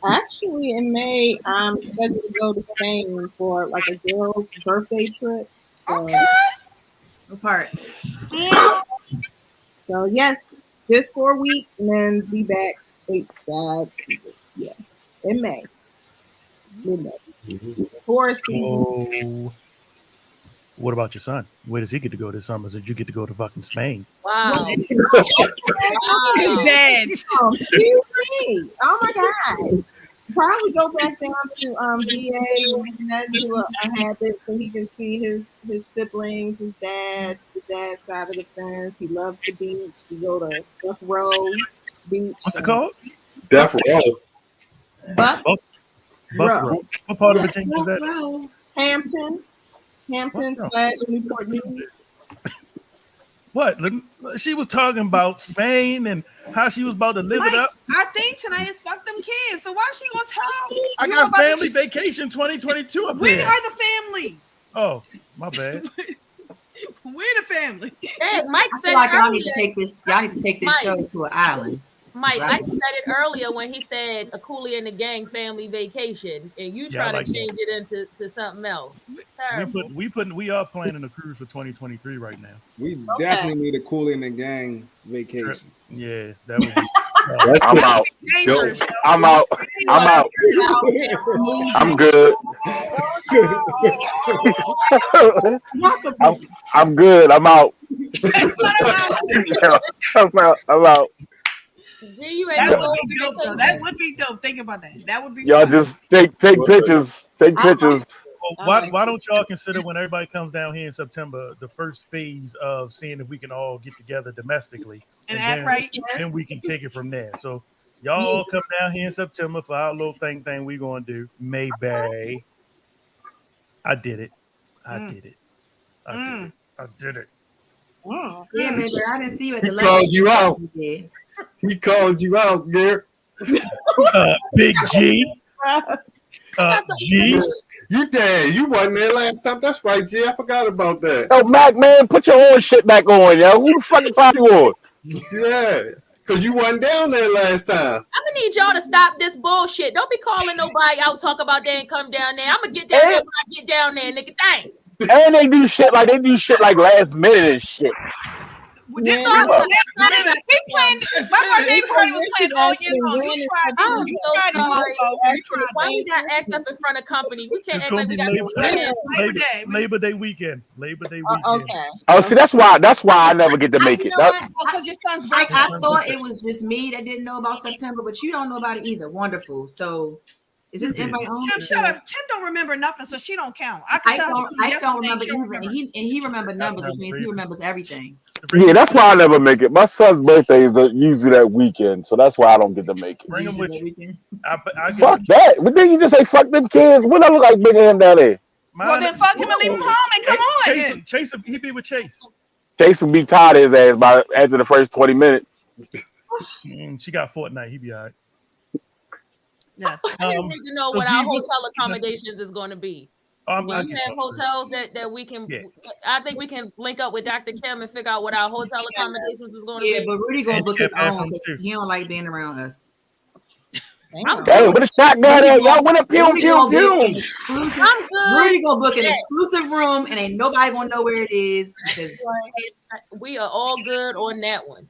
Actually, in May, I'm scheduled to go to Spain for like a girl's birthday trip. So, What part? So yes, just for a week and then be back stateside. Yeah, in May. Tourist season. So, what about your son? Where does he get to go this summer? Did you get to go to fucking Spain? Wow. Dad. Oh my God. Probably go back down to VA and that do a habit so he can see his siblings, his dad, the dad's side of the fence. He loves the beach. We go to Death Row Beach. What's it called? Death Row. Buck Row. What part of Virginia is that? Hampton / Newport News. What? She was talking about Spain and how she was about to live it up. I think tonight is fuck them kids. So why she gonna tell? I got family vacation 2022 up Where here. are the family? Oh, my bad. Where the family? Hey, Mike I said feel like it y'all earlier. need to take this Mike. show to an island. Mike, Right. I said it earlier when he said a Coolie and the Gang family vacation, and you try like to change it into something else. Terrible. We are planning a cruise for 2023 right now. We definitely need a Coolie and the Gang vacation. Yeah, that would be. I'm out. I'm out. I'm out. I'm good. I'm good. I'm out. I'm out. G, you ain't That going would be dope, though. That would be dope. Think about that. That would be Y'all fun. just take pictures. Take pictures. Well, why don't y'all consider when everybody comes down here in September the first phase of seeing if we can all get together domestically And act right. Then we can take it from there. So y'all all come down here in September for our little thing we gonna do. Maybe. I did it. I did it. I did it. Yeah, man, but I didn't see you at the He level. called you out. Yeah. He called you out, Garrett. Big G. G. You dead. You wasn't there last time. That's right, G. I forgot about that. Yo, Mac, man, put your own shit back on, yo. Who the fuck is you on? Yeah, because you wasn't down there last time. I'm gonna need y'all to stop this bullshit. Don't be calling nobody out, talk about they ain't come down there. I'm gonna get down there when I get down there, nigga. Dang. And they do shit like last minute and shit. That's all. We planned. My birthday party was planned all year long. You tried to. I'm You so tried to. sorry. You tried Why we got act up in front of company? We can't It's act gonna like we be got Labor Day weekend. Labor Day weekend. Okay. Oh, see, that's why I never get to make it. You know what? Because your son's I birthday. thought it was just me that didn't know about September, but you don't know about it either. Wonderful. So Is this invite on? Kim, shut up. Kim don't remember nothing, so she don't count. I don't remember either. And he remember numbers, which means he remembers everything. Yeah, that's why I never make it. My son's birthday is usually that weekend, so that's why I don't get to make it. Bring him with you. Fuck that. But then you just say fuck them kids. When I look like bringing him down there? Well, then fuck him and leave him home and come on. Chase him. He be with Chase. Chase will be tired of his ass by after the first 20 minutes. She got Fortnite. He be all right. Yes. I just need to know what our hotel accommodations is going to be. We have hotels that we can. Yeah. I think we can link up with Dr. Kim and figure out what our hotel accommodations is going to be. Yeah, but Rudy gonna book his own. He don't like being around us. Hey, what a shotgun at y'all? What a pew pew pew? I'm good. Rudy gonna book an exclusive room, and ain't nobody gonna know where it is. We are all good on that one.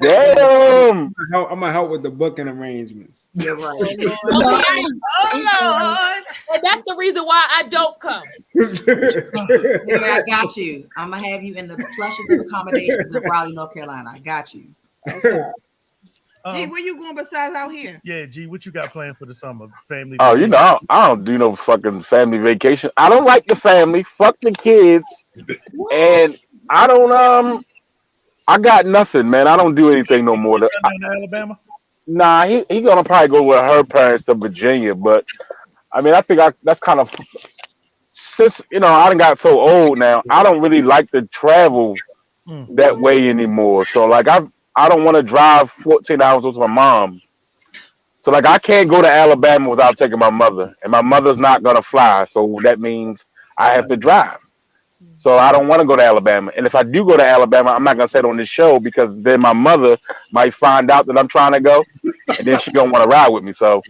Damn. I'm gonna help with the booking arrangements. You're right. Oh Lord! And that's the reason why I don't come. I got you. I'm gonna have you in the plushes of accommodations in Raleigh, North Carolina. I got you. Okay. G, where you going besides out here? Yeah, G, what you got planned for the summer? Family? Oh, you know, I don't do no fucking family vacation. I don't like the family. Fuck the kids. And I don't I got nothing, man. I don't do anything no more. Down to Alabama? Nah, he gonna probably go with her parents to Virginia, but I mean I think that's kind of since I done got so old now, I don't really like to travel that way anymore. So like I don't want to drive 14 hours with my mom. So like I can't go to Alabama without taking my mother, and my mother's not gonna fly, so that means I have to drive. So I don't want to go to Alabama. And if I do go to Alabama, I'm not gonna say it on this show because then my mother might find out that I'm trying to go, and then she's gonna want to ride with me. So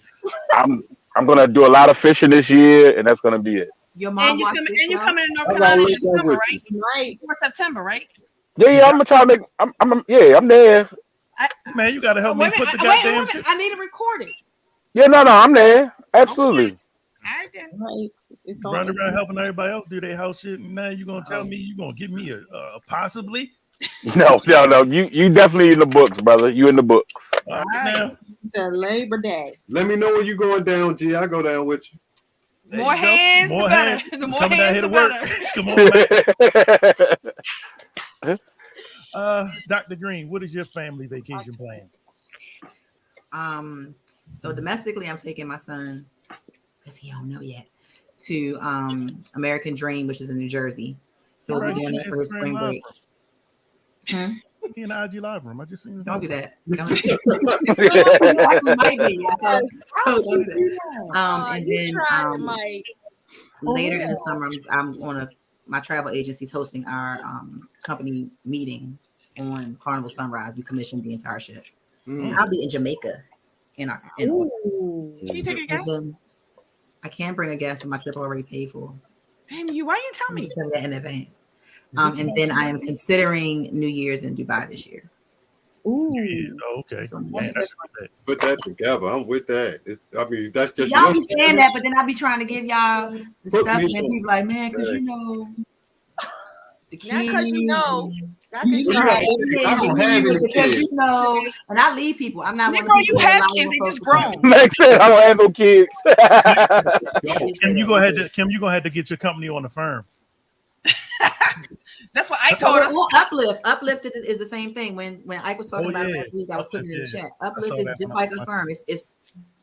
I'm gonna do a lot of fishing this year, and that's gonna be it. Your mom and you're coming to North Carolina in September, right? Right. For September, right? Yeah, I'm gonna try to make. I'm there. Man, you gotta help me put the goddamn shit. I need to record it. Yeah, no, I'm there. Absolutely. Okay. Right. Run around helping everybody else do their house shit, and now you gonna tell me you gonna give me a possibly? No. You definitely in the books, brother. You in the books. All right, now. It's Labor Day. Let me know when you going down, G. I go down with you. More hands, the better. The more coming hands, down here to the work. better. Come on, man. Dr. Green, what is your family vacation plans? So domestically, I'm taking my son because he don't know yet to American Dream, which is in New Jersey. So we'll be doing that for his spring break. In the IG live room, I just seen. Don't do that. Don't do that. Actually, might be. And then later in the summer, I'm on my travel agency's hosting our company meeting on Carnival Sunrise. We commissioned the entire ship. I'll be in Jamaica in August. Can you take a guess? I can't bring a guest, but my trip already paid for. Damn you! Why you tell me that in advance? And then I am considering New Year's in Dubai this year. Ooh, okay. So, man, put that together. I'm with that. That's just y'all be saying that, but then I be trying to give y'all the stuff, and then people like, man, because the kids. Not because you know, and I leave people. I'm not one of you have kids, they just grown. Like I don't have no kids. Kim, you gonna have to get your company on the firm. That's what I told us. Uplift is the same thing. When Ike was talking about it last week, I was putting it in the chat. Uplift is just like a firm. It's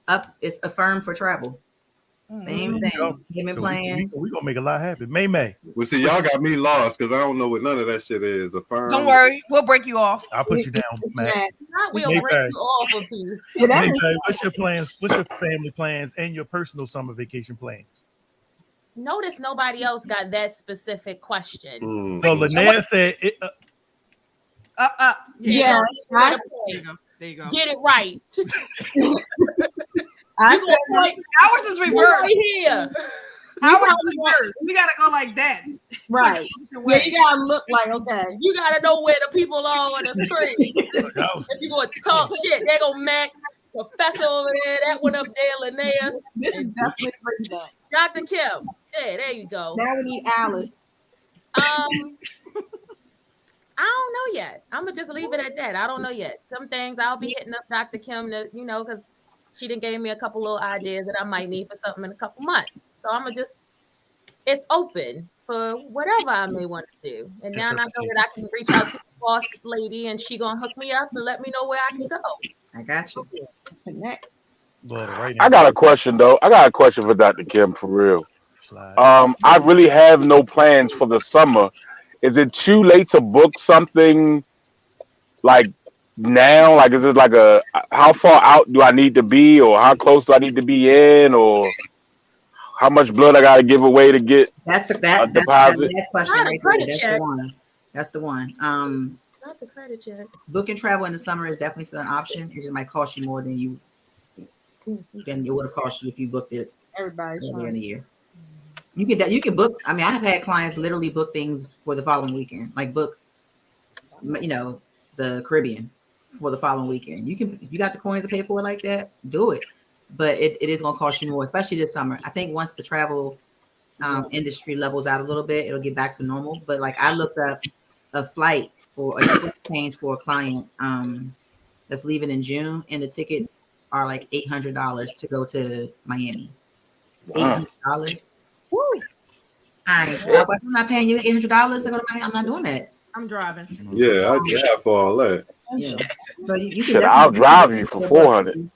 a firm for travel. Same thing. Payment plans. We're gonna make a lot happen. May. Well, see, y'all got me lost because I don't know what none of that shit is. A firm. Don't worry, we'll break you off. I'll put you down, Matt. We'll break you off of these. What's your plans? What's your family plans and your personal summer vacation plans? Notice nobody else got that specific question. So Linnea said it. Yeah. There you go. Get it right. Ours is reversed. Right here. Ours is reversed. We gotta go like that. Right. Yeah, you gotta look like okay. You gotta know where the people are on the screen. If you gonna talk shit, they gonna Mac. Professor over there, that one up there, Linnea. This is definitely pretty Dr. Kim. Yeah, there you go. Now we need Alice. I don't know yet. I'm gonna just leave it at that. I don't know yet. Some things I'll be hitting up Dr. Kim to, because She done gave me a couple little ideas that I might need for something in a couple months. So I'm gonna just, it's open for whatever I may want to do. And now I know that I can reach out to the boss lady and she gonna hook me up and let me know where I can go. I got you. I got a question though. I got a question for Dr. Kim for real. I really have no plans for the summer. Is it too late to book something like now? Like, is it like how far out do I need to be, or how close do I need to be in, or how much blood I got to give away to get that's a the deposit? last question right there. That's the one. That's the one. Not the credit check. Booking travel in the summer is definitely still an option. It just might cost you more than it would have cost you if you booked it earlier in the year. You can book. I mean, I have had clients literally book things for the following weekend, like book, the Caribbean for the following weekend. You can, if you got the coins to pay for it like that, do it. But it is going to cost you more, especially this summer. I think once the travel industry levels out a little bit, it'll get back to normal. But like I looked up a flight change for a client that's leaving in June, and the tickets are like $800 to go to Miami. $800. Woo! I'm not paying you $800 to go to Miami. I'm not doing that. I'm driving. Yeah, I drive for all that. Yeah. So you Shit, I'll drive you for $400.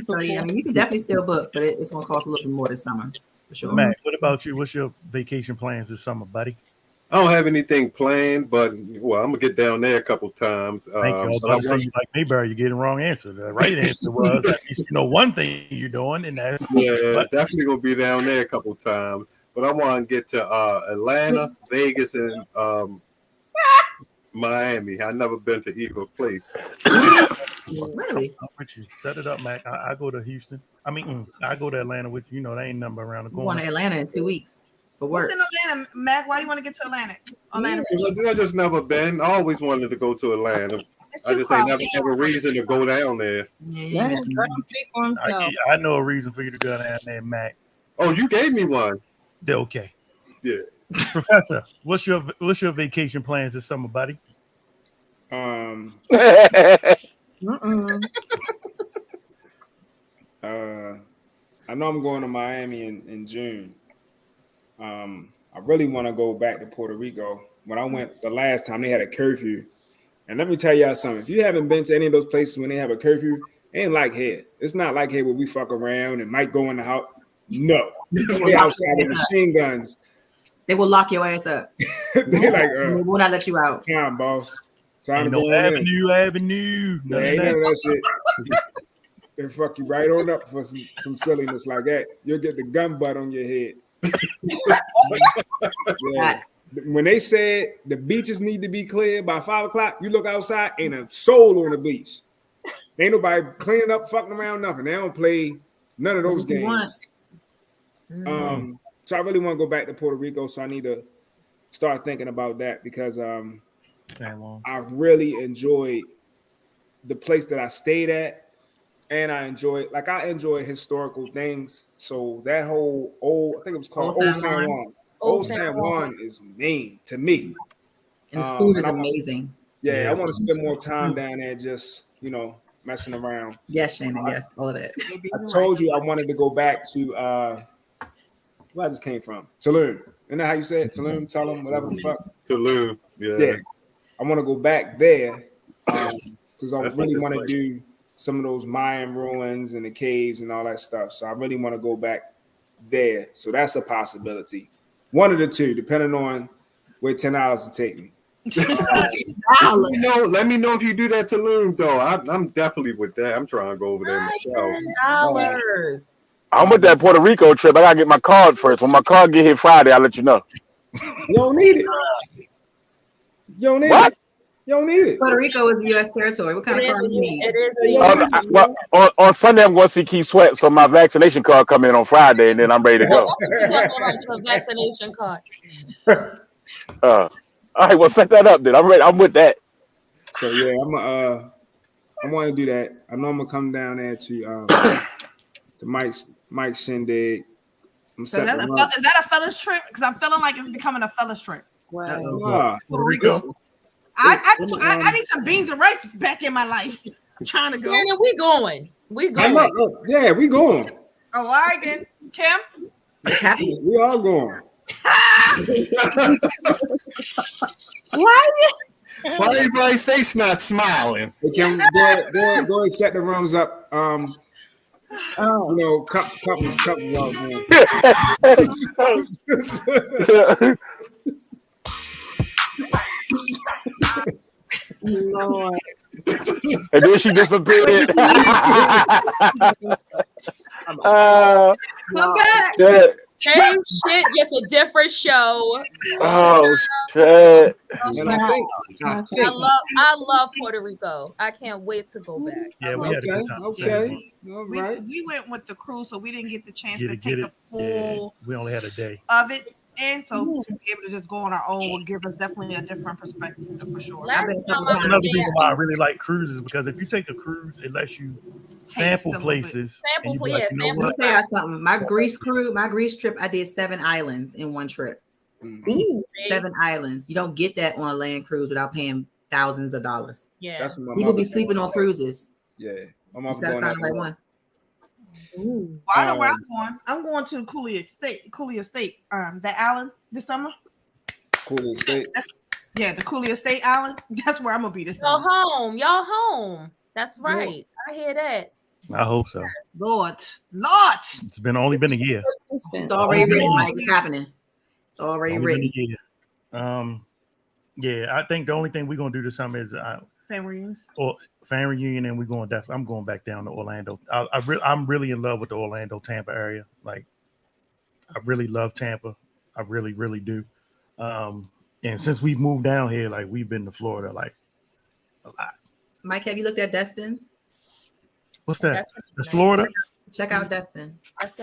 So, yeah, I mean, you can definitely still book, but it's going to cost a little bit more this summer for sure. Matt, what about you? What's your vacation plans this summer, buddy? I don't have anything planned, but well, I'm gonna get down there a couple times. Thank you. I was about to say, you like Mayberry, you get the wrong answer. The right answer was at least you know one thing you're doing, and that's definitely gonna be down there a couple times. But I want to get to Atlanta, Vegas, and Miami. I've never been to either place. Really? I'm with you. Set it up, Mac. I go to Houston. I mean, I go to Atlanta with you. You know, they ain't number around the corner. Going to Atlanta in 2 weeks for work. What's in Atlanta, Mac? Why you want to get to Atlanta? I just never been. I always wanted to go to Atlanta. I just ain't never have a reason to go down there. I know a reason for you to go down there, Mac. Oh, you gave me one. Okay. Yeah. Professor, what's your vacation plans this summer, buddy? I know I'm going to Miami in June. I really want to go back to Puerto Rico. When I went the last time, they had a curfew. And let me tell y'all something. If you haven't been to any of those places when they have a curfew, it ain't like here. It's not like here where we fuck around and might go in the house. No. They outside with machine guns. They will lock your ass up. They like, they will not let you out. Come on, boss. Time no avenue. Yeah, ain't none of that shit. They fuck you right on up for some silliness like that. You'll get the gun butt on your head. Yeah. When they said the beaches need to be cleared by 5 o'clock, you look outside, ain't a soul on the beach. Ain't nobody cleaning up, fucking around, nothing. They don't play none of those games. So I really want to go back to Puerto Rico. So I need to start thinking about that because I really enjoyed the place that I stayed at, and I enjoy historical things. So that whole I think it was called Old San Juan. Old San Juan is mean to me. And the food is amazing. Yeah, I want to spend more time down there just, messing around. Yes, Shannon, yes, all of that. I told you I wanted to go back to where I just came from. Tulum. Isn't that how you say it? Tulum, Tulum, whatever the fuck. Tulum, yeah. I want to go back there because I really want to do some of those Mayan ruins and the caves and all that stuff. So I really want to go back there. So that's a possibility. One of the two, depending on where $10 will take me. Let me know if you do that Tulum though. I'm definitely with that. I'm trying to go over there myself. $10. I'm with that Puerto Rico trip. I gotta get my card first. When my card get here Friday, I'll let you know. You don't need it. You don't need it. You don't need it. Puerto Rico is a U.S. territory. What kind of card do you need? It is. On Sunday, I'm going to see Keith Sweat, so my vaccination card come in on Friday, and then I'm ready to go. That's what you're talking about, your vaccination card. All right, well, set that up then. I'm ready. I'm with that. So yeah, I want to do that. I know I'm gonna come down there to Mike's shindig. So is that a fellas trip? Because I'm feeling like it's becoming a fellas trip. Puerto Rico. I need some beans and rice back in my life. I'm trying to go. Shannon, we going. We going. Yeah, we going. Oh, all right then, Kim. We all going. Why everybody's face not smiling? Kim, go and set the rooms up. You know, couple Lord. And then she disappeared. Come back. Yeah. Same shit, just a different show. Oh shit! I love Puerto Rico. I can't wait to go back. Yeah, we had a good time. Okay, all right. We went with the cruise, so we didn't get the chance Get to it, take get the it. full Yeah, we only had a day. of it. And so to be able to just go on our own will give us definitely a different perspective for sure. That's another reason why I really like cruises, because if you take a cruise, it lets you sample places. Let me tell you something. My Greece trip, I did 7 islands in one trip. 7 islands. You don't get that on a land cruise without paying thousands of dollars. Yeah, that's what my people mom be was sleeping on cruises. Yeah, my You mom's gotta going find the right out. one. Well, I know where I'm going. I'm going to Cooley Estate. That island this summer. Cooley Estate. Yeah, the Cooley Estate Island. That's where I'm gonna be this Y'all summer. home. Y'all home. That's right. I hear that. I hope so. Lord. It's only been a year. It's already written, Mike. It's happening. It's already Only written. been a year. Yeah, I think the only thing we're gonna do this summer is Family reunions. or fan reunion, and I'm going back down to Orlando. I'm really in love with the Orlando Tampa area. Like, I really love Tampa. I really, really do. And since we've moved down here, like, we've been to Florida like a lot. Mike, have you looked at Destin? What's that? The Florida? Check out Destin.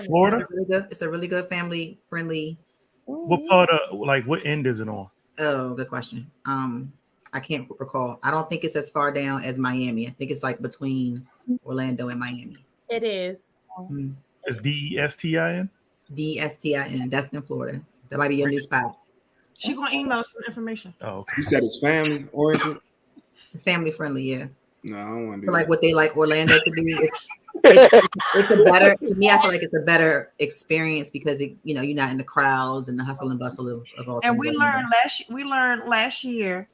Florida? It's a really good family friendly. What part of, like, what end is it on? Oh, good question. I can't recall. I don't think it's as far down as Miami. I think it's like between Orlando and Miami. It is. It's DESTIN? DESTIN, Destin, Florida. That might be your new spot. She gonna email us some information. Oh, okay. You said it's family oriented. It's family friendly, yeah. No, I don't want to do Like that. what they like Orlando to be. It's a better, to me, I feel like it's a better experience because you're not in the crowds and the hustle and bustle of all. And we learned last year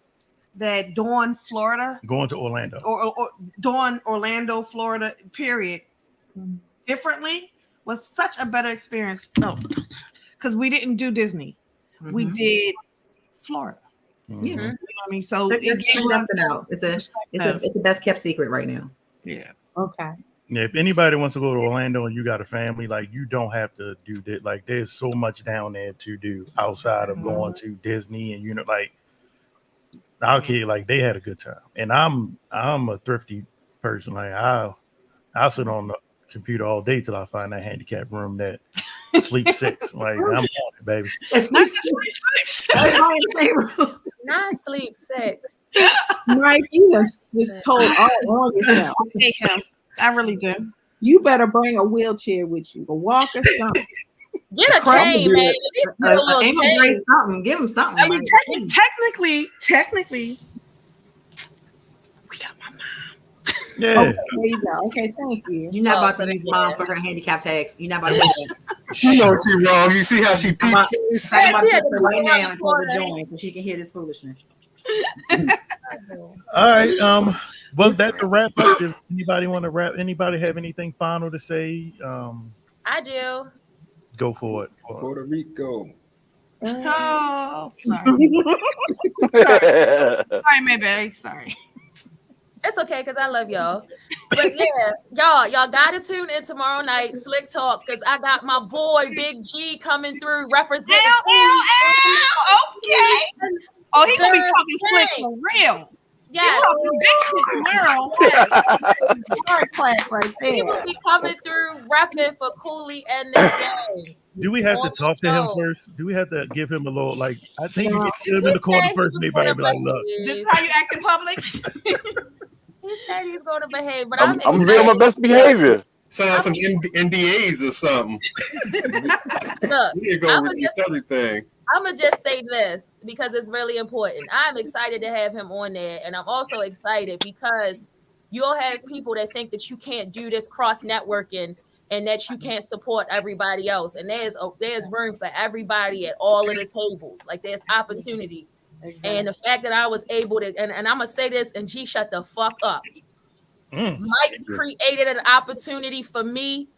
that Dawn, Florida, Going to Orlando. or Dawn, Orlando, Florida, period, differently was such a better experience. No, because we didn't do Disney, we did Florida. Yeah, You know what I mean? So Let's it figure gave us something out. It's a best kept secret right now. Yeah. Okay. Yeah, if anybody wants to go to Orlando and you got a family, like, you don't have to do that. Like, there's so much down there to do outside of going to Disney, and like our kid, like, they had a good time. And I'm a thrifty person. Like, I sit on the computer all day till I find that handicap room that sleep 6. Like, I'm on it, baby. It's not Not sleep 6. Mike, you just told all wrong yourself. Okay, him. I really do. You better bring a wheelchair with you, a walker, something. Get a cane, man. Get a little cane. Something. Give him something. I mean, technically, we got my mom. Yeah. Okay, there you go. Okay, thank you. You're not about to use mom for her handicap tags. You're not about to do that. She knows she wrong. You see how she peeked? I'm about to text her right now and tell her to join so she can hear this foolishness. All right. Was that the wrap up? Does anybody want to wrap? Anybody have anything final to say? I do. Go for it. Puerto Rico. Oh, sorry. Sorry, Mayberry. Sorry. It's okay because I love y'all. But yeah, y'all gotta tune in tomorrow night, Slick Talk, because I got my boy Big G coming through representing. Okay. Oh, he gonna be talking slick for real. Yes. Hard class right there. He will be coming through repping for Cooley and the gang. Do we have to talk to him first? Do we have to give him a little, like, I think you get him in the corner first and everybody be like, look. This is how you act in public? He said he's going to behave, but I'm being my best behavior. Sign some NDAs or something. Look, You're going to release everything. I'm gonna just say this because it's really important. I'm excited to have him on there, and I'm also excited because you'll have people that think that you can't do this cross networking and that you can't support everybody else. And there's room for everybody at all of the tables. Like there's opportunity. Exactly. And the fact that I was able to, and I'm gonna say this, and G, shut the fuck up. Mike created an opportunity for me,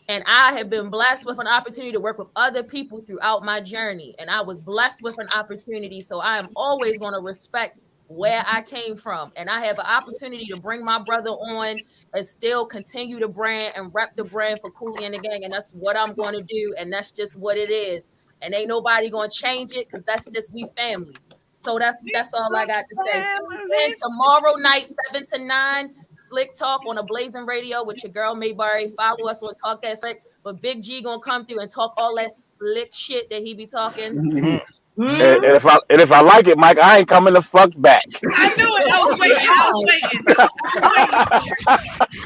and I have been blessed with an opportunity to work with other people throughout my journey. And I was blessed with an opportunity, so I am always going to respect where I came from. And I have an opportunity to bring my brother on and still continue to brand and rep the brand for Cooley and the Gang. And that's what I'm going to do. And that's just what it is. And ain't nobody going to change it because that's just we family. So that's all I got to say. And tomorrow night, 7 to 9, Slick Talk on a Blazing Radio with your girl Mayberry. Follow us on Talk That Slick. But Big G gonna come through and talk all that slick shit that he be talking. And if I like it, Mike, I ain't coming the fuck back. I knew it. I was waiting.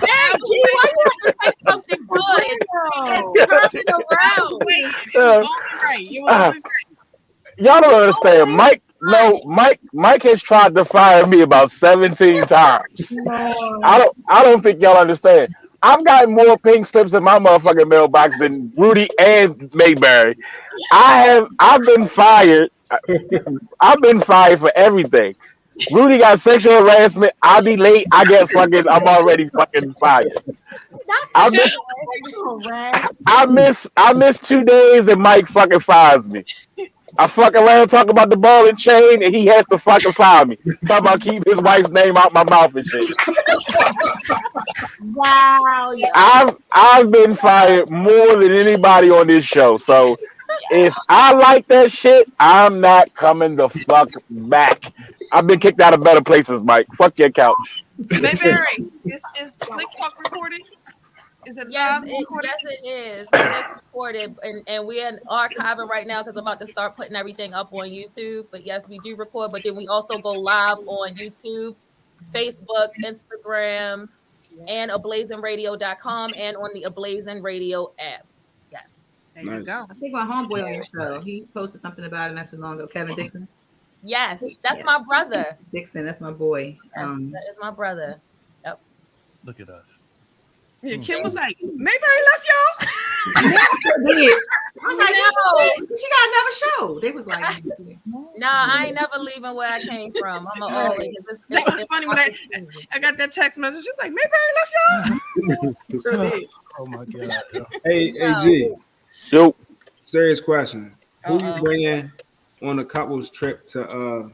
Man, G, why you have to say something good and turn it around? It was right. Y'all don't understand. Mike has tried to fire me about 17 times. I don't think y'all understand. I've got more pink slips in my motherfucking mailbox than Rudy and Mayberry. I've been fired. I've been fired for everything. Rudy got sexual harassment. I'll be late. I'm already fucking fired. I miss 2 days and Mike fucking fires me. I fuck around talking about the ball and chain, and he has to fucking fire me. Talk about keep his wife's name out my mouth and shit. Wow. I've been fired more than anybody on this show. So if I like that shit, I'm not coming the fuck back. I've been kicked out of better places, Mike. Fuck your couch. Mayberry, is Slick Talk recorded? Is it yes, it is. It is recorded, and we're archiving right now because I'm about to start putting everything up on YouTube. But yes, we do record, but then we also go live on YouTube, Facebook, Instagram, and ablazingradio.com and on the Ablazing Radio app. Yes. There you go. I think my homeboy on your show, he posted something about it not too long ago. Kevin Dixon. Yes, that's my brother. Dixon, that's my boy. That is my brother. Yep. Look at us. Yeah, Kim was like, Mayberry left y'all. I was like, no, she got another show. They was like, no, I ain't never leaving where I came from. I'm always. That was funny when I got that text message. She was like, Mayberry left y'all. Sure did. Oh my god. Hey, G. Yo. Serious question. Who you bringing on a couple's trip to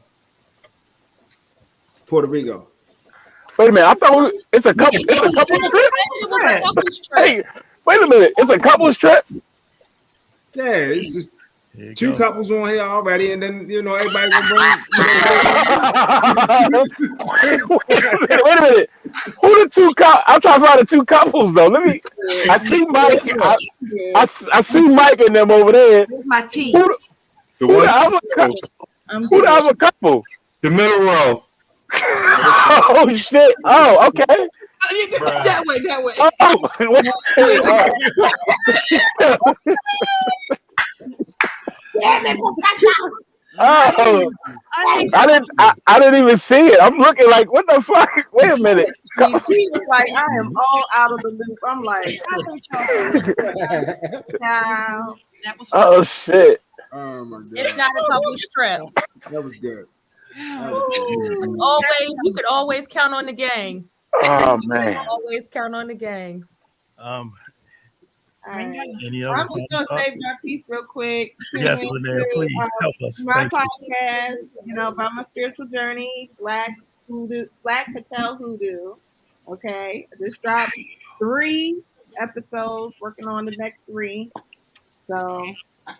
Puerto Rico? Wait a minute. I thought it's a couple. It's a couple's trip. Hey, wait a minute. It's a couple's trip. Yeah, it's just two couples on here already, and then everybody will bring. Wait a minute. Who the two couples? I'm trying to find the two couples though. I see Mike. I see Mike and them over there. My team. Who the other couple? The middle row. Oh shit! Oh, okay. That way. Oh, I didn't even see it. I'm looking like, what the fuck? Wait a minute. She was like, I am all out of the loop. I'm like, no. Oh shit. Oh my god. It's not a couple's trip. That was good. It's always, you could always count on the gang. Oh man. Always count on the gang. Any other I'm just gonna save my piece real quick. Yes, Lynette, please help us. My podcast, about my spiritual journey, Black Patel Hoodoo. Okay, I just dropped 3 episodes, working on the next 3. So,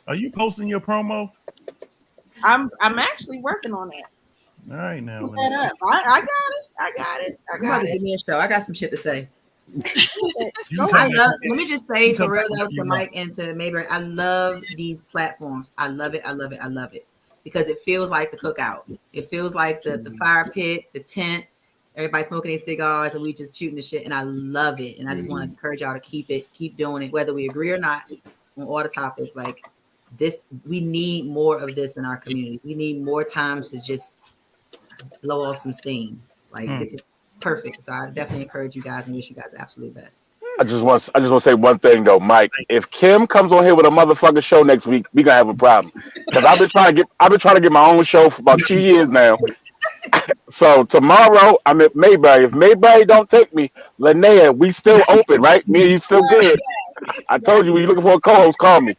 are you posting your promo? I'm actually working on it. All right, now. That up. I got it. Give me a show. I got some shit to say. Let me just say for real though to Mike and to Mayberry, I love these platforms. I love it because it feels like the cookout. It feels like the fire pit, the tent, everybody smoking their cigars and we just shooting the shit, and I love it. And I just want to encourage y'all to keep doing it, whether we agree or not on all the topics. Like, we need more of this in our community. We need more times to just blow off some steam. Like this is perfect. So I definitely encourage you guys and wish you guys the absolute best. I just want to say one thing though, Mike. If Kim comes on here with a motherfucking show next week, we gonna have a problem. Because I've been trying to get my own show for about 2 years now. So tomorrow I'm at Mayberry. If Mayberry don't take me, Linnea, we still open, right? Me and you still good. I told you when you're looking for a co-host, call me.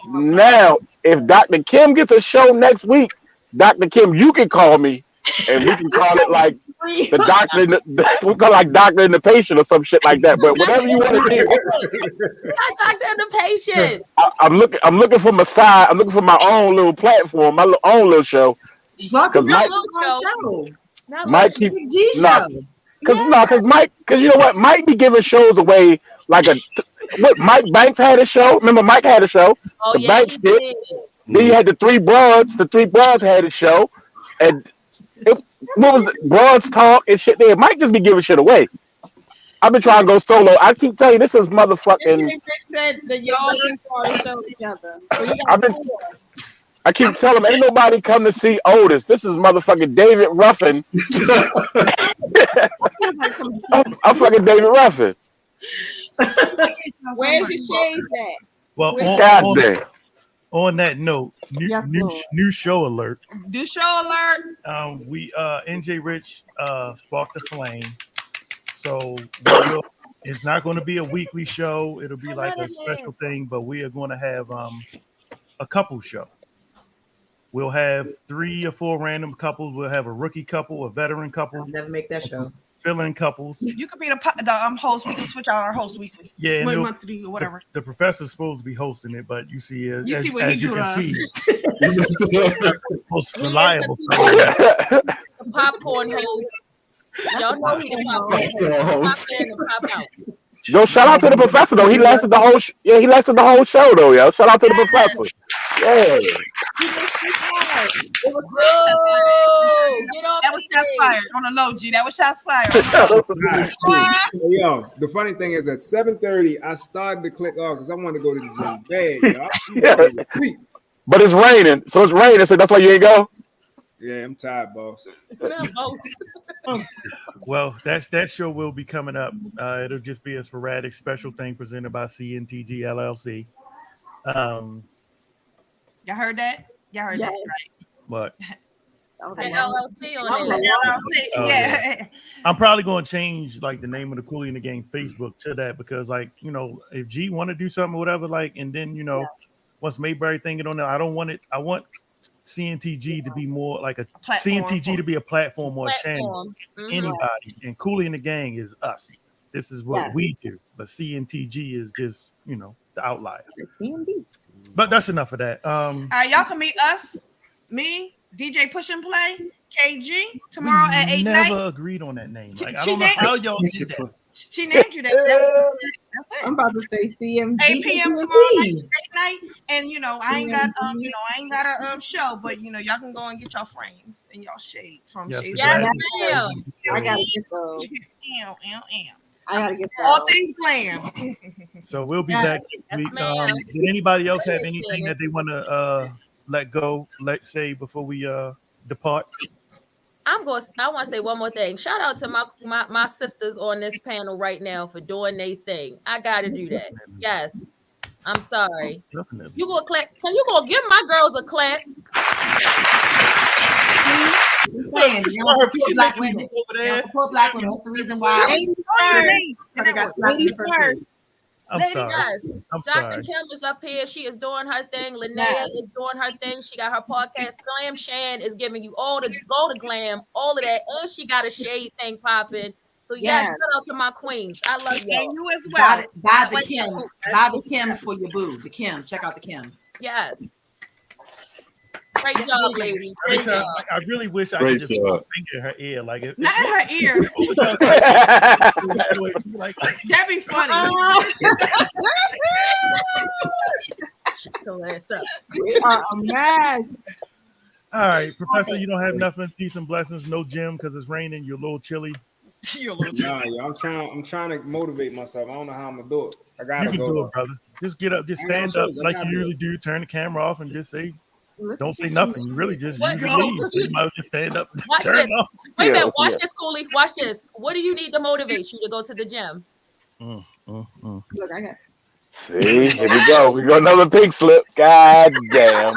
Now, if Dr. Kim gets a show next week, Dr. Kim, you can call me, and we can call it like the doctor, we call it like doctor and the patient or some shit like that. But whatever you want to do, doctor and the patient. I'm looking for my side. I'm looking for my own little platform, my own little show. Because Mike keep because you know what, Mike be giving shows away like what Mike Banks had a show. Remember, Mike had a show. Oh, the Banks did. Then you had the three broads. The three broads had a show, and what was the broads talk and shit there? Mike just be giving shit away. I've been trying to go solo. I keep telling you, this is motherfucking. Said that y'all can start a show together. So I keep telling him, ain't nobody come to see Otis. This is motherfucking David Ruffin. I'm fucking David Ruffin. Where's your shades at? Well, on that note, new show alert. New show alert. We NJ Rich sparked the flame. So it's not going to be a weekly show. It'll be like a special thing, but we are going to have a couple show. We'll have 3 or 4 random couples. We'll have a rookie couple, a veteran couple. I'll never make that show. Fill-in couples. You could be the host. We can switch out our host weekly. Yeah, monthly or whatever. The professor's supposed to be hosting it, but you see, as you can see, most reliable. The popcorn host. Y'all know he's the popcorn host. Yo, shout out to the professor though. He lasted the whole. He lasted the whole show though. Yo, shout out to the professor. Yeah. It was good. Get off. That was shots fired on a low G. That was shots fired. Yo, the funny thing is at 7:30, I started to click off because I wanted to go to the gym bad. Yo. But it's raining, so that's why you ain't go. Yeah, I'm tired, boss. Well, that show will be coming up. It'll just be a sporadic special thing presented by CNTG LLC. Y'all heard that? Y'all heard that, right? What? LLC on it. Yeah. I'm probably going to change like the name of the Cooley and the Gang Facebook to that because, like, you know, if G want to do something or whatever, like, and then once Mayberry thinking on it, I don't want it. I want CNTG to be more like a CNTG to be a platform or a channel. Anybody, and Cooley and the Gang is us. This is what we do. But CNTG is just the outlier. But that's enough of that. All right, y'all can meet us, me, DJ Push and Play, KG tomorrow at 8 night. Never agreed on that name. Like, I don't know how y'all did that. She named you that. That's it. I'm about to say CMG. 8 p.m. tomorrow night, 8 night, and I ain't got a show, but y'all can go and get y'all frames and y'all shades from Shades. Yes, ma'am. I gotta get those. I gotta get those. All things glam. So we'll be back next week. Did anybody else have anything that they want to let go? Let's say before we depart. I want to say one more thing. Shout out to my sisters on this panel right now for doing their thing. I gotta do that. Yes. I'm sorry. Definitely. You gonna clap? Can you go give my girls a clap? Black women. Support Black women. That's the reason why. Ladies first. I'm sorry. Dr. Kim is up here. She is doing her thing. Linnea is doing her thing. She got her podcast. Glam Shan is giving you all the go to glam, all of that, and she got a shade thing popping. So shout out to my queens. I love you. And you as well. Buy the Kims. Buy the Kims for your boo. The Kims. Check out the Kims. Yes. Great job, ladies. Great job. I really wish I could just put my finger in her ear. Like not in her ear. That'd be funny. We are a mess. All right, Professor, you don't have nothing. Peace and blessings. No gym because it's raining. You're a little chilly. Nah, I'm trying to motivate myself. I don't know how I'm gonna do it. I gotta go. You can do it, brother. Just get up, just stand up like you usually do. Turn the camera off and just say, don't say nothing. You really just usually leave. So you might as well just stand up, turn it off. Wait a minute. Watch this, Cooley. Watch this. What do you need to motivate you to go to the gym? Look, I got. See, here we go. We got another pink slip. God damn.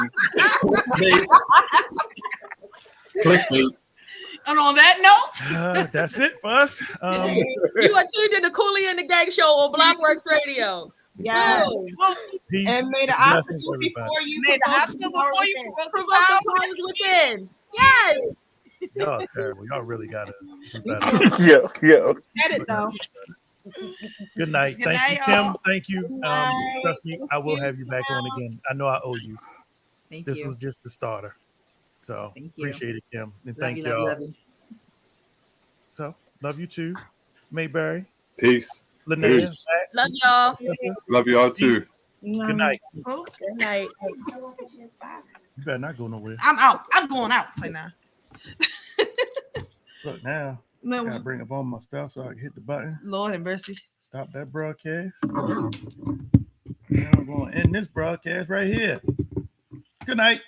Clickbait. And on that note, that's it for us. You are tuned in the Cooley and the Gang Show on Blockworks Radio. Yes. Peace. And may the Blessings, obstacle everybody. before you may the provoke obstacle before you provoke the powers within. Yes. Y'all terrible. Y'all really gotta do better. Yeah. Get it though. Good night. Good Thank night, you, Kim. y'all. Thank you. Trust me, I will have you back on again. I know I owe you. Thank This you. was just the starter. So Thank you. appreciate it, Kim. And Love thank you, y'all. love you. So love you too. Mayberry. Peace. Linnea. Peace. Love y'all. Love y'all too. Good night. Good night. You better not go nowhere. I'm out. I'm going out. Say now. Look now. No. Gotta bring up all my stuff so I can hit the button. Lord have mercy. Stop that broadcast. Now I'm going to end this broadcast right here. Good night.